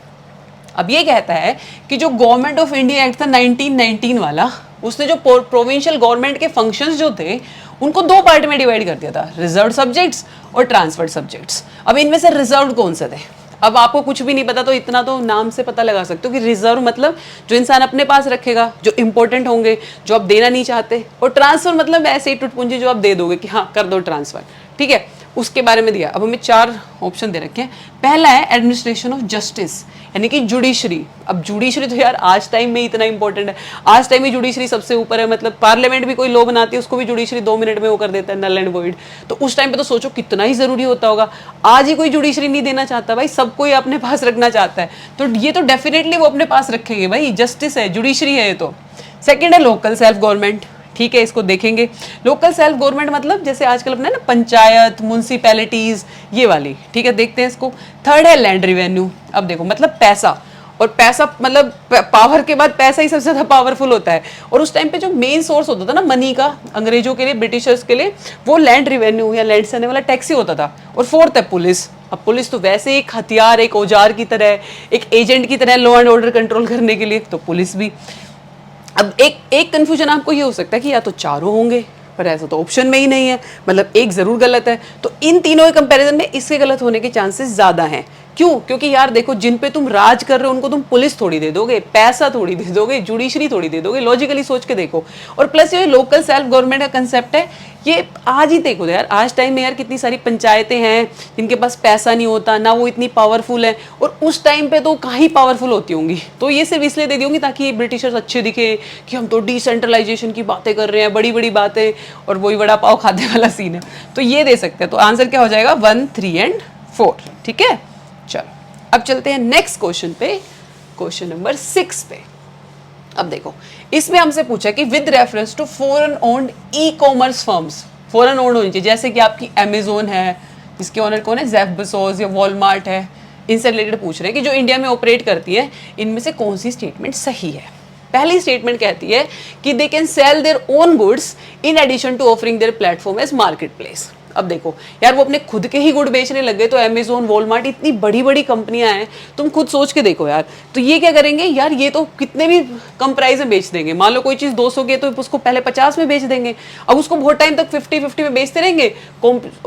अब ये कहता है कि जो गवर्नमेंट ऑफ इंडिया एक्ट था 1919 वाला, उसने जो प्रोविंशियल गवर्नमेंट के फंक्शंस जो थे उनको 2 पार्ट में डिवाइड कर दिया था, रिजर्व सब्जेक्ट्स और ट्रांसफर्ड सब्जेक्ट्स। अब इनमें से रिजर्व कौन से थे, अब आपको कुछ भी नहीं पता तो इतना तो नाम से पता लगा सकते हो कि रिजर्व मतलब जो इंसान अपने पास रखेगा, जो इंपॉर्टेंट होंगे, जो आप देना नहीं चाहते, और ट्रांसफर मतलब ऐसे ही टुटपुंजी जो आप दे दोगे कि हाँ कर दो ट्रांसफर। ठीक है, उसके बारे में दिया। अब हमें 4 ऑप्शन दे रखे हैं। पहला है एडमिनिस्ट्रेशन ऑफ जस्टिस, यानी कि जुडिशरी। अब जुडिशरी तो यार आज टाइम में इतना इंपॉर्टेंट है, आज टाइम में जुडिशरी सबसे ऊपर है। मतलब पार्लियामेंट भी कोई लॉ बनाती है उसको भी जुडिशरी 2 मिनट में वो कर देता है, नल एंड वॉइड। तो उस टाइम पे तो सोचो कितना ही जरूरी होता होगा। आज ही कोई जुडिशरी नहीं देना चाहता भाई, सब कोई अपने पास रखना चाहता है, तो ये तो डेफिनेटली वो अपने पास रखेंगे भाई, जस्टिस है, जुडिशरी है ये तो। सेकेंड है लोकल सेल्फ गवर्नमेंट। ठीक है, इसको देखेंगे। लोकल सेल्फ गवर्नमेंट मतलब जैसे आजकल अपना ना पंचायत, म्युनिसिपैलिटीज, ये वाली। ठीक है, देखते हैं इसको। थर्ड है लैंड रिवेन्यू। अब देखो मतलब पैसा, और पैसा मतलब पावर के बाद पैसा ही सबसे ज्यादा पावरफुल होता है। और उस टाइम पे जो मेन सोर्स होता था ना मनी का, अंग्रेजों के लिए, ब्रिटिशर्स के लिए, वो लैंड रिवेन्यू या लैंड से आने वाला टैक्स ही होता था। और फोर्थ है पुलिस। अब पुलिस तो वैसे एक हथियार, एक औजार की तरह, एक एजेंट की तरह लॉ एंड ऑर्डर कंट्रोल करने के लिए, तो पुलिस भी। अब एक कंफ्यूजन आपको ये हो सकता है कि या तो चारों होंगे, पर ऐसा तो ऑप्शन में ही नहीं है, मतलब एक जरूर गलत है। तो इन तीनों के कंपैरिजन में इसके गलत होने के चांसेस ज्यादा हैं। क्यों? क्योंकि यार देखो जिन पे तुम राज कर रहे हो उनको तुम पुलिस थोड़ी दे दोगे, पैसा थोड़ी दे दोगे, जुडिशरी थोड़ी दे दोगे। लॉजिकली सोच के देखो। और प्लस ये लोकल सेल्फ गवर्नमेंट का कंसेप्ट है, ये आज ही देखो यार, आज टाइम में यार कितनी सारी पंचायतें हैं जिनके पास पैसा नहीं होता, ना वो इतनी पावरफुल है, और उस टाइम पे तो कहीं पावरफुल होती होंगी। तो ये सिर्फ इसलिए दे दी होंगी ताकि ब्रिटिशर्स अच्छे दिखे कि हम तो डिसेंट्रलाइजेशन की बातें कर रहे हैं, बड़ी बड़ी बातें, और वही बड़ा पाव खाते वाला सीन है। तो ये दे सकते हैं। तो आंसर क्या हो जाएगा? 1, 3 एंड 4। ठीक है, चलो अब चलते हैं नेक्स्ट क्वेश्चन पे, क्वेश्चन नंबर 6 पे। अब देखो इसमें हमसे पूछा कि with reference to foreign owned e commerce firms, foreign owned होनी चाहिए, जैसे कि आपकी अमेजोन है, जिसके ओनर कौन है? जेफ बेजोस, या वॉलमार्ट है, इनसे रिलेटेड पूछ रहे हैं कि जो इंडिया में ऑपरेट करती है, इनमें से कौन सी स्टेटमेंट सही है। पहली स्टेटमेंट कहती है कि they can sell their own goods in addition to offering their platform as market place. अब देखो यार वो अपने खुद के ही गुड बेचने लग गए, तो अमेजोन, वॉलमार्ट, इतनी बड़ी बड़ी कंपनियां हैं, तुम खुद सोच के देखो यार। तो ये क्या करेंगे यार, ये तो कितने भी कम प्राइस में बेच देंगे। मान लो कोई चीज़ 200 की है तो उसको पहले 50 में बेच देंगे, अब उसको बहुत टाइम तक 50-50 में बेचते रहेंगे,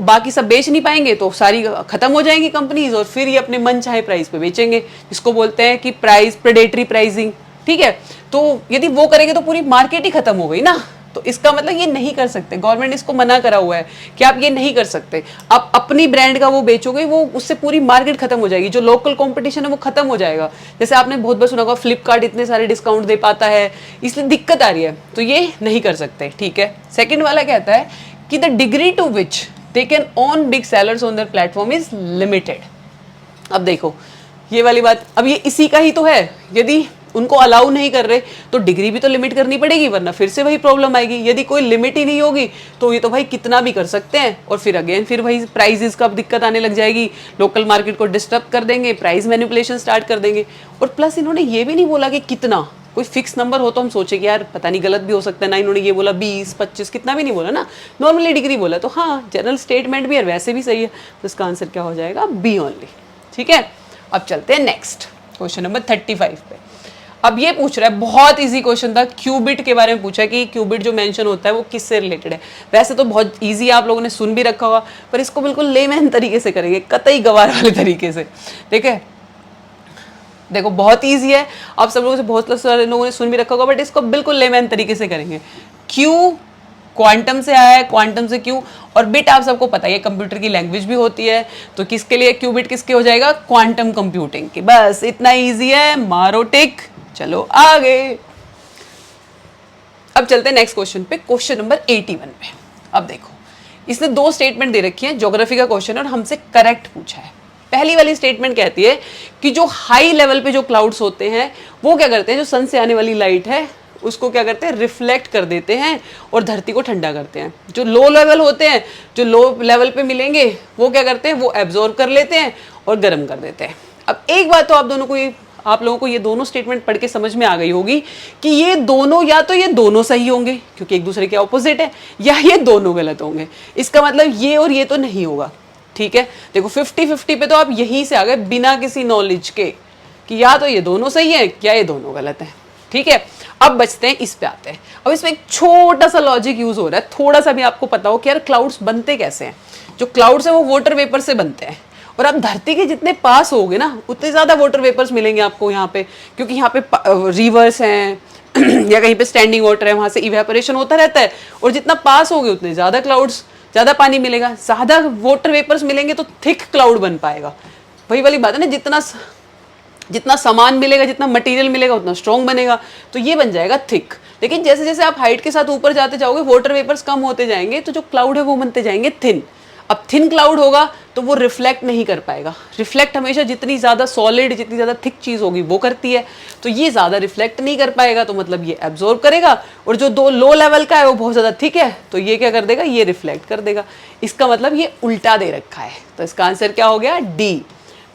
बाकी सब बेच नहीं पाएंगे, तो सारी खत्म हो जाएंगी कंपनीज, और फिर ये अपने मन चाहे प्राइस पे बेचेंगे, जिसको बोलते हैं कि प्राइस प्रेडेटरी प्राइसिंग। ठीक है, तो यदि वो करेंगे तो पूरी मार्केट ही खत्म हो गई ना। तो इसका मतलब ये नहीं कर सकते, गवर्नमेंट ने इसको मना करा हुआ है कि आप ये नहीं कर सकते। आप अपनी ब्रांड का वो बेचोगे, वो उससे पूरी मार्केट खत्म हो जाएगी, जो लोकल कंपटीशन है वो खत्म हो जाएगा। जैसे आपने बहुत बार सुना होगा फ्लिपकार्ट इतने सारे डिस्काउंट दे पाता है, इसलिए दिक्कत आ रही है, तो ये नहीं कर सकते, ठीक है। सेकेंड वाला कहता है कि the degree to which they can on big sellers on their platform is limited. अब देखो ये वाली बात, अब ये इसी का ही तो है, यदि उनको अलाउ नहीं कर रहे तो डिग्री भी तो लिमिट करनी पड़ेगी, वरना फिर से वही प्रॉब्लम आएगी। यदि कोई लिमिट ही नहीं होगी तो ये तो भाई कितना भी कर सकते हैं, और फिर अगेन फिर वही प्राइजेस का दिक्कत आने लग जाएगी, लोकल मार्केट को डिस्टर्ब कर देंगे, प्राइस मैनिपुलेशन स्टार्ट कर देंगे। और प्लस इन्होंने ये भी नहीं बोला कि कितना, कोई फिक्स नंबर हो तो हम सोचे कि यार पता नहीं गलत भी हो सकता है ना, इन्होंने ये बोला 20 25 कितना भी नहीं बोला ना, नॉर्मली डिग्री बोला, तो हाँ जनरल स्टेटमेंट भी है, वैसे भी सही है, तो इसका आंसर क्या हो जाएगा, बी ओनली, ठीक है। अब चलते हैं नेक्स्ट क्वेश्चन नंबर 35 पे। अब ये पूछ रहा है, बहुत इजी क्वेश्चन था, क्यूबिट के बारे में पूछा है कि क्यूबिट जो मेंशन होता है वो किससे रिलेटेड है। वैसे तो बहुत इजी आप लोगों ने सुन भी रखा होगा, पर इसको बिल्कुल लेमैन तरीके से करेंगे, कतई गवार वाले तरीके से, ठीक है। देखो बहुत इजी है, आप सब लोगों से बहुत सारे लोगों ने सुन भी रखा होगा, बट इसको बिल्कुल लेमैन तरीके से करेंगे। क्यू क्वांटम से आया है, क्वांटम से क्यू, और बिट आप सबको पता है कंप्यूटर की लैंग्वेज भी होती है, तो किसके लिए क्यूबिट किसके हो जाएगा, क्वांटम कंप्यूटिंग की। बस इतना इजी है, मारो टिक, चलो आगे। अब चलते हैं नेक्स्ट क्वेश्चन पे, क्वेश्चन नंबर 81 पे। अब देखो इसने दो स्टेटमेंट दे रखी है, ज्योग्राफी का क्वेश्चन और हमसे करेक्ट पूछा है। पहली वाली स्टेटमेंट कहती है कि जो हाई लेवल पे जो क्लाउड्स होते हैं वो क्या करते हैं, जो सन से आने वाली लाइट है उसको क्या करते हैं, रिफ्लेक्ट कर देते हैं और धरती को ठंडा करते हैं। जो लो लेवल होते हैं, जो लो लेवल पे मिलेंगे, वो क्या करते हैं, वो एब्जॉर्ब कर लेते हैं और गर्म कर देते हैं। अब एक बात तो आप लोगों को ये दोनों स्टेटमेंट पढ़ के समझ में आ गई होगी कि ये दोनों, या तो ये दोनों सही होंगे क्योंकि एक दूसरे के ऑपोजिट है, या ये दोनों गलत होंगे। इसका मतलब ये और ये तो नहीं होगा, ठीक है। देखो 50-50 पे तो आप यहीं से आ गए बिना किसी नॉलेज के कि या तो ये दोनों सही है या ये दोनों गलत है, ठीक है। अब बचते हैं, इस पे आते हैं। अब इसमें एक छोटा सा लॉजिक यूज हो रहा है, थोड़ा सा भी आपको पता हो कि यार क्लाउड्स बनते कैसे हैं। जो क्लाउड्स हैं वो वाटर वेपर से बनते हैं, और आप धरती के जितने पास होगे ना उतने ज्यादा वाटर वेपर्स मिलेंगे आपको यहाँ पे, क्योंकि यहाँ पे रिवर्स हैं या कहीं पे स्टैंडिंग वाटर है, वहां से इवेपोरेशन होता रहता है, और जितना पास होगे उतने ज्यादा क्लाउड्स, ज्यादा पानी मिलेगा, ज्यादा वाटर वेपर्स मिलेंगे तो थिक क्लाउड बन पाएगा। वही वाली बात है ना, जितना सामान मिलेगा, जितना मटेरियल मिलेगा उतना स्ट्रॉन्ग बनेगा, तो ये बन जाएगा थिक। लेकिन जैसे जैसे आप हाइट के साथ ऊपर जाते जाओगे वाटर वेपर्स कम होते जाएंगे, तो जो क्लाउड है वो बनते जाएंगे थिन। अब थिन क्लाउड होगा तो वो रिफ्लेक्ट नहीं कर पाएगा। रिफ्लेक्ट हमेशा जितनी ज़्यादा सॉलिड, जितनी ज़्यादा थिक चीज़ होगी वो करती है, तो ये ज़्यादा रिफ्लेक्ट नहीं कर पाएगा, तो मतलब ये एब्जॉर्ब करेगा। और जो दो लो लेवल का है वो बहुत ज़्यादा थिक है, तो ये क्या कर देगा, ये रिफ्लेक्ट कर देगा। इसका मतलब ये उल्टा दे रखा है, तो इसका आंसर क्या हो गया, डी।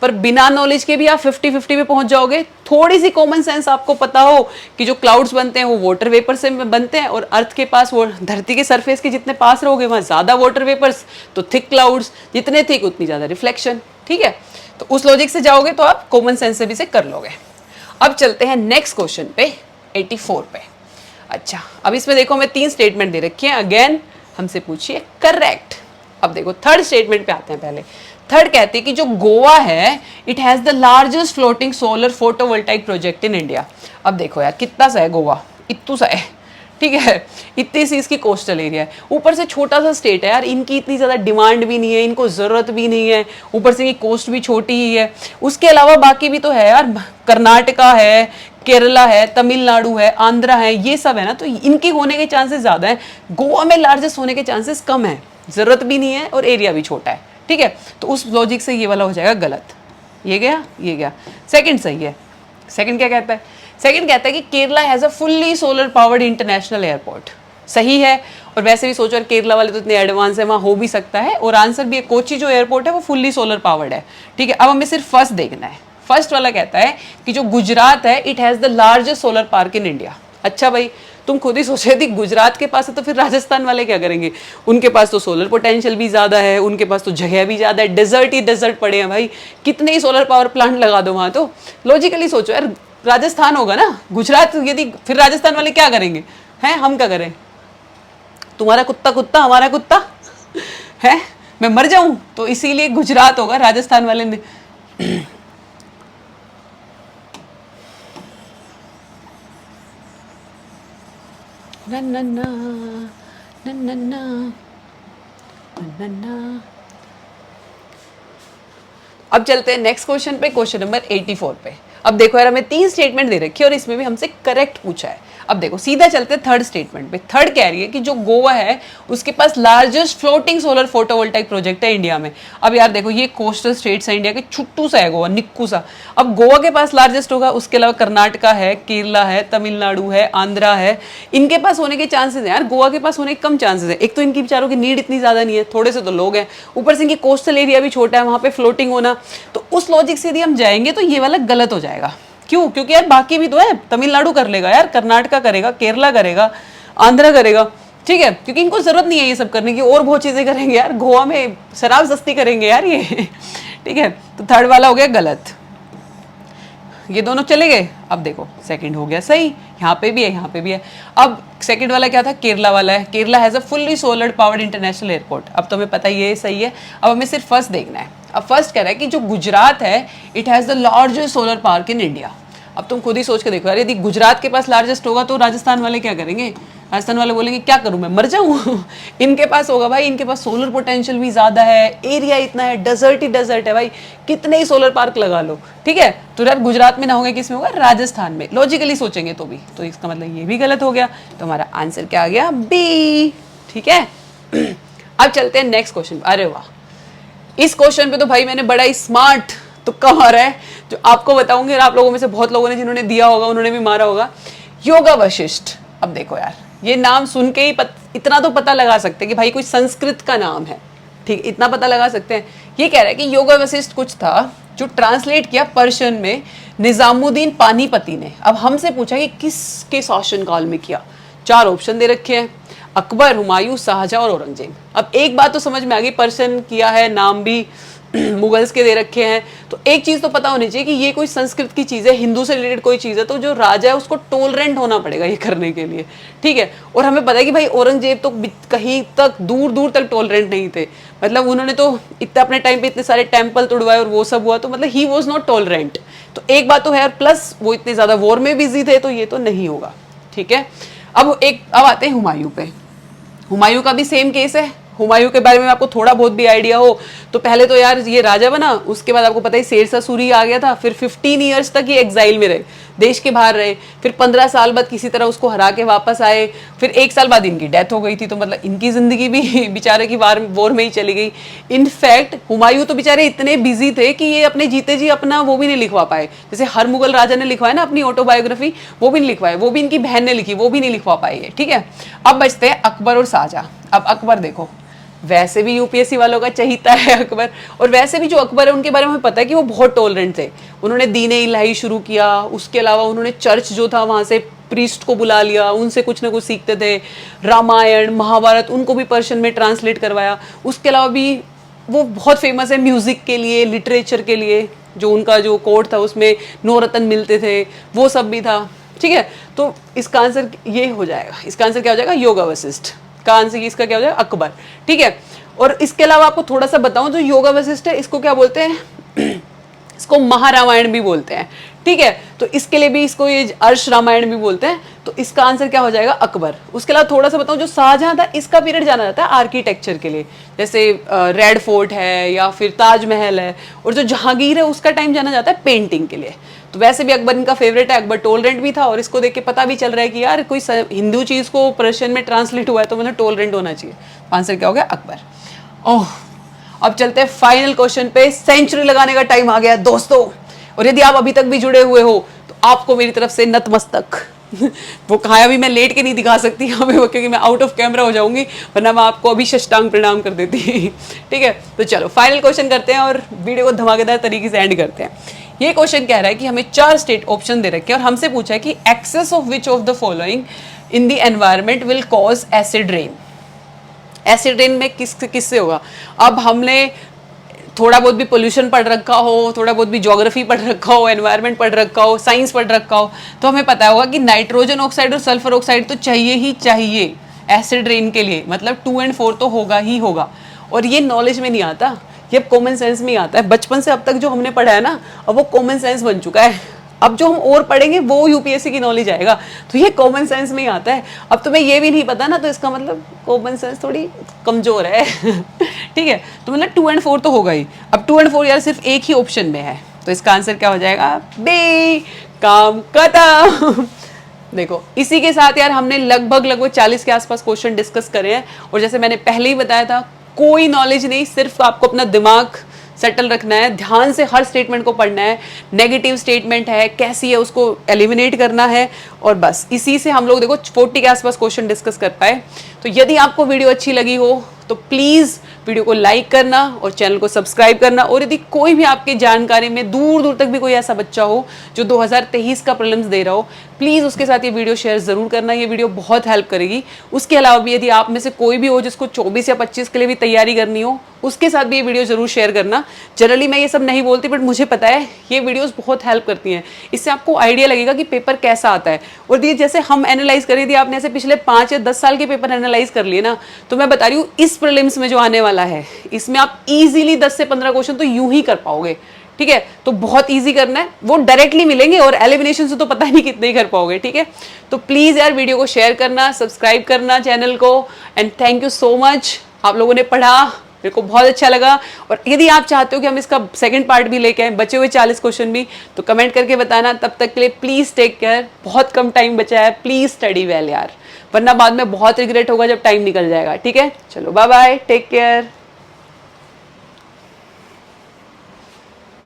पर बिना नॉलेज के भी आप 50-50 पे पहुंच जाओगे। थोड़ी सी कॉमन सेंस आपको पता हो कि जो क्लाउड्स बनते हैं वो वाटर वेपर से बनते हैं, और अर्थ के पास, वो धरती के सरफेस के जितने पास रहोगे वहां ज्यादा वाटर वेपर्स, तो थिक क्लाउड्स, जितने थिक उतनी ज्यादा रिफ्लेक्शन, ठीक है। तो उस लॉजिक से जाओगे तो आप कॉमन सेंस से भी से कर लोगे। अब चलते हैं नेक्स्ट क्वेश्चन पे, 84 पे। अच्छा, अब इसमें देखो मैं 3 स्टेटमेंट दे रखी है, अगेन हमसे पूछिए करेक्ट। अब देखो थर्ड स्टेटमेंट पे आते हैं। पहले थर्ड कहते हैं कि जो गोवा है, it has the largest floating solar photovoltaic project in India. अब देखो यार कितना सा है गोवा, इतू सा है, ठीक है, इतनी सी इसकी कोस्टल एरिया है, ऊपर से छोटा सा स्टेट है यार, इनकी इतनी ज़्यादा डिमांड भी नहीं है, इनको ज़रूरत भी नहीं है, ऊपर से इनकी कोस्ट भी छोटी ही है। उसके अलावा बाकी भी तो है यार, कर्नाटका है, केरला है, तमिलनाडु है, आंध्रा है, ये सब है ना, तो इनके होने के चांसेस ज़्यादा हैं। गोवा में लार्जेस्ट होने के चांसेस कम है, ज़रूरत भी नहीं है और एरिया भी छोटा है, ठीक है। तो उस लॉजिक से ये वाला हो जाएगा गलत। ये गया। सेकंड सही है। सेकंड क्या कहता है, सेकंड कहता है कि Kerala has a fully solar powered international airport. सही है, और वैसे भी सोचो केरला वाले तो इतने एडवांस है, वहाँ हो भी सकता है। और आंसर भी है, कोची जो एयरपोर्ट है वो फुल्ली सोलर पावर्ड है, ठीक है। अब हमें सिर्फ फर्स्ट देखना है। फर्स्ट वाला कहता है कि जो गुजरात है, it has the largest solar park in India. अच्छा भाई, तुम खुद ही सोच रहे थे गुजरात के पास है तो फिर राजस्थान वाले क्या करेंगे, उनके पास तो सोलर पोटेंशियल भी ज़्यादा है, उनके पास तो जगह भी ज़्यादा है, डेजर्ट ही डेजर्ट पड़े हैं भाई, कितने ही सोलर पावर प्लांट लगा दो वहाँ। तो लॉजिकली सोचो यार, राजस्थान होगा ना गुजरात, यदि फिर राजस्थान वाले क्या करेंगे, हैं हम क्या करें, तुम्हारा कुत्ता कुत्ता हमारा कुत्ता है, मैं मर जाऊं, तो इसीलिए गुजरात होगा, राजस्थान वाले ने। ना ना ना ना ना ना ना ना। अब चलते हैं नेक्स्ट क्वेश्चन पे, क्वेश्चन नंबर 84 पे। अब देखो यार, हमें 3 स्टेटमेंट दे रखी है और इसमें भी हमसे करेक्ट पूछा है। अब देखो सीधा चलते हैं थर्ड स्टेटमेंट पे। थर्ड कह रही है कि जो गोवा है उसके पास largest floating solar photovoltaic project है इंडिया में। अब यार देखो, ये कोस्टल स्टेट्स है इंडिया के, छुट्टू सा है गोवा, निक्कू सा। अब गोवा के पास लार्जेस्ट होगा, उसके अलावा कर्नाटका है, केरला है, तमिलनाडु है, आंध्रा है, इनके पास होने के चांसेस हैं यार। गोवा के पास होने के कम चांसेस है। एक तो इनकी बेचारों की नीड इतनी ज्यादा नहीं है, थोड़े से तो लोग हैं, ऊपर से इनकी कोस्टल एरिया भी छोटा है, वहां पे फ्लोटिंग होना, तो उस लॉजिक से यदि हम जाएंगे तो ये वाला गलत हो जाएगा। क्यों? क्योंकि यार बाकी भी तो है, तमिलनाडु कर लेगा यार, कर्नाटका करेगा, केरला करेगा, आंध्रा करेगा, ठीक है, क्योंकि इनको जरूरत नहीं है ये सब करने की, और बहुत चीजें करेंगे यार। गोवा में शराब सस्ती करेंगे यार ये ठीक है, तो थर्ड वाला हो गया गलत, ये दोनों चले गए। अब देखो सेकंड हो गया सही, यहाँ पे भी है, यहाँ पे भी है। अब सेकंड वाला क्या था? केरला वाला है। Kerala has a fully solar powered international airport. अब तो हमें पता ये सही है, अब हमें सिर्फ फर्स्ट देखना है। अब फर्स्ट कह रहा है कि जो गुजरात है, it has the largest solar park in India. अब तुम खुद ही सोच के देखो यार, यदि गुजरात के पास लार्जेस्ट होगा तो राजस्थान वाले क्या करेंगे? राजस्थान वाले बोलेंगे क्या करूं मैं, मर जाऊं इनके पास होगा भाई, इनके पास सोलर पोटेंशियल भी ज्यादा है, एरिया इतना है, डेजर्ट ही डेजर्ट है भाई, कितने ही सोलर पार्क लगा लो, ठीक है। तो यार गुजरात में ना होगा, किसमें होगा? राजस्थान में। लॉजिकली सोचेंगे तो भी, तो इसका मतलब ये भी गलत हो गया। तो हमारा आंसर क्या आ गया? बी, ठीक है अब चलते हैं नेक्स्ट क्वेश्चन। अरे वाह, इस क्वेश्चन पे तो भाई मैंने बड़ा ही स्मार्ट तुक्का मारा है, जो आपको बताऊंगी, और आप लोगों में से बहुत लोगों ने जिन्होंने दिया होगा उन्होंने भी मारा होगा। योगा वशिष्ठ। अब देखो यार, ये नाम सुन के ही इतना तो पता लगा सकते हैं कि भाई कोई संस्कृत का नाम है, ठीक, इतना पता लगा सकते हैं। ये कह रहा है कि योगा वशिष्ठ कुछ था जो ट्रांसलेट किया पर्शियन में निजामुद्दीन पानीपति ने। अब हमसे पूछा कि किसके शासनकाल में किया। 4 ऑप्शन दे रखे हैं, अकबर, हुमायूं, शाहजहां और औरंगजेब। अब एक बात तो समझ में आ गई, पर्शियन किया है, नाम भी मुगल्स के दे रखे हैं, तो एक चीज तो पता होनी चाहिए कि ये कोई संस्कृत की चीज है, हिंदू से रिलेटेड कोई चीज है, तो जो राजा है उसको टॉलरेंट होना पड़ेगा ये करने के लिए, ठीक है। और हमें पता है कि भाई औरंगजेब तो कहीं तक दूर दूर तक टॉलरेंट नहीं थे, मतलब उन्होंने तो इतना अपने टाइम पे इतने सारे टेम्पल तोड़वाए और वो सब हुआ, तो मतलब ही वॉज नॉट टॉलरेंट। तो एक बात तो है, प्लस वो इतने ज्यादा वॉर में बिजी थे, तो ये तो नहीं होगा, ठीक है। अब आते हैं हुमायूं पे। हुमायूं का भी सेम केस है। हुमायूं के बारे में आपको थोड़ा बहुत भी आइडिया हो तो पहले तो यार ये राजा बना, उसके बाद आपको पता है शेरशाह सूरी आ गया था, फिर 15 ईयर्स तक ये एग्जाइल में रहे, देश के बाहर रहे, फिर 15 साल बाद किसी तरह उसको हरा के वापस आए, फिर 1 साल बाद इनकी डेथ हो गई थी, तो मतलब इनकी जिंदगी भी बेचारे की वॉर में ही चली गई। इनफैक्ट हुमायूं तो बेचारे इतने बिजी थे कि ये अपने जीते जी अपना वो भी नहीं लिखवा पाए, जैसे हर मुगल राजा ने लिखवाया ना अपनी ऑटोबायोग्राफी, वो भी नहीं लिखवाए, वो भी इनकी बहन ने लिखी, वो भी नहीं लिखवा पाई है, ठीक है। अब बचते हैं अकबर और शाहजहां। अब अकबर देखो, वैसे भी यूपीएससी वालों का चहीता है अकबर, और वैसे भी जो अकबर है उनके बारे में हमें पता है कि वो बहुत टॉलरेंट थे। उन्होंने दीन इलाही शुरू किया, उसके अलावा उन्होंने चर्च जो था वहां से प्रीस्ट को बुला लिया, उनसे कुछ ना कुछ सीखते थे, रामायण महाभारत उनको भी पर्शियन में ट्रांसलेट करवाया। उसके अलावा भी वो बहुत फेमस है म्यूजिक के लिए, लिटरेचर के लिए, जो उनका जो कोर्ट था उसमें 9 रत्न मिलते थे, वो सब भी था, ठीक है। तो इसका आंसर ये हो जाएगा, इसका आंसर क्या हो जाएगा? योगा वशिष्ठ का आंसर इसका क्या हो जाएगा? अकबर, ठीक है। और इसके अलावा आपको थोड़ा सा बताऊं, जो योगा वशिष्ठ है इसको क्या बोलते हैं इसको महारामायण भी बोलते हैं, ठीक है। तो इसके लिए भी इसको ये अर्श रामायण भी बोलते हैं, तो इसका आंसर क्या हो जाएगा? अकबर। उसके अलावा थोड़ा सा बताऊं, जो शाहजहां था इसका पीरियड जाना जाता है आर्किटेक्चर के लिए, जैसे रेड फोर्ट है या फिर ताजमहल है, और जो जहांगीर है उसका टाइम जाना जाता है पेंटिंग के लिए। तो वैसे भी अकबर इनका फेवरेट है, अकबर टॉलरेंट भी था, और इसको देख के पता भी चल रहा है कि यार कोई हिंदू चीज को पर्शियन में ट्रांसलेट हुआ है तो मतलब टॉलरेंट होना चाहिए। आंसर क्या हो गया? अकबर। ओह, अब चलते हैं फाइनल क्वेश्चन पे। सेंचुरी लगाने का टाइम आ गया दोस्तों, और यदि आप अभी तक भी जुड़े हुए हो तो आपको मेरी तरफ से नतमस्तक वो खाया भी मैं लेट के नहीं दिखा सकती हमें वो, क्योंकि मैं आउट ऑफ कैमरा हो जाऊंगी, वरना मैं आपको अभी साष्टांग प्रणाम कर देती ठीक है। तो चलो फाइनल क्वेश्चन करते हैं और वीडियो को धमाकेदार तरीके से एंड करते हैं। ये क्वेश्चन कह रहा है कि हमें 4 स्टेट ऑप्शन दे रखे हैं और हमसे पूछा है कि excess of which of the following in the environment will cause acid rain. Acid rain में किससे होगा? अब हमने थोड़ा बहुत भी पोल्यूशन पढ़ रखा हो, थोड़ा बहुत भी ज्योग्राफी पढ़ रखा हो, एनवायरनमेंट पढ़ रखा हो, साइंस पढ़ रखा हो, तो हमें पता होगा कि नाइट्रोजन ऑक्साइड और सल्फर ऑक्साइड तो चाहिए ही चाहिए एसिड रेन के लिए, मतलब 2 और 4 तो होगा ही होगा। और ये नॉलेज में नहीं आता, ये अब कॉमन सेंस में ही आता है। बचपन से अब तक जो हमने पढ़ा है ना, अब वो कॉमन सेंस बन चुका है। अब जो हम और पढ़ेंगे वो यूपीएससी की नॉलेज आएगा, तो ये कॉमन सेंस में ही आता है। अब तुम्हें ये भी नहीं पता ना, तो इसका मतलब कॉमन सेंस थोड़ी कमजोर है। ठीक है, तो मतलब 2 और 4 तो होगा ही। अब 2 और 4 यार सिर्फ एक ही ऑप्शन में है, तो इसका आंसर क्या हो जाएगा? बी, काम खत्म। देखो इसी के साथ यार हमने लगभग 40 के आसपास क्वेश्चन डिस्कस करे हैं, और जैसे मैंने पहले ही बताया था, कोई नॉलेज नहीं, सिर्फ आपको अपना दिमाग सेटल रखना है, ध्यान से हर स्टेटमेंट को पढ़ना है, नेगेटिव स्टेटमेंट है कैसी है उसको एलिमिनेट करना है, और बस इसी से हम लोग देखो 40 के आसपास क्वेश्चन डिस्कस कर पाए। तो यदि आपको वीडियो अच्छी लगी हो तो प्लीज़ वीडियो को लाइक करना और चैनल को सब्सक्राइब करना, और यदि कोई भी आपकी जानकारी में दूर दूर तक भी कोई ऐसा बच्चा हो जो 2023 का प्रीलिम्स दे रहा हो, प्लीज़ उसके साथ ये वीडियो शेयर ज़रूर करना, ये वीडियो बहुत हेल्प करेगी। उसके अलावा भी यदि आप में से कोई भी हो जिसको 24 या 25 के लिए भी तैयारी करनी हो, उसके साथ भी ये वीडियो जरूर शेयर करना। जनरली मैं ये सब नहीं बोलती, बट मुझे पता है ये वीडियोस बहुत हेल्प करती हैं, इससे आपको आइडिया लगेगा कि पेपर कैसा आता है। और ये जैसे हम एनालाइज करें, यदि आपने ऐसे पिछले 5 या 10 साल के पेपर एनालाइज कर लिए ना, तो मैं बता रही हूँ इस प्रीलिम्स में जो आने वाला है, इसमें आप इजीली 10 से 15 क्वेश्चन तो यूं ही कर पाओगे। ठीक है, तो बहुत इजी करना है, वो डायरेक्टली मिलेंगे, और एलिमिनेशन से तो पता नहीं कितने ही कर पाओगे। ठीक है, तो प्लीज यार वीडियो को शेयर करना, सब्सक्राइब करना चैनल को, and thank you so much. आप लोगों ने पढ़ा, मेरे को बहुत अच्छा लगा, और यदि आप चाहते हो कि हम इसका सेकंड पार्ट भी लेके आए, बचे हुए 40 क्वेश्चन भी, तो कमेंट करके बताना। तब तक के लिए प्लीज टेक केयर, बहुत कम टाइम बचा है, प्लीज स्टडी वेल यार, वरना बाद में बहुत रिग्रेट होगा जब टाइम निकल जाएगा। ठीक है, चलो बाय बाय, टेक केयर।